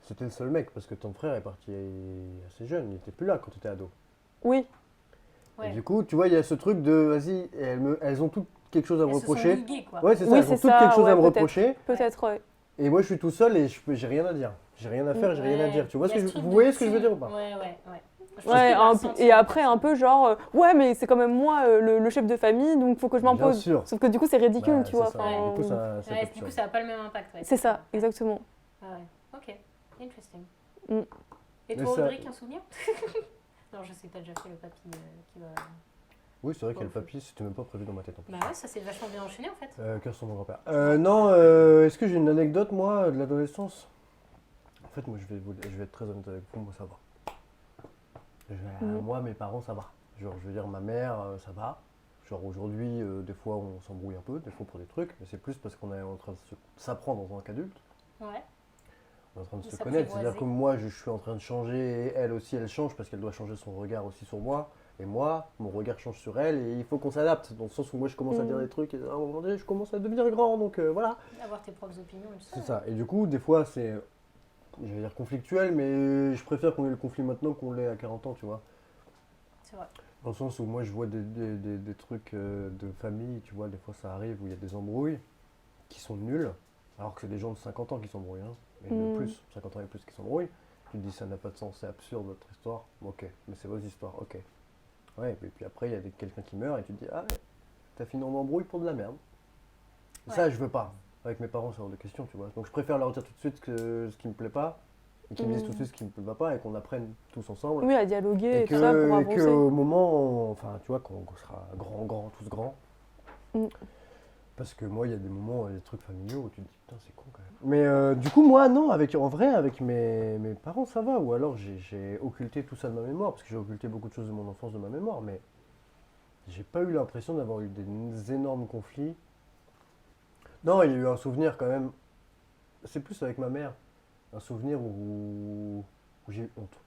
C'était le seul mec, parce que ton frère est parti assez jeune, il était plus là quand tu étais ado. Oui, Ouais. Et du coup, tu vois, il y a ce truc de, vas-y, elles ont toutes quelque chose à me Elles se sont reprocher. liguées, quoi. Ouais, c'est ça, Oui, elles ont c'est toutes ça, quelque chose ouais, à me peut-être. reprocher. peut-être, ouais. Et moi, je suis tout seul et j'ai rien à dire. J'ai rien à faire, j'ai rien à Ouais. dire. Tu vois Il y a ce vous truc de voyez ce que je veux dire ou pas? Ouais. Je pense Ouais, qu'il va ressentir et après, ça. un peu genre, ouais, mais c'est quand même moi le chef de famille, donc faut que je Bien m'impose. sûr. Sauf que du coup, c'est ridicule, Bah, tu c'est vois. ça. enfin, Du coup, ça Ouais, fait du absurde. coup, ça n'a pas le même impact. Ouais, C'est ça, exactement. Ah ouais. Ok, interesting. Mm. Et Mais toi, ça- Audrey, un souvenir? Non, je sais que t'as déjà fait le papy qui va. Oui, c'est vrai qu'il y a le papier, c'était même pas prévu dans ma tête en plus. Bah ouais, ça s'est vachement bien enchaîné en fait. Cœur sur mon grand-père. Non, est-ce que j'ai une anecdote, moi, de l'adolescence? En fait, moi, je vais être très honnête avec vous, moi, ça va. Moi, mes parents, ça va. Genre, je veux dire, ma mère, ça va. Genre, aujourd'hui, des fois, on s'embrouille un peu, des fois pour des trucs, mais c'est plus parce qu'on est en train de s'apprendre en tant qu'adulte. Ouais. On est en train de De se connaître. s'apprivoiser. C'est-à-dire que moi, je suis en train de changer, et elle aussi, elle change parce qu'elle doit changer son regard aussi sur moi. Et moi, mon regard change sur elle, et il faut qu'on s'adapte. Dans le sens où moi, je commence à dire des trucs, et à un moment donné, je commence à devenir grand, donc voilà. Avoir tes propres opinions et tout ça. C'est ça. Et du coup, des fois, c'est, je vais dire conflictuel, mais je préfère qu'on ait le conflit maintenant qu'on l'ait à 40 ans, tu vois. C'est vrai. Dans le sens où moi, je vois des trucs de famille, tu vois, des fois ça arrive où il y a des embrouilles qui sont nuls, alors que c'est des gens de 50 ans qui s'embrouillent, hein, et de plus, 50 ans et plus qui s'embrouillent. Tu te dis, ça n'a pas de sens, c'est absurde votre histoire. Ok, mais c'est votre histoire, ok. Ouais, et puis après, il y a quelqu'un qui meurt et tu te dis, ah ouais, t'as fini en embrouille pour de la merde. Ouais. Ça, je veux pas. Avec mes parents, c'est hors de question, tu vois. Donc je préfère leur dire tout de suite ce qui me plaît pas, et qu'ils me disent tout de suite ce qui me va pas, et qu'on apprenne tous ensemble. Oui, à dialoguer et Et tout ça pour et avancer. qu'au moment, enfin, tu vois, quand on sera tous grands. Mm. Parce que moi, il y a des moments, des trucs familiaux où tu te dis, putain, c'est con quand même. Mais du coup, moi, non, en vrai, avec mes parents, ça va. Ou alors, j'ai occulté tout ça de ma mémoire, parce que j'ai occulté beaucoup de choses de mon enfance de ma mémoire, mais j'ai pas eu l'impression d'avoir eu des énormes conflits. Non, il y a eu un souvenir quand même. C'est plus avec ma mère. Un souvenir où j'ai eu honte.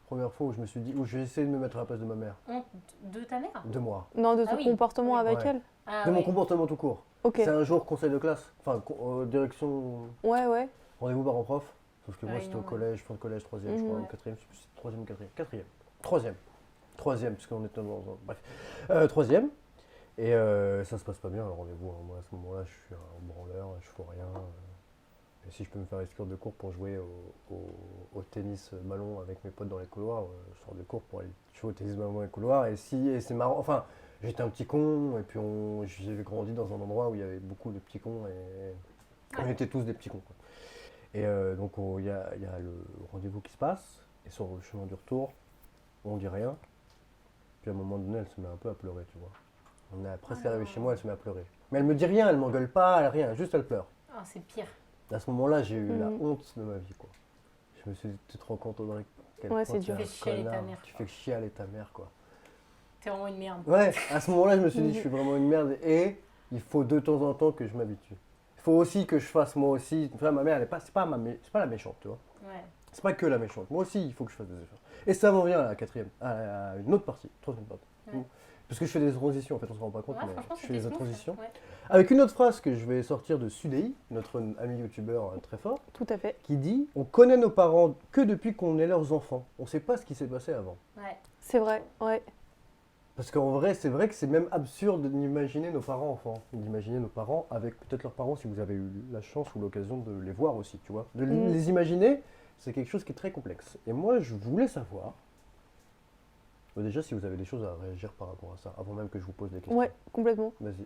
Première fois où je me suis dit, où j'ai essayé de me mettre à la place de ma mère, Honte de ta mère? de moi, Non, de Ah ton oui. comportement Oui. avec Ouais. elle. Ah, de mon ouais. comportement tout court. Ok. C'est un jour conseil de classe, enfin direction Ouais, ouais. rendez-vous parent-prof. Sauf que moi Ah, c'était au non, ouais. collège, fin de collège, troisième, je crois, Mhm. ou quatrième, je sais plus si c'était troisième ou quatrième. Quatrième. Troisième, puisqu'on était bref. Troisième. Et ça se passe pas bien le rendez-vous, hein. Moi à ce moment-là, je suis un branleur, je fous rien. Et si je peux me faire exclure de cours pour jouer au tennis ballon avec mes potes dans les couloirs, je sors de cours pour aller jouer au tennis ballon dans les couloirs. Et c'est marrant, enfin, j'étais un petit con, et puis j'ai grandi dans un endroit où il y avait beaucoup de petits cons, et on était tous des petits cons, quoi. Et donc il y a le rendez-vous qui se passe, et sur le chemin du retour, on dit rien. Puis à un moment donné, elle se met un peu à pleurer, tu vois. On est presque arrivé chez moi, elle se met à pleurer. Mais elle me dit rien, elle m'engueule pas, rien, juste elle pleure. Ah, c'est pire. À ce moment-là, j'ai eu la Mhm. honte de ma vie, quoi. Je me suis dit, tu te rends compte, Audrey, quel Ouais, point c'est tu dur. es Tu un fais chialer ta connard, mère, tu quoi. fais chialer ta mère, quoi. T'es vraiment une merde. Ouais, à ce moment-là, je me suis dit, je suis vraiment une merde, et il faut de temps en temps que je m'habitue. Il faut aussi que je fasse moi aussi. Enfin, ma mère, c'est pas la méchante, tu vois. Ouais. C'est pas que la méchante. Moi aussi, il faut que je fasse des efforts. Et ça m'en vient à la quatrième, à une autre partie, troisième partie. Ouais. Parce que je fais des transitions, en fait, on se rend pas compte, Ouais, mais franchement, je fais des c'était smooth, transitions. ouais. Avec une autre phrase que je vais sortir de Sudei, notre ami youtubeur très fort, Tout à fait. qui dit « On connaît nos parents que depuis qu'on est leurs enfants. On sait pas ce qui s'est passé avant. Ouais. C'est vrai, ouais. » Parce qu'en vrai, c'est vrai que c'est même absurde d'imaginer nos parents enfants. D'imaginer nos parents avec peut-être leurs parents si vous avez eu la chance ou l'occasion de les voir aussi, tu vois. De les imaginer, c'est quelque chose qui est très complexe. Et moi, je voulais savoir, déjà si vous avez des choses à réagir par rapport à ça, avant même que je vous pose des questions. Ouais, complètement. Vas-y.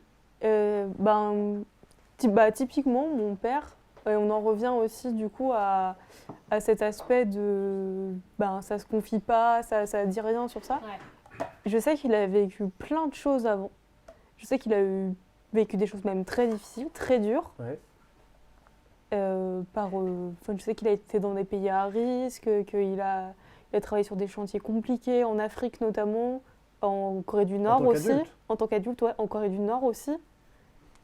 Typiquement, mon père, Et on en revient aussi du coup à cet aspect de ça se confie pas, ça dit rien sur ça. Ouais. Je sais qu'il a vécu plein de choses avant. Je sais qu'il a vécu des choses même très difficiles, très dures. Ouais. Je sais qu'il a été dans des pays à risque, qu'il a travaillé sur des chantiers compliqués, en Afrique notamment, en Corée du Nord tant aussi. qu'adulte. En tant qu'adulte, ouais, en Corée du Nord aussi.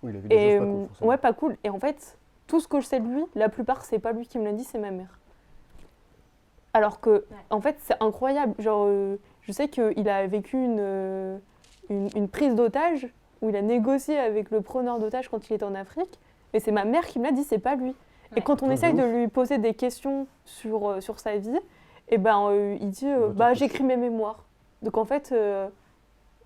Oui, il a vu des Et choses pas cool, forcément. ouais, pas cool. Et en fait, tout ce que je sais de lui, la plupart, c'est pas lui qui me l'a dit, c'est ma mère. Alors que, en fait, c'est incroyable. Genre, je sais qu'il a vécu une prise d'otage où il a négocié avec le preneur d'otage quand il était en Afrique. Et c'est ma mère qui me l'a dit, c'est pas lui. Et Ouais. quand on De essaye de ouf. lui poser des questions sur sa vie, il dit j'écris mes mémoires. Donc en fait,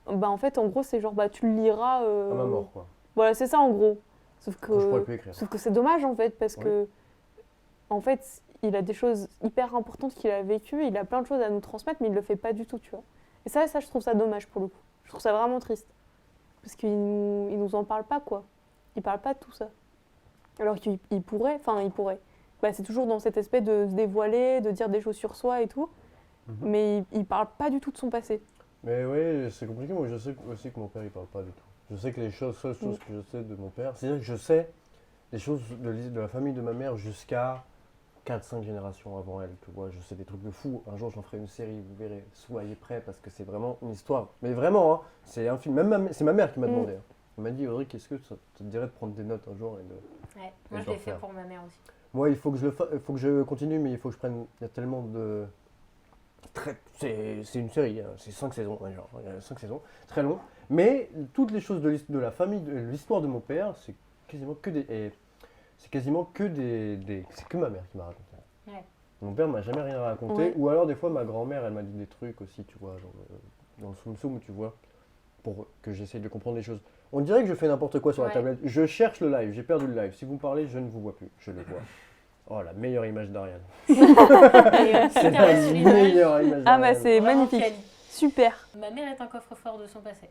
en gros, c'est genre tu le liras. À ma mort, quoi. Voilà, c'est ça en gros. Sauf Quand je pourrais que, plus écrire. sauf que c'est dommage en fait, parce Oui. que en fait, il a des choses hyper importantes qu'il a vécues, il a plein de choses à nous transmettre, mais il le fait pas du tout, tu vois. Et ça, je trouve ça dommage pour le coup. Je trouve ça vraiment triste. Parce qu'il nous en parle pas, quoi. Il parle pas de tout ça. Alors qu'il pourrait. C'est toujours dans cet aspect de se dévoiler, de dire des choses sur soi et tout. Mhm. Mais il parle pas du tout de son passé. Mais oui, c'est compliqué. Moi, je sais aussi que mon père, il parle pas du tout. Je sais que les seules choses que je sais de mon père, c'est-à-dire que je sais les choses de la famille de ma mère jusqu'à 4-5 générations avant elle, tu vois. Je sais des trucs de fou. Un jour, j'en ferai une série, vous verrez. Soyez prêts parce que c'est vraiment une histoire. Mais vraiment, hein, c'est un film. Même c'est ma mère qui m'a demandé. Hein. Elle m'a dit, Audrey, qu'est-ce que ça te dirait de prendre des notes un jour et de... Ouais. Et Moi, je d'en l'ai fait faire. pour ma mère aussi. Moi, il faut que je continue, mais il faut que je prenne. Il y a tellement de. C'est une série, hein, c'est 5 saisons, ouais, genre, il y a 5 saisons, très long. Mais toutes les choses de la famille, de l'histoire de mon père, c'est quasiment que c'est que ma mère qui m'a raconté. Ouais. Mon père m'a jamais rien raconté, Ouais. ou alors des fois ma grand-mère, elle m'a dit des trucs aussi, tu vois, genre, dans le soum soum, tu vois, pour que j'essaye de comprendre les choses. On dirait que je fais n'importe quoi sur la Ouais. tablette. Je cherche le live, j'ai perdu le live. Si vous me parlez, je ne vous vois plus, je le vois. Oh, la meilleure image d'Ariane. C'est la meilleure image Ah, d'Ariane. c'est magnifique. Super. Ma mère est un coffre-fort de son passé.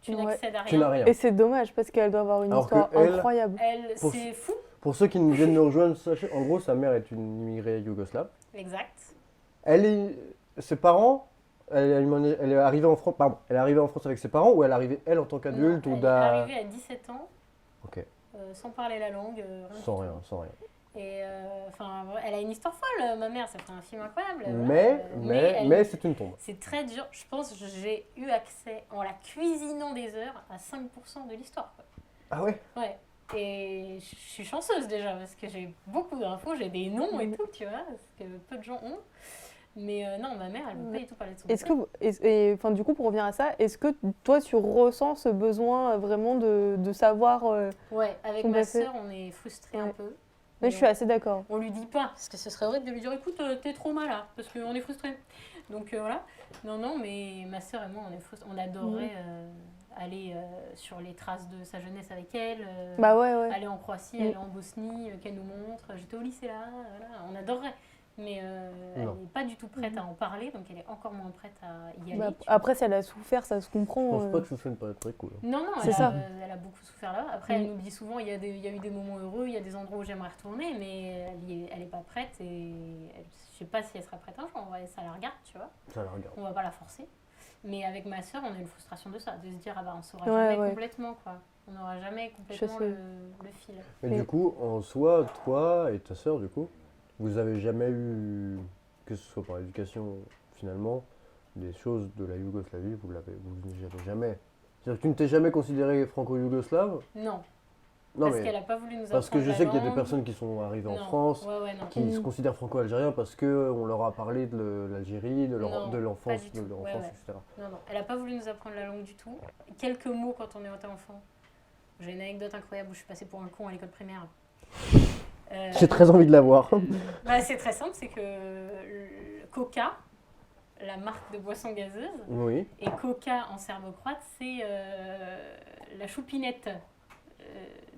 Tu Ouais. n'accèdes à Tu n'as rien. rien. Et c'est dommage parce qu'elle doit avoir une Alors histoire que elle- incroyable. Elle, Pour- c'est fou. Pour ceux qui viennent nous rejoindre, sachez, en gros, sa mère est une immigrée yougoslave. Exact. Ses parents, elle est arrivée en France, pardon, elle est arrivée en France avec ses parents ou elle est arrivée elle en tant qu'adulte Non, ou elle est d'à... arrivée à 17 ans, Ok, sans parler la langue. sans rien, sans rien. Et elle a une histoire folle, ma mère, ça fait un film incroyable. Mais c'est une tombe. c'est très dur. Je pense que j'ai eu accès, en la cuisinant des heures, à 5% de l'histoire. Quoi. Ah ouais? Ouais. Et je suis chanceuse déjà, parce que j'ai beaucoup d'infos, j'ai des noms et tout, tu vois, ce que peu de gens ont. Mais non, ma mère, elle ne veut pas du tout parler de son Est-ce passé. que, du coup, pour revenir à ça, est-ce que toi, tu ressens ce besoin vraiment de savoir Ouais, avec son ma passé. sœur, on est frustrés un Ouais. peu. Mais je suis assez d'accord. On lui dit pas, parce que ce serait horrible de lui dire écoute, t'es trop mal là, parce qu'on est frustrés. Donc voilà. Non, mais ma sœur et moi, on est frustrés. On adorerait aller sur les traces de sa jeunesse avec elle, Bah ouais. aller en Croatie, aller en Bosnie, qu'elle nous montre. J'étais au lycée là, voilà. On adorerait. Mais elle Non. n'est pas du tout prête à en parler, donc elle est encore moins prête à y aller. Bah, tu vois. après, si elle a souffert, ça se Je comprend. pense pas que ce soit une période très cool. Non, C'est ça. elle a beaucoup souffert là. Après, elle nous dit souvent il y a eu des moments heureux, il y a des endroits où j'aimerais retourner, mais elle est pas prête et je sais pas si elle sera prête un jour. En vrai, ça la regarde, tu vois. Ça la regarde. On va pas la forcer. Mais avec ma soeur, on a une frustration de ça, de se dire ah bah on saura Ouais, jamais ouais. complètement quoi. On n'aura jamais complètement sais. le fil. Mais Et- du coup, en soi, toi et ta sœur, du coup, vous avez jamais eu, que ce soit par l'éducation, finalement, des choses de la Yougoslavie, vous n'y avez jamais. C'est-à-dire que tu ne t'es jamais considéré franco-yougoslave? Non, Non, parce mais qu'elle a pas voulu nous parce que apprendre je la sais qu'il y a des langue. personnes qui sont arrivées en Non. France, Ouais, non. qui se considèrent franco-algériens parce qu'on leur a parlé de l'Algérie, de Non, de l'enfance, pas du tout. Ouais. etc. Non, elle a pas voulu nous apprendre la langue du tout. Quelques mots quand on était enfant. J'ai une anecdote incroyable où je suis passée pour un con à l'école primaire. J'ai très envie de la voir. Bah, c'est très simple, c'est que le Coca, la marque de boisson gazeuse, Oui. et Coca en serbo-croate, c'est la choupinette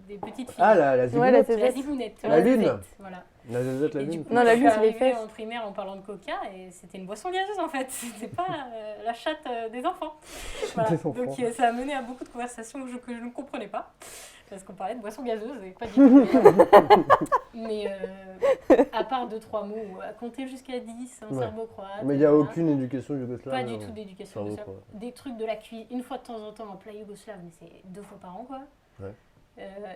des petites filles. Ah, la Ouais, zigounette. la La zézette. zigounette. La lune. zézette, voilà. La zézette, la Et du lune. coup, Non, la je lune, suis c'est les arrivée fesses. en primaire en parlant de Coca et c'était une boisson gazeuse en fait. C'était pas la chatte des enfants. Voilà. Des enfants. Donc ça a mené à beaucoup de conversations que je ne comprenais pas. parce qu'on parlait de boissons gazeuses et pas du tout. Mais à part 2-3 mots, à compter jusqu'à 10, un Ouais. serbo-croate. Mais il n'y a voilà. aucune éducation yougoslave. Pas du non. tout d'éducation Cerveau, yougoslave. quoi. Des trucs de la cuisine, une fois de temps en temps, un plat yougoslave, mais c'est 2 fois par an, quoi. Ouais.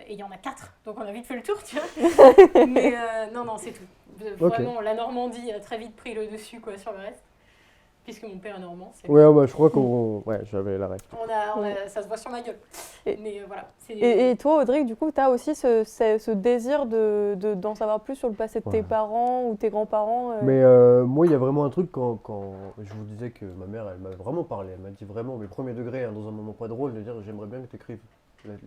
Et il y en a 4, donc on a vite fait le tour, tu vois. Mais non, c'est tout. Vraiment, la Normandie a très vite pris le dessus, quoi, sur le reste. Puisque mon père est normand. Ouais, bah, je crois qu'on. Ouais, j'avais la ref. Ça se voit sur ma gueule. Et- Mais voilà. Et toi, Audrey, du coup, tu as aussi ce désir d'en savoir plus sur le passé de tes Ouais. parents ou tes grands-parents Mais moi, il y a vraiment un truc quand je vous disais que ma mère, elle m'a vraiment parlé. Elle m'a dit vraiment, mes premiers degrés, hein, dans un moment pas drôle, de dire j'aimerais bien que tu écrives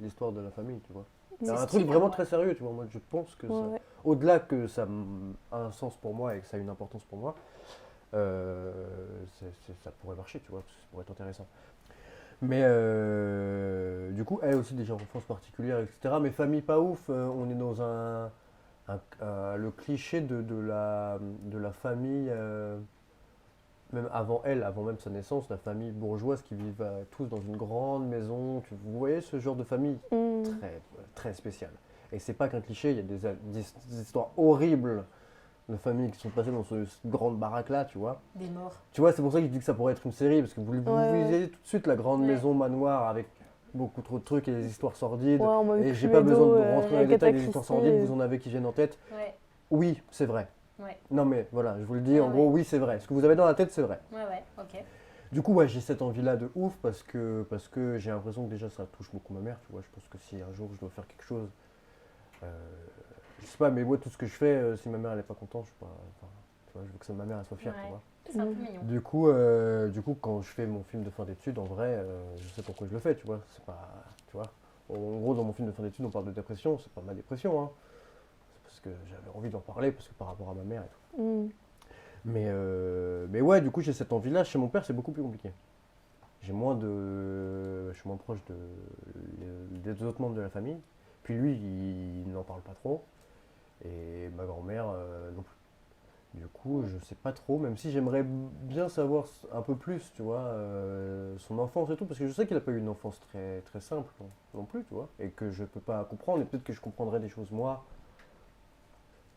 l'histoire de la famille, tu vois. C'est un truc stylé, vraiment ouais. très sérieux, tu vois. Moi, je pense que Ouais. au-delà que ça a un sens pour moi et que ça a une importance pour moi, ça pourrait marcher, tu vois, parce que ça pourrait être intéressant. Mais du coup, elle aussi, déjà enfance particulière, etc. Mais famille pas ouf, on est dans le cliché de la famille, même avant elle, avant même sa naissance, la famille bourgeoise qui vivent tous dans une grande maison. Vous voyez ce genre de famille Mm. très, très spéciale. Et c'est pas qu'un cliché, il y a des histoires horribles de familles qui sont passées dans cette grande baraque-là, tu vois. Des morts. Tu vois, c'est pour ça que je dis que ça pourrait être une série, parce que vous Ouais. voyez tout de suite la grande Ouais. maison manoir avec beaucoup trop de trucs et des histoires sordides. Ouais, en mode Et j'ai pas besoin de Cluedo, rentrer dans les Agatha détails des histoires Christie. sordides, vous en avez qui viennent en tête. Ouais, Oui, c'est vrai. ouais, Non mais voilà, je vous le dis, en Ouais, gros, ouais. oui, c'est vrai. Ce que vous avez dans la tête, c'est vrai. ouais, ok. Du coup, ouais, j'ai cette envie-là de ouf parce que j'ai l'impression que déjà ça touche beaucoup ma mère, tu vois. Je pense que si un jour je dois faire quelque chose, je sais pas, mais moi tout ce que je fais, si ma mère elle est pas contente, je sais pas, enfin, tu vois, je veux que ma mère elle soit fière, tu Ouais. vois. C'est un peu mignon. Du coup, quand je fais mon film de fin d'études, en vrai, je sais pourquoi je le fais, tu vois. C'est pas, tu vois. En gros, dans mon film de fin d'études, on parle de dépression, c'est pas ma dépression, hein. C'est parce que j'avais envie d'en parler, parce que par rapport à ma mère et tout. Mm. Mais ouais, du coup, j'ai cette envie-là. Chez mon père, c'est beaucoup plus compliqué. Je suis moins proche des autres membres de la famille. Puis lui, il n'en parle pas trop. Et ma grand-mère non plus. Du coup, je sais pas trop, même si j'aimerais bien savoir un peu plus, tu vois, son enfance et tout, parce que je sais qu'il a pas eu une enfance très, très simple non plus, tu vois, et que je peux pas comprendre, et peut-être que je comprendrais des choses moi.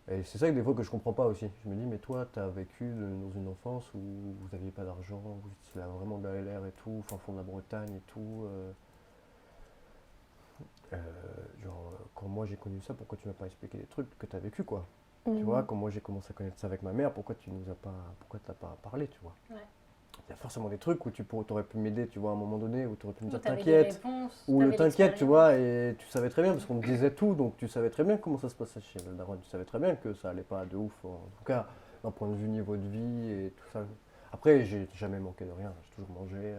Et c'est ça que des fois que je comprends pas aussi. Je me dis, mais toi, tu as vécu dans une enfance où vous n'aviez pas d'argent, vous étiez là vraiment galère et tout, fin fond de la Bretagne et tout. Quand moi j'ai connu ça, pourquoi tu m'as pas expliqué des trucs que tu as vécu, quoi. Tu Mm. vois, quand moi j'ai commencé à connaître ça avec ma mère, pourquoi tu nous as pas, pourquoi t'as pas parlé, tu vois. Ouais. Il y a forcément des trucs où tu aurais pu m'aider, tu vois, à un moment donné, où tu aurais pu me dire T'avais des t'inquiète, réponses, ou le t'avais t'inquiète, tu l'expérience. vois, et tu savais très bien, parce qu'on te disait tout, donc tu savais très bien comment ça se passait chez le daron, tu savais très bien que ça allait pas de ouf, en tout cas, d'un point de vue niveau de vie et tout ça. Après, j'ai jamais manqué de rien, j'ai toujours mangé,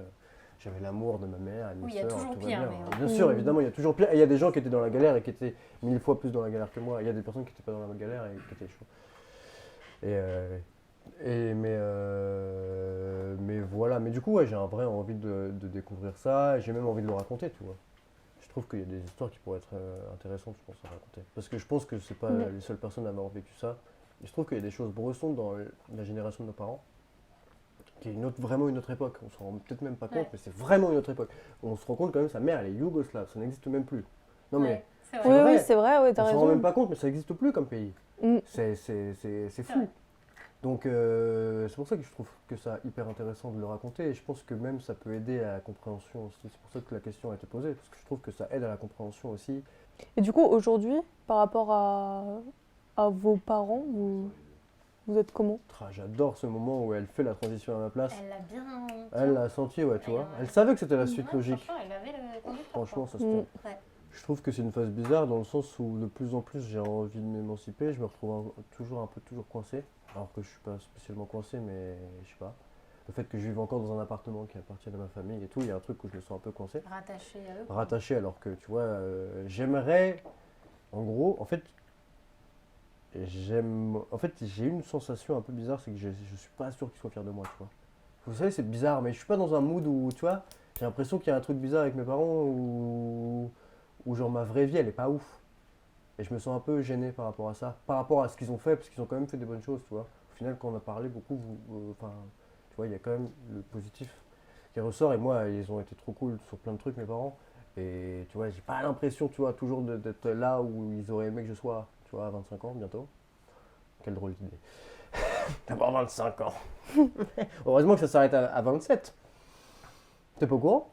j'avais l'amour de ma mère, Oui, mes il y a sœurs, toujours tout va pire, bien. mais- Bien sûr, Mm. évidemment, il y a toujours pire, et il y a des gens qui étaient dans la galère et qui étaient 1000 fois plus dans la galère que moi, il y a des personnes qui étaient pas dans la galère et qui étaient chaudes. Mais voilà, mais du coup, ouais, j'ai un vrai envie de découvrir ça, et j'ai même envie de le raconter, tu vois. Je trouve qu'il y a des histoires qui pourraient être intéressantes, je pense, à raconter. Parce que je pense que c'est pas Mm. les seules personnes à avoir vécu ça. Et je trouve qu'il y a des choses bressonnes dans la génération de nos parents, qui est vraiment une autre époque. On s'en rend peut-être même pas compte, Ouais. mais c'est vraiment une autre époque. On se rend compte quand même, sa mère, elle est yougoslave, ça n'existe même plus. Non mais, Ouais, c'est Oui, vrai. vrai. oui, c'est vrai, ouais, on t'as s'en rend même raison. pas compte, mais ça n'existe plus comme pays. Mm. C'est fou. vrai. Donc c'est pour ça que je trouve que ça hyper intéressant de le raconter et je pense que même ça peut aider à la compréhension aussi. C'est pour ça que la question a été posée, parce que je trouve que ça aide à la compréhension aussi. Et du coup, aujourd'hui, par rapport à vos parents, vous êtes comment? J'adore ce moment où elle fait la transition à ma place. Elle l'a bien. Elle l'a senti, ouais, tu Ouais, vois. ouais. Elle savait que c'était la suite Ouais, logique. Franchement, elle avait le conducteur. Franchement, quoi. ça se Mm. tient. Ouais. Je trouve que c'est une phase bizarre dans le sens où de plus en plus j'ai envie de m'émanciper. Je me retrouve toujours coincé. Alors que je suis pas spécialement coincé, mais je sais pas. Le fait que je vive encore dans un appartement qui appartient à ma famille et tout, il y a un truc où je me sens un peu coincé. Rattaché à eux. Rattaché alors que tu vois, j'aimerais, en gros, en fait, j'ai une sensation un peu bizarre, c'est que je suis pas sûr qu'ils soient fiers de moi, tu vois. Vous savez, c'est bizarre, mais je suis pas dans un mood où, tu vois, j'ai l'impression qu'il y a un truc bizarre avec mes parents où genre ma vraie vie, elle est pas ouf. Et je me sens un peu gêné par rapport à ça, par rapport à ce qu'ils ont fait, parce qu'ils ont quand même fait des bonnes choses, tu vois. Au final, quand on a parlé beaucoup, enfin, tu vois, il y a quand même le positif qui ressort, et moi, ils ont été trop cool sur plein de trucs, mes parents. Et tu vois, j'ai pas l'impression, tu vois, toujours d'être là où ils auraient aimé que je sois, tu vois, à 25 ans bientôt. Quelle drôle d'idée. D'avoir 25 ans. Heureusement que ça s'arrête à 27. T'es pas au courant?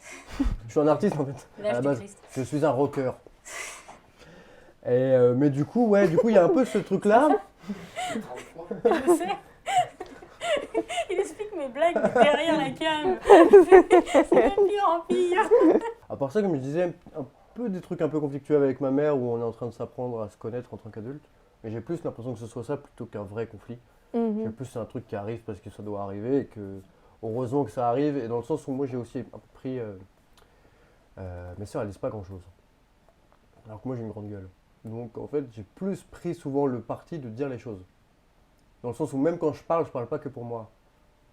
Je suis un artiste en fait. À la L'âge du base, Christ. je suis un rocker. Et mais du coup, il y a un peu ce truc-là. 33. Je sais. Il explique mes blagues derrière la cam. C'est de pire en pire. À part ça, comme je disais, un peu des trucs un peu conflictuels avec ma mère où on est en train de s'apprendre à se connaître en tant qu'adulte. Mais j'ai plus l'impression que ce soit ça plutôt qu'un vrai conflit. Mhm. J'ai plus c'est un truc qui arrive parce que ça doit arriver et que heureusement que ça arrive. Et dans le sens où moi j'ai aussi un peu pris. Mes sœurs elles disent pas grand chose. Alors que moi j'ai une grande gueule. Donc en fait j'ai plus pris souvent le parti de dire les choses. Dans le sens où même quand je parle pas que pour moi.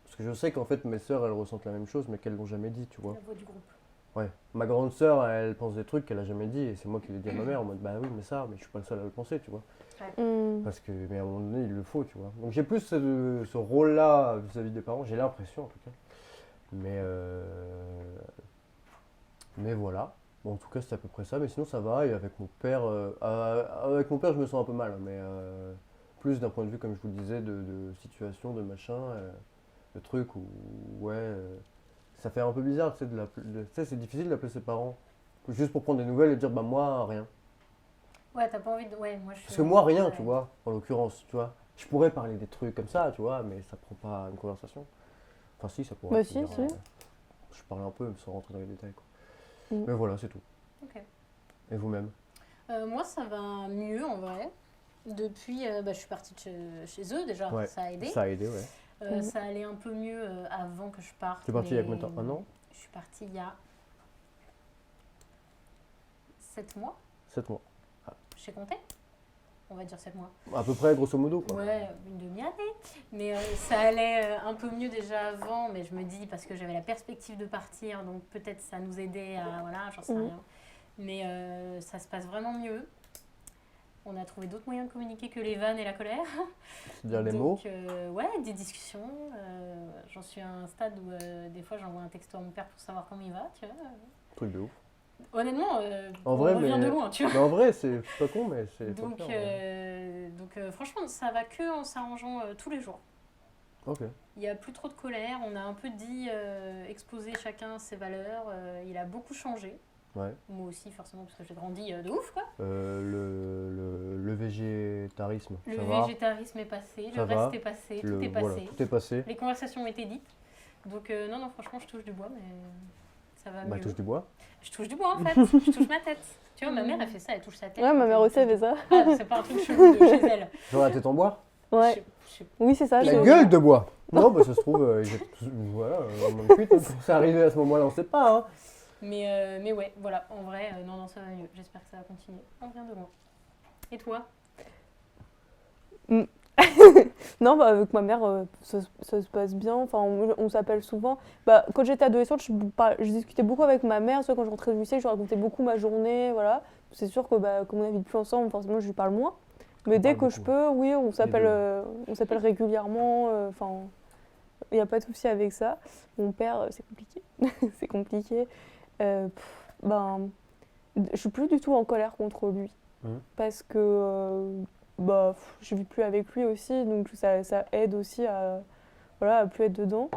Parce que je sais qu'en fait mes sœurs elles ressentent la même chose mais qu'elles l'ont jamais dit, tu vois. La voix du groupe. Ouais. Ma grande sœur elle pense des trucs qu'elle a jamais dit et c'est moi qui les dis à ma mère en mode bah oui mais je suis pas le seul à le penser, tu vois. Mhm. Parce que, mais à un moment donné, il le faut, tu vois. Donc j'ai plus ce rôle-là vis-à-vis des parents, j'ai l'impression en tout cas. Mais voilà. Bon, en tout cas, c'est à peu près ça. Mais sinon, ça va. Et avec mon père, je me sens un peu mal. Mais plus d'un point de vue, comme je vous le disais, de situation, de machin, de truc où, ouais, ça fait un peu bizarre, tu sais, tu sais, c'est difficile d'appeler ses parents. Juste pour prendre des nouvelles et dire, bah moi, rien. Ouais, t'as pas envie de. Ouais, moi je suis. Parce que moi, rien, ouais. tu vois, en l'occurrence, tu vois. Je pourrais parler des trucs comme ça, tu vois, mais ça prend pas une conversation. Enfin, si, ça pourrait. Bah, je veux si, dire, si. je parle un peu, mais sans rentrer dans les détails, quoi. Mm. Mais voilà, c'est tout. Ok. Et vous-même? Moi, ça va mieux en vrai. Depuis, je suis partie de chez eux déjà, Ouais, ça a aidé. Ça a aidé, ouais. Ça allait un peu mieux avant que je parte. Tu es partie il y a mais combien de temps? Un an? Je suis partie il y a 7 mois, 7 mois. je sais compter. On va dire 7 mois. À peu près, grosso modo, quoi. Ouais, une demi-année. Mais ça allait un peu mieux déjà avant, mais je me dis parce que j'avais la perspective de partir, donc peut-être ça nous aidait à. Voilà, j'en sais rien. Mais ça se passe vraiment mieux. On a trouvé d'autres moyens de communiquer que les vannes et la colère. C'est-à-dire les mots. Donc, ouais, des discussions. J'en suis à un stade où des fois j'envoie un texto à mon père pour savoir comment il va, tu vois. Truc de ouf. Honnêtement, En on vrai, revient mais- de loin, tu vois. Mais en vrai, c'est pas con, mais c'est. faut le Donc, faire, ouais. franchement, ça va que en s'arrangeant tous les jours. Ok. Il n'y a plus trop de colère. On a un peu dit exposer chacun ses valeurs. Il a beaucoup changé. Ouais. Moi aussi, forcément, parce que j'ai grandi de ouf, quoi. Le végétarisme, Le ça va. végétarisme est passé, Ça le reste va. est passé, tout est Voilà, passé. tout est passé. Les conversations ont été dites. Donc, non, franchement, je touche du bois, mais ça va Bah, mieux. touche du bois. Je touche du bois, en fait. Je touche ma tête. Tu vois, ma mère, elle fait ça, elle touche sa tête. Ouais, ma mère aussi, elle fait ça. Ah, c'est pas un truc chelou de chez elle. Genre la tête en bois. Ouais. Oui, c'est ça. La je- gueule de bois. Non, bah ça se trouve, voilà, en même cuite, hein. C'est arrivé à ce moment-là, on sait pas, hein. Mais ouais, voilà, en vrai, non, ça va mieux. J'espère que ça va continuer. On vient de loin. Et toi? Non, bah, avec ma mère, ça se passe bien. Enfin, on s'appelle souvent. Bah, quand j'étais adolescente, je discutais beaucoup avec ma mère. Soit quand je rentrais du lycée, je lui racontais beaucoup ma journée. Voilà. C'est sûr que bah, comme on n'habite plus ensemble, forcément, je lui parle moins. Mais dès parle que je beaucoup. peux, oui, on s'appelle deux. régulièrement. Enfin, il n'y a pas de souci avec ça. Mon père, c'est compliqué. C'est compliqué. Je suis plus du tout en colère contre lui. Parce que je vis plus avec lui aussi, donc ça aide aussi à plus être dedans.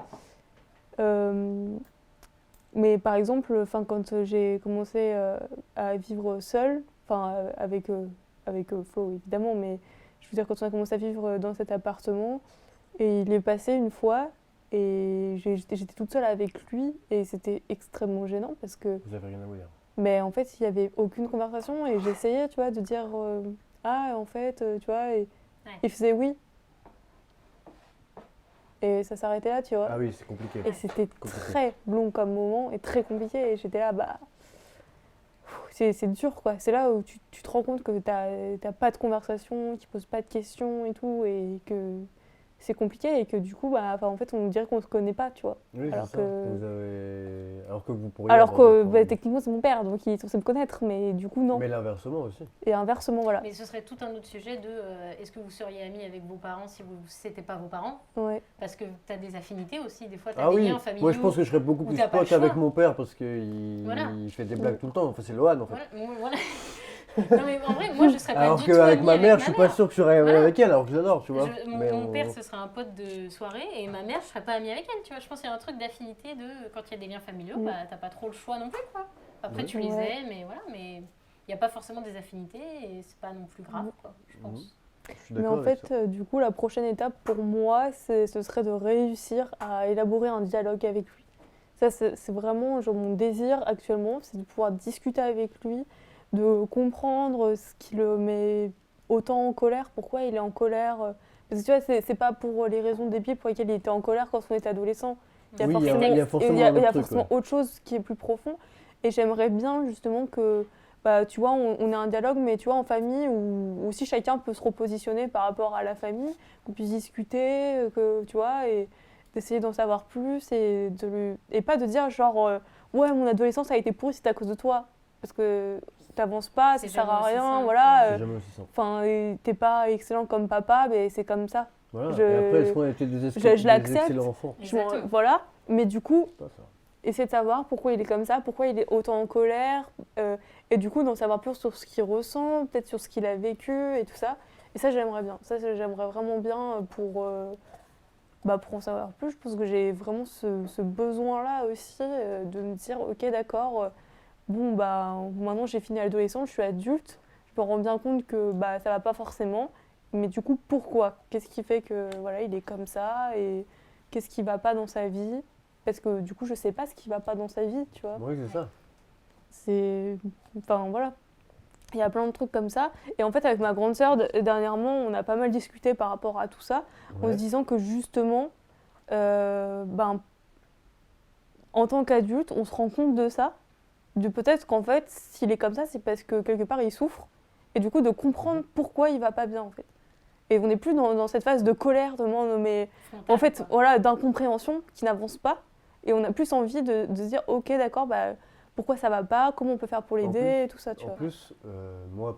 Mais par exemple, quand j'ai commencé à vivre seule, avec Flo évidemment, mais je veux dire quand on a commencé à vivre dans cet appartement, et il est passé une fois, et j'étais toute seule avec lui, et c'était extrêmement gênant parce que Vous avez rien à vous dire. mais en fait, il n'y avait aucune conversation et j'essayais, tu vois, de dire ah, en fait, tu vois, et Ouais. il faisait oui. Et ça s'arrêtait là, tu vois. Ah oui, c'est compliqué. Et c'était Compliqué. très long comme moment et très compliqué. Et j'étais là, c'est dur, quoi. C'est là où tu te rends compte que t'as pas de conversation, qu'ils posent pas de questions et tout, et que c'est compliqué et que du coup, en fait, on dirait qu'on se connaît pas, tu vois. Oui, Alors c'est ça. que- Alors que vous pourriez. Alors avoir que des points- techniquement, c'est mon père, donc il est censé me connaître, mais du coup, non. Mais l'inversement aussi. Et inversement, voilà. Mais ce serait tout un autre sujet de est-ce que vous seriez amis avec vos parents si vous n'étiez pas vos parents? Ouais. Parce que tu as des affinités aussi, des fois tu as Ah des oui, liens familiaux. moi je pense que je serais beaucoup où plus t'as pas le pote avec choix. mon père parce qu'il Voilà. il fait des blagues tout le temps. Enfin, c'est Lohan en fait. Voilà. Non mais en vrai, moi je serais pas Alors du tout qu'avec amie ma avec mère, je suis pas sûr que je serais ami Voilà. avec elle, alors que je l'adore, tu vois. Mais Mon père, ce serait un pote de soirée et ma mère, je serais pas amie avec elle, tu vois. Je pense qu'il y a un truc d'affinité de quand il y a des liens familiaux, bah t'as pas trop le choix non plus, quoi. Après, Ouais. tu les Ouais. aimes, mais voilà, mais il n'y a pas forcément des affinités et c'est pas non plus grave, quoi, je pense. Je suis Mais d'accord en avec fait, ça. du coup, la prochaine étape pour moi, ce serait de réussir à élaborer un dialogue avec lui. Ça, c'est vraiment genre, mon désir actuellement, c'est de pouvoir discuter avec lui, de comprendre ce qui le met autant en colère, pourquoi il est en colère. Parce que tu vois, c'est pas pour les raisons débiles pour lesquelles il était en colère quand on était adolescent. Il y a Oui, forcément, il y a forcément un il y a autre truc, forcément ouais. autre chose qui est plus profond. Et j'aimerais bien justement que, tu vois, on ait un dialogue, mais tu vois, en famille, où aussi chacun peut se repositionner par rapport à la famille, qu'on puisse discuter, que, tu vois, et d'essayer d'en savoir plus, et pas de dire genre, ouais, mon adolescence a été pourrie, c'est à cause de toi. Parce que t'avances pas, ça C'est sert à jamais aussi rien, simple. voilà. C'est jamais aussi simple. Enfin, t'es pas excellent comme papa, mais c'est comme ça. Voilà. je- Et après, est-ce qu'on a été des, je l'accepte. excellents enfants? Exactement. Voilà. Mais du coup, C'est pas ça. essayer de savoir pourquoi il est comme ça, pourquoi il est autant en colère, et du coup d'en savoir plus sur ce qu'il ressent, peut-être sur ce qu'il a vécu et tout ça. Et ça, j'aimerais bien. Ça, j'aimerais vraiment bien pour en savoir plus. Je pense que j'ai vraiment ce besoin-là aussi de me dire, ok, d'accord, maintenant j'ai fini l'adolescence, je suis adulte, je me rends bien compte que ça va pas forcément. Mais du coup, pourquoi? Qu'est-ce qui fait que voilà, il est comme ça et qu'est-ce qui va pas dans sa vie? Parce que du coup, je sais pas ce qui va pas dans sa vie, tu vois. Oui, c'est ça. Enfin, voilà. Il y a plein de trucs comme ça. Et en fait, avec ma grande sœur, dernièrement, on a pas mal discuté par rapport à tout ça, en Ouais. se disant que justement, en tant qu'adulte, on se rend compte de ça, de peut-être qu'en fait, s'il est comme ça, c'est parce que quelque part, il souffre. Et du coup, de comprendre pourquoi il va pas bien, en fait. Et on n'est plus dans cette phase de colère, mais en fait, Frontal, quoi. voilà, d'incompréhension qui n'avance pas. Et on a plus envie de se dire, ok, d'accord, pourquoi ça va pas, comment on peut faire pour l'aider, et tout ça, tu En vois. plus, moi,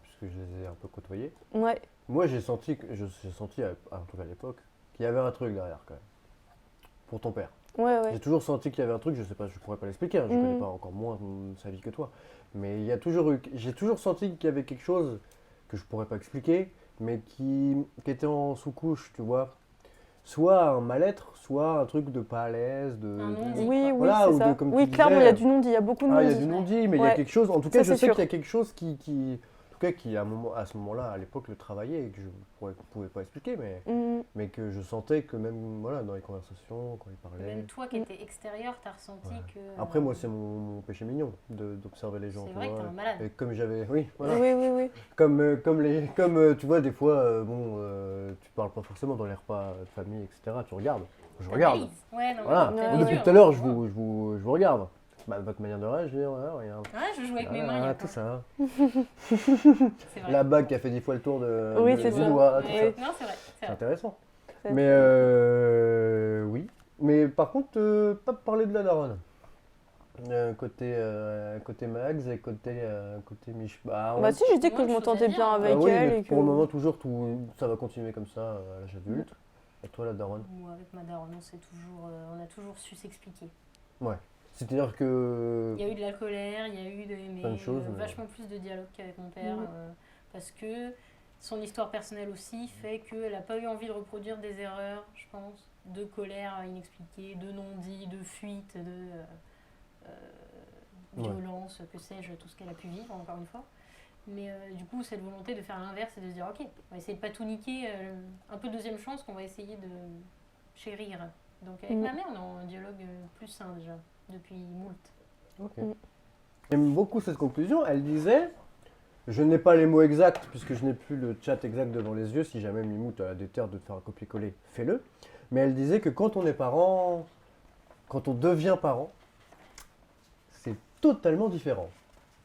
puisque je les ai un peu côtoyés, Ouais, moi j'ai senti, en tout cas à l'époque, qu'il y avait un truc derrière quand même. Pour ton père. ouais. J'ai toujours senti qu'il y avait un truc, je sais pas, je pourrais pas l'expliquer, hein, je connais Mhm. pas encore moins sa vie que toi. Mais j'ai toujours senti qu'il y avait quelque chose que je pourrais pas expliquer, mais qui était en sous-couche, tu vois. Soit un mal-être, soit un truc de pas à l'aise, Un de. non-dit. oui, Voilà, c'est ou ça. de, comme tu Oui, clairement, il y disais, a du non-dit, il y a beaucoup de Ah, il y a non-dit. du non-dit, mais il y a Ouais. quelque chose. En tout cas, Ça, je c'est sais sûr. qu'il y a quelque chose en tout cas, qui à ce moment-là, à l'époque, le travaillait et que je ne pouvais pas expliquer, Mhm. mais que je sentais que même voilà, dans les conversations, quand il parlait. Même toi qui étais extérieur, t'as ressenti Ouais. que. Après, moi, c'est mon péché mignon d'observer les gens. C'est tu vrai que vois. t'es un malade. Et comme j'avais. Oui, voilà. Oui. Comme tu vois, des fois, tu parles pas forcément dans les repas de famille, etc. Tu regardes. Je regarde. T'analyses. Ouais, non, mais Voilà. non, Ouais, Moi, depuis t'analyses. tout à l'heure, je vous regarde. Votre manière de réagir, regarde. Ouais, je joue avec mes Voilà, mains. il y a tout pas- ça. C'est vrai. La bague qui a fait 10 fois le tour Oui, du c'est ça. doigt, tout Ouais. ça. Non, c'est vrai. C'est C'est vrai. intéressant. Ça, Mais c'est- oui. Mais par contre, pas parler de la daronne. Côté Max et côté Mich. Si, j'ai dit que Moins de je choses m'entendais à bien dire. avec oui, elle. mais Et que... pour le moment, toujours, ça va continuer comme ça à l'âge adulte. Et toi, la daronne? Ou avec ma daronne, on a toujours su s'expliquer. C'est-à-dire que. Il y a eu de la colère, il y a eu Plein de choses, mais- vachement plus de dialogue qu'avec mon père. Mhm. Parce que son histoire personnelle aussi fait qu'elle n'a pas eu envie de reproduire des erreurs, je pense, de colère inexpliquée, de non-dit, de fuite, de Ouais. violence, que sais-je, tout ce qu'elle a pu vivre, encore une fois. Mais du coup, cette volonté de faire l'inverse et de se dire, ok, on va essayer de pas tout niquer, un peu deuxième chance qu'on va essayer de chérir. Donc avec Mhm. ma mère, on a un dialogue plus sain déjà, depuis moult. Ok. Mm. J'aime beaucoup cette conclusion. Elle disait, je n'ai pas les mots exacts puisque je n'ai plus le chat exact devant les yeux. Si jamais Mimout a des terres de te faire un copier-coller, fais-le. Mais elle disait que quand on est parent, quand on devient parent, c'est totalement différent.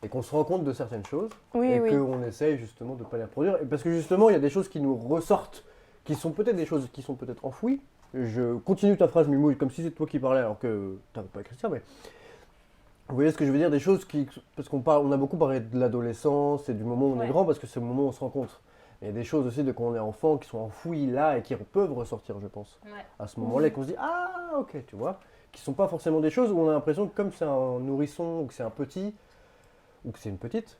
Et qu'on se rend compte de certaines choses Oui, et oui. qu'on essaye justement de ne pas les reproduire. Et parce que justement, il y a des choses qui nous ressortent, qui sont peut-être des choses qui sont peut-être enfouies. Je continue ta phrase, Mimouille, comme si c'était toi qui parlais, alors que tu n'avais pas écrit ça, mais vous voyez ce que je veux dire, des choses qui, parce on a beaucoup parlé de l'adolescence et du moment où on est Ouais. grand, parce que c'est le moment où on se rencontre. Mais il y a des choses aussi de quand on est enfant qui sont enfouies là et qui peuvent ressortir, je pense, Ouais. à ce moment-là, et qu'on se dit ah ok, tu vois, qui sont pas forcément des choses où on a l'impression que comme c'est un nourrisson ou que c'est un petit ou que c'est une petite,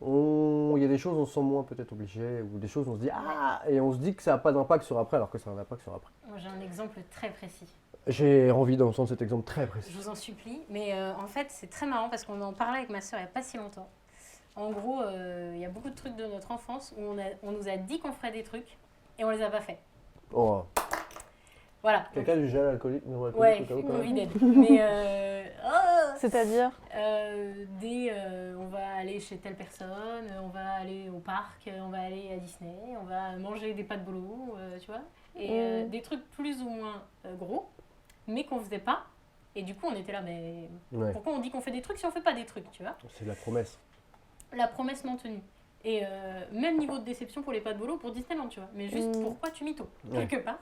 il y a des choses où on se sent moins peut-être obligé ou des choses où on se dit ah et on se dit que ça n'a pas d'impact sur après alors que ça a un impact sur après. Moi, j'ai un exemple très précis. J'ai envie d'entendre cet exemple très précis. Je vous en supplie. Mais en fait, c'est très marrant parce qu'on en parlait avec ma soeur il n'y a pas si longtemps. En gros, il y a beaucoup de trucs de notre enfance où on nous a dit qu'on ferait des trucs et on les a pas fait. Oh. Voilà. Quelqu'un du gel alcoolique, non alcoolique Ouais, au cas où, quand même. Covid. Mais C'est-à-dire on va aller chez telle personne, on va aller au parc, on va aller à Disney, on va manger des pâtes bolo, tu vois. Et des trucs plus ou moins gros, mais qu'on faisait pas. Et du coup, on était là, mais Ouais, pourquoi on dit qu'on fait des trucs si on fait pas des trucs, tu vois? c'est la promesse. La promesse non tenue. Et même niveau de déception pour les pâtes bolo pour Disneyland, tu vois. Mais juste pourquoi tu mythos, Ouais. quelque part.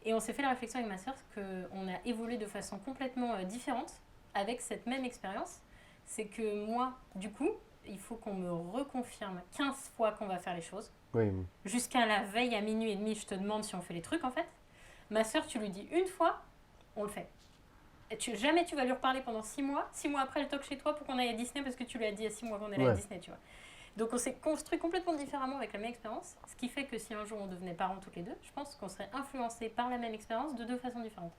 Et on s'est fait la réflexion avec ma soeur qu'on a évolué de façon complètement différente avec cette même expérience. C'est que moi, du coup, il faut qu'on me reconfirme 15 fois qu'on va faire les choses. Oui, Jusqu'à la veille à minuit et demi, je te demande si on fait les trucs en fait. Ma soeur, tu lui dis une fois, on le fait. Et jamais tu vas lui reparler pendant 6 mois. 6 mois après, elle toque chez toi pour qu'on aille à Disney parce que tu lui as dit à 6 mois qu'on allait à Ouais. Disney, tu vois. Donc on s'est construit complètement différemment avec la même expérience. Ce qui fait que si un jour on devenait parents toutes les deux, je pense qu'on serait influencés par la même expérience de 2 façons différentes.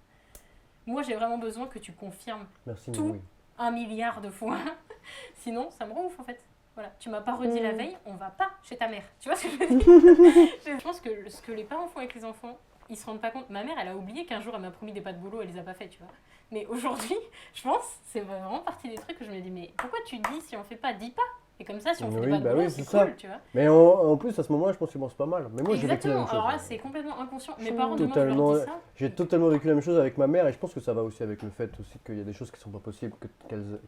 Moi, j'ai vraiment besoin que tu confirmes merci, Tout. Mimouille. 1 milliard de fois. Sinon, ça me rend ouf en fait. Voilà, tu m'as pas redit la veille, on va pas chez ta mère. Tu vois ce que je veux dire? Je pense que ce que les parents font avec les enfants, ils se rendent pas compte. Ma mère, elle a oublié qu'un jour elle m'a promis des pâtes bolo, elle les a pas fait, tu vois. Mais aujourd'hui, je pense, c'est vraiment partie des trucs que je me dis, mais pourquoi tu dis si on fait pas, dis pas. Et comme ça, si on fait Oui, des pâtes bah bolo, oui, c'est c'est ça. cool, tu vois. Mais en plus, à ce moment-là, je pense qu'ils pensent pas mal. Mais moi, j'ai vécu la Exactement. même chose. Alors là, c'est complètement inconscient. Mes parents, demain, je Totalement, leur dis ça. J'ai totalement vécu la même chose avec ma mère et je pense que ça va aussi avec le fait aussi qu'il y a des choses qui sont pas possibles,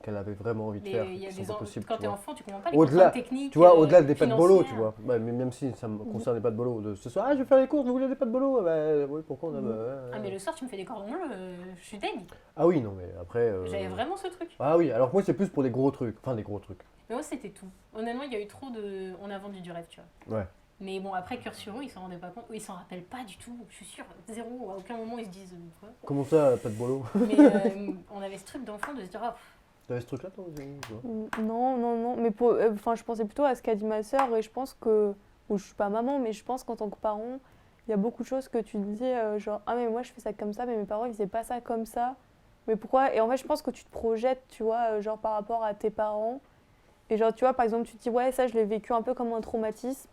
qu'elle avait vraiment envie de faire, Mais il y a qui sont des pas possibles. quand tu t'es vois. enfant, tu comprends pas les Au-delà- contraintes techniques. Tu vois, au-delà des pâtes bolo, tu financières. vois. Ouais, mais même si ça me concerne les pâtes bolo, de ce soir, ah, je vais faire les courses, vous voulez des pâtes bolo? Bah oui, pourquoi on a. Ah, mais le soir, tu me fais des cordons bleus, je suis deg. Ah oui, non, mais après. J'avais vraiment ce truc. Ah oui, alors que moi, c'est plus pour des gros trucs. Enfin, des gros trucs. Mais moi, c'était tout. Honnêtement, il y a eu trop de. On a vendu du rêve, tu vois. Ouais. Mais bon, après, cœur sur eux, ils s'en rendaient pas compte. Ils s'en rappellent pas du tout. Je suis sûre, zéro. À aucun moment, ils se disent quoi. Comment ça, pâtes bolo? Mais on avait ce truc d'enfant de se dire, oh, T'avais ce truc-là, toi aussi, tu vois Non. Mais je pensais plutôt à ce qu'a dit ma sœur et je pense que, ou je suis pas maman, mais je pense qu'en tant que parent, il y a beaucoup de choses que tu te dis, genre, ah mais moi je fais ça comme ça, mais mes parents ils faisaient pas ça comme ça. Mais pourquoi? Et en fait, je pense que tu te projettes, tu vois, genre par rapport à tes parents. Et genre, tu vois, par exemple, tu te dis, ouais, ça je l'ai vécu un peu comme un traumatisme.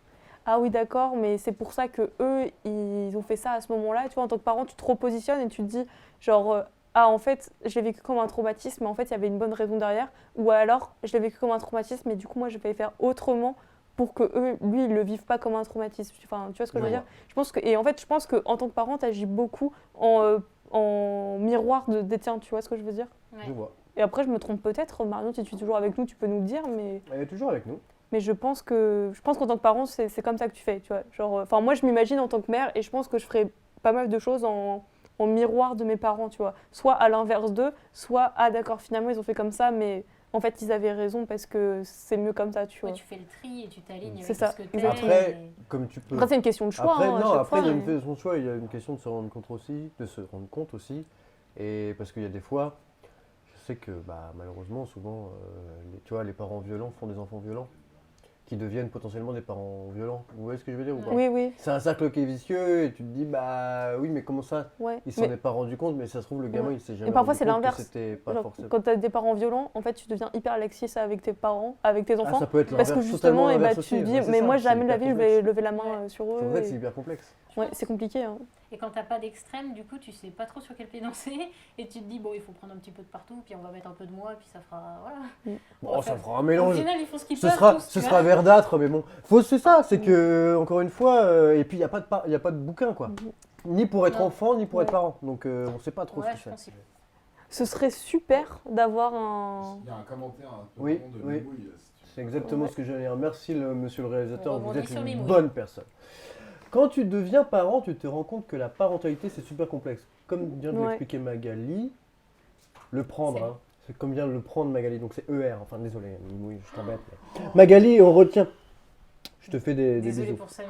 Ah oui, d'accord, mais c'est pour ça que eux ils ont fait ça à ce moment-là. Tu vois, en tant que parent, tu te repositionnes et tu te dis, genre, ah en fait, je l'ai vécu comme un traumatisme, mais en fait, il y avait une bonne raison derrière. Ou alors, je l'ai vécu comme un traumatisme, mais du coup, moi, je vais faire autrement pour que eux, lui, ils le vivent pas comme un traumatisme. Enfin, tu vois ce que je veux dire? Je pense que, et en fait, je pense qu'en tant que parent, tu agis beaucoup en miroir des tiens, tu vois ce que je veux dire? ouais. Je vois. Et après, je me trompe peut-être. Marion, si tu es toujours avec nous, tu peux nous le dire, mais Elle est toujours avec nous. je pense qu'en tant que parent, c'est comme ça que tu fais, tu vois. Genre, enfin, moi, je m'imagine en tant que mère et je pense que je ferais pas mal de choses en miroir de mes parents, tu vois. Soit à l'inverse d'eux, soit, ah d'accord, finalement, ils ont fait comme ça, mais en fait, ils avaient raison parce que c'est mieux comme ça, tu vois. Ouais, tu fais le tri et tu t'alignes C'est avec ça, ce que t'es. exactement. Après, et- comme tu peux. Après, c'est une question de choix, Après, hein, à non, chaque après, fois, il y a mais- une question de choix, il y a une question de se rendre compte aussi, Et parce qu'il y a des fois, je sais que bah, malheureusement, souvent, tu vois, les parents violents font des enfants violents, qui deviennent potentiellement des parents violents. Vous voyez ce que je veux dire ou pas? Oui, oui, C'est un cercle qui est vicieux et tu te dis, bah oui, mais comment ça? ouais. Il s'en Mais- est pas rendu compte, mais ça se trouve, le gamin, Ouais. il s'est jamais Et parfois, rendu c'est compte que l'inverse. c'était pas Genre, forcément. quand tu as des parents violents, en fait, tu deviens hyper laxiste avec tes parents, avec tes Ah, enfants. ça peut être Parce que l'inverse, justement, totalement eh ben, l'inverse tu aussi. dis, Ouais, c'est mais ça, moi, c'est jamais de la hyper vie, je vais complexe. lever la main Ouais. sur C'est eux. pour ça que et- c'est hyper complexe. Ouais, c'est compliqué. Hein. Et quand t'as pas d'extrême, du coup, tu sais pas trop sur quel pied danser. Et tu te dis, bon, il faut prendre un petit peu de partout, puis on va mettre un peu de moi, puis ça fera. Voilà. Bon, ça fera un Au mélange. final, ils font ce qu'ils Ce peuvent. sera, tous, ce tu sera vois. verdâtre, mais bon. C'est ça, c'est que, encore une fois, et puis il n'y a, y a pas de bouquin, quoi. Ni pour être Non. enfant, ni pour être Ouais. parent. Donc on ne sait pas trop Ouais, ce que je c'est. pense qu'il faut. Ce serait super d'avoir un. Il y a un commentaire un peu Oui, long de oui. Mimouille, si tu C'est veux. exactement Ouais. ce que j'allais dire. Merci, monsieur le réalisateur, On vous rebondit êtes sur les une mouilles. bonne personne. Quand tu deviens parent, tu te rends compte que la parentalité, c'est super complexe. Comme vient de Ouais. l'expliquer Magali, le prendre, hein. C'est comme vient de le prendre Magali, donc c'est ER, enfin désolé, oui, je t'embête. mais- Magali, on retient... Je te fais des Désolée bisous. pour ça.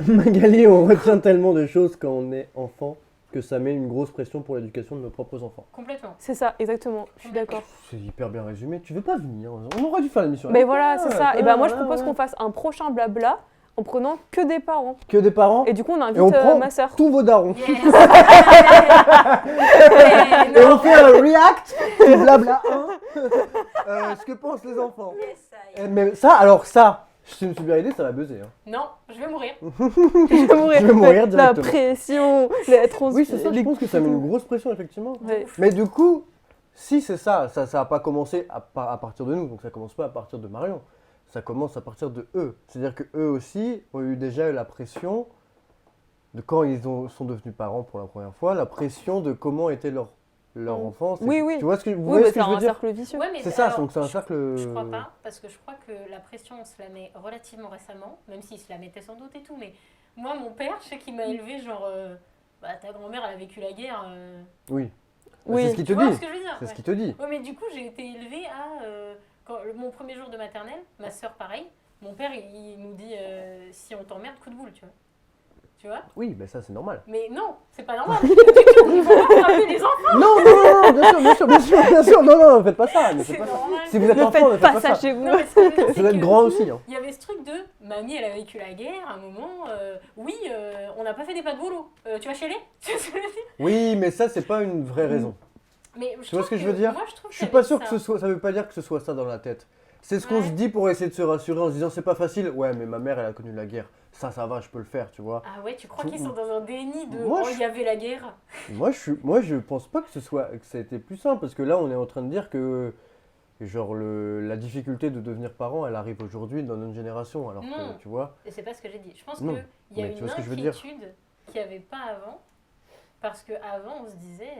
Magali, on retient tellement de choses quand on est enfant que ça met une grosse pression pour l'éducation de nos propres enfants. Complètement. C'est ça, exactement. Je suis d'accord. C'est hyper bien résumé. Tu veux pas venir? On aurait dû faire l'émission. Mais avec voilà, toi. c'est ça. Et ben moi, je Ouais, propose ouais. qu'on fasse un prochain blabla en prenant que des parents. Que des parents Et du coup, on invite on prend ma sœur. tous vos darons. Yes. Et on fait un react du blabla 1. Ce que pensent les enfants. Yes, ça y est. Mais ça, alors ça, c'est une super idée, ça va buzzer. Hein. Non, je vais mourir. Je vais mourir. Je vais mourir La directement. pression, la trans... Oui, c'est ça, je pense que ça met une grosse pression, effectivement. Ouais. Mais du coup, si c'est ça, ça n'a pas commencé à partir de nous, donc ça commence pas à partir de Marion. Ça commence à partir de eux. C'est-à-dire que eux aussi ont eu déjà la pression de quand sont devenus parents pour la première fois, la pression de comment était leur enfance. Oui, oui. Tu vois ce que, vous Oui, voyez mais ce que c'est je veux un dire? cercle vicieux. Ouais, mais C'est ça, alors, donc c'est un cercle. Je crois pas, parce que je crois que la pression, on se la met relativement récemment, même s'il se la mettait sans doute et tout. Mais moi, mon père, je sais qu'il m'a élevé genre, bah, ta grand-mère, elle a vécu la guerre. Oui. Oui. C'est ce qu'il te Tu vois dit. ce que je veux dire? C'est ce Ouais. qu'il te dit. Ouais, mais du coup, j'ai été élevée à. Mon premier jour de maternelle, ma soeur pareil, mon père, il nous dit si on t'emmerde, coup de boule, tu vois. Tu vois? Oui, mais ça c'est normal. Mais non, c'est pas normal. Du tout, il faut pas frapper les enfants. Non, bien sûr, non, ne faites pas ça. Ne faites C'est pas ça. normal. Si vous êtes Ne enfant, ne faites faites pas ça chez vous. Non, mais ce que je veux dire, Vous c'est êtes que grand aussi. Hein. il y avait ce truc de mamie, elle a vécu la guerre, à un moment, oui, on n'a pas fait des pas de boulot. Tu vas chialer? Tu vois ce que je veux dire? Oui, mais ça c'est pas une vraie raison. Mais Tu vois ce que je veux dire? Moi, je trouve Je suis qu'il y pas avait sûr que ça. ce soit. Ça veut pas dire que ce soit ça dans la tête. C'est ce qu'on Ouais. se dit pour essayer de se rassurer en se disant c'est pas facile. Ouais, mais ma mère elle a connu la guerre. Ça va, je peux le faire, tu vois. Ah ouais, tu crois Tout- qu'ils sont dans un déni de Moi, oh, il y avait la guerre? Moi je pense pas que ça a été plus simple parce que là on est en train de dire que genre la difficulté de devenir parent elle arrive aujourd'hui dans notre génération alors Non. que tu vois. Et c'est pas ce que j'ai dit. Je pense Non, qu'il y a mais tu une vois ce que je veux dire. inquiétude qu'il n'y avait pas avant. Parce qu'avant, on se disait.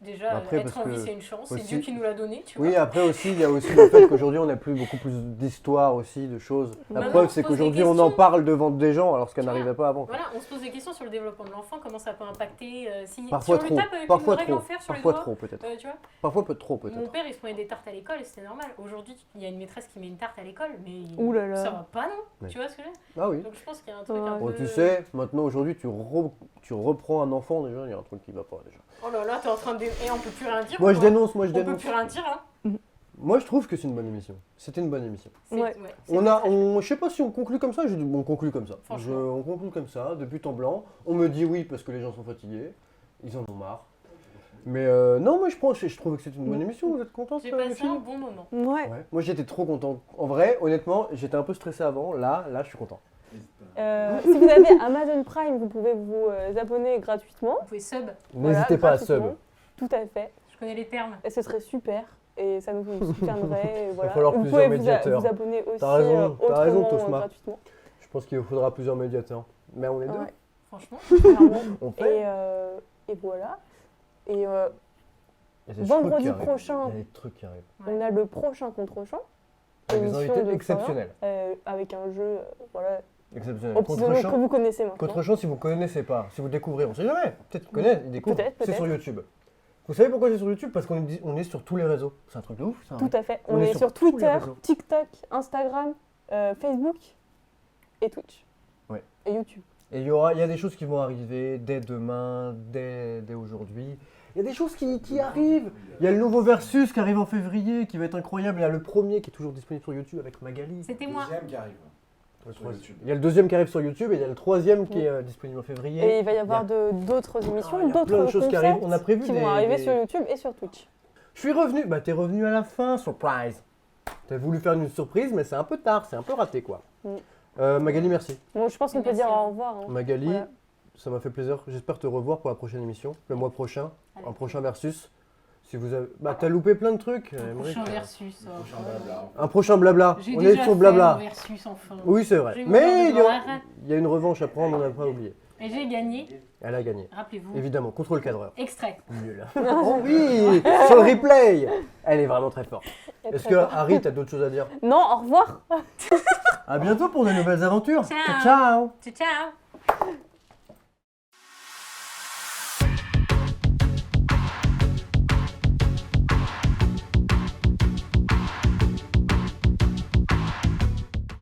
Déjà, Après, être parce en vie, que c'est une chance, c'est aussi- Dieu qui nous l'a donné, tu Oui, vois. après aussi, il y a aussi le fait qu'aujourd'hui, on a beaucoup plus d'histoires aussi, de choses. La Maintenant, preuve, on se c'est pose des qu'aujourd'hui, on en questions. parle devant des gens, alors ce qu'elle Tu vois, n'arrivait pas avant. Voilà, on se pose des questions sur le développement de l'enfant, comment ça peut impacter, si Parfois on trop, lui tape avec parfois une règle trop, en fer sur parfois les doigts, trop peut-être. tu vois. Parfois trop Mon peut-être. père, il se prenait des tartes à l'école et c'était normal. Aujourd'hui, il y a une maîtresse qui met une tarte à l'école, mais Ouh là là. ça va pas, non? Ouais. Tu vois ce que je veux dire? Ah oui. Donc je pense qu'il y a un truc Ouais. un Bon, peu... tu sais, maintenant, aujourd'hui, tu reprends un enfant, déjà, il y a un truc qui va pas, déjà. Oh là là, t'es en train de... Et on peut plus rien dire. Moi, ou je quoi? dénonce, On peut plus rien dire, hein. Moi, je trouve que c'est une bonne émission. C'était une bonne émission. C'est- Ouais. c'est Je sais pas si on conclut comme ça, on conclut comme ça. Franchement. On conclut comme ça, de but en blanc. On me dit oui parce que les gens sont fatigués, ils en ont marre. Mais non, moi je trouve que c'est une bonne émission, vous êtes contente J'ai les passé filles un bon moment. Ouais. Ouais. Moi j'étais trop content. En vrai, honnêtement, j'étais un peu stressé avant, là je suis content. Si vous avez Amazon Prime, vous pouvez vous abonner gratuitement. Vous pouvez sub, Voilà, N'hésitez pas à gratuitement. sub. Tout à fait. je connais les termes. Et ce serait super. Et ça nous soutiendrait. Et voilà. falloir vous plusieurs pouvez médiateurs. vous abonner aussi T'as raison, autrement, Tosma. gratuitement. Je pense qu'il faudra plusieurs médiateurs. Mais on est deux. Ouais, Franchement, clairement. On fait. Et voilà. Et Il y a des vendredi trucs qui arrivent. prochain, Il y a des trucs qui arrivent. ouais. on a le prochain contre-champ. Avec des émission invités de exceptionnels. Avec un jeu voilà, Exceptionnels. au petit oignon que vous connaissez maintenant. Contre-champ, si vous connaissez pas, si vous découvrez, on sait jamais. Peut-être qu'ils connaissent, ils découvrent. Peut-être, C'est peut-être. sur YouTube. Vous savez pourquoi c'est sur YouTube? Parce qu'on est sur tous les réseaux. C'est un truc de ouf, ça. Tout à fait. On On est est sur sur tous les Twitter, réseaux. TikTok, Instagram, Facebook et Twitch. Ouais. Et YouTube. Et il y a des choses qui vont arriver dès demain, dès aujourd'hui. Il y a des choses qui arrivent. Il y a le nouveau Versus qui arrive en février, qui va être incroyable. Il y a le premier qui est toujours disponible sur YouTube avec Magali. C'était moi. Deuxième qui arrive. Sur YouTube. Il y a le deuxième qui arrive sur YouTube et il y a le troisième qui est disponible en février. Et il va y avoir d'autres émissions, il y a plein d'autres de choses qui concepts arrivent. On a prévu qui des- vont arriver des- sur YouTube et sur Twitch. Je suis revenu. Bah t'es revenu à la fin, surprise. T'as voulu faire une surprise, mais c'est un peu tard, c'est un peu raté quoi. Magali, merci. Bon, je pense qu'on peut Merci dire à au vous. revoir. hein. Magali, Voilà. ça m'a fait plaisir. J'espère te revoir pour la prochaine émission, le mois prochain, Avec un prochain versus. Si vous avez, bah t'as loupé plein de trucs. Un Émeric. prochain versus. Prochain blabla. Un prochain blabla. J'ai On déjà est sur fait blabla. mon versus enfin. Oui, c'est vrai. J'ai Mais mon il y, a, arrête. il y a une revanche à prendre, on n'a pas oublié. Et j'ai gagné, Elle a gagné. rappelez-vous, Évidemment, contre le cadreur. extrait. Nul. Oh oui, sur le replay. Elle est vraiment très forte. Et Est-ce très que fort. Harry, t'as d'autres choses à dire? Non, au revoir. À bientôt pour de nouvelles aventures. Ciao. Ciao. Ciao, ciao.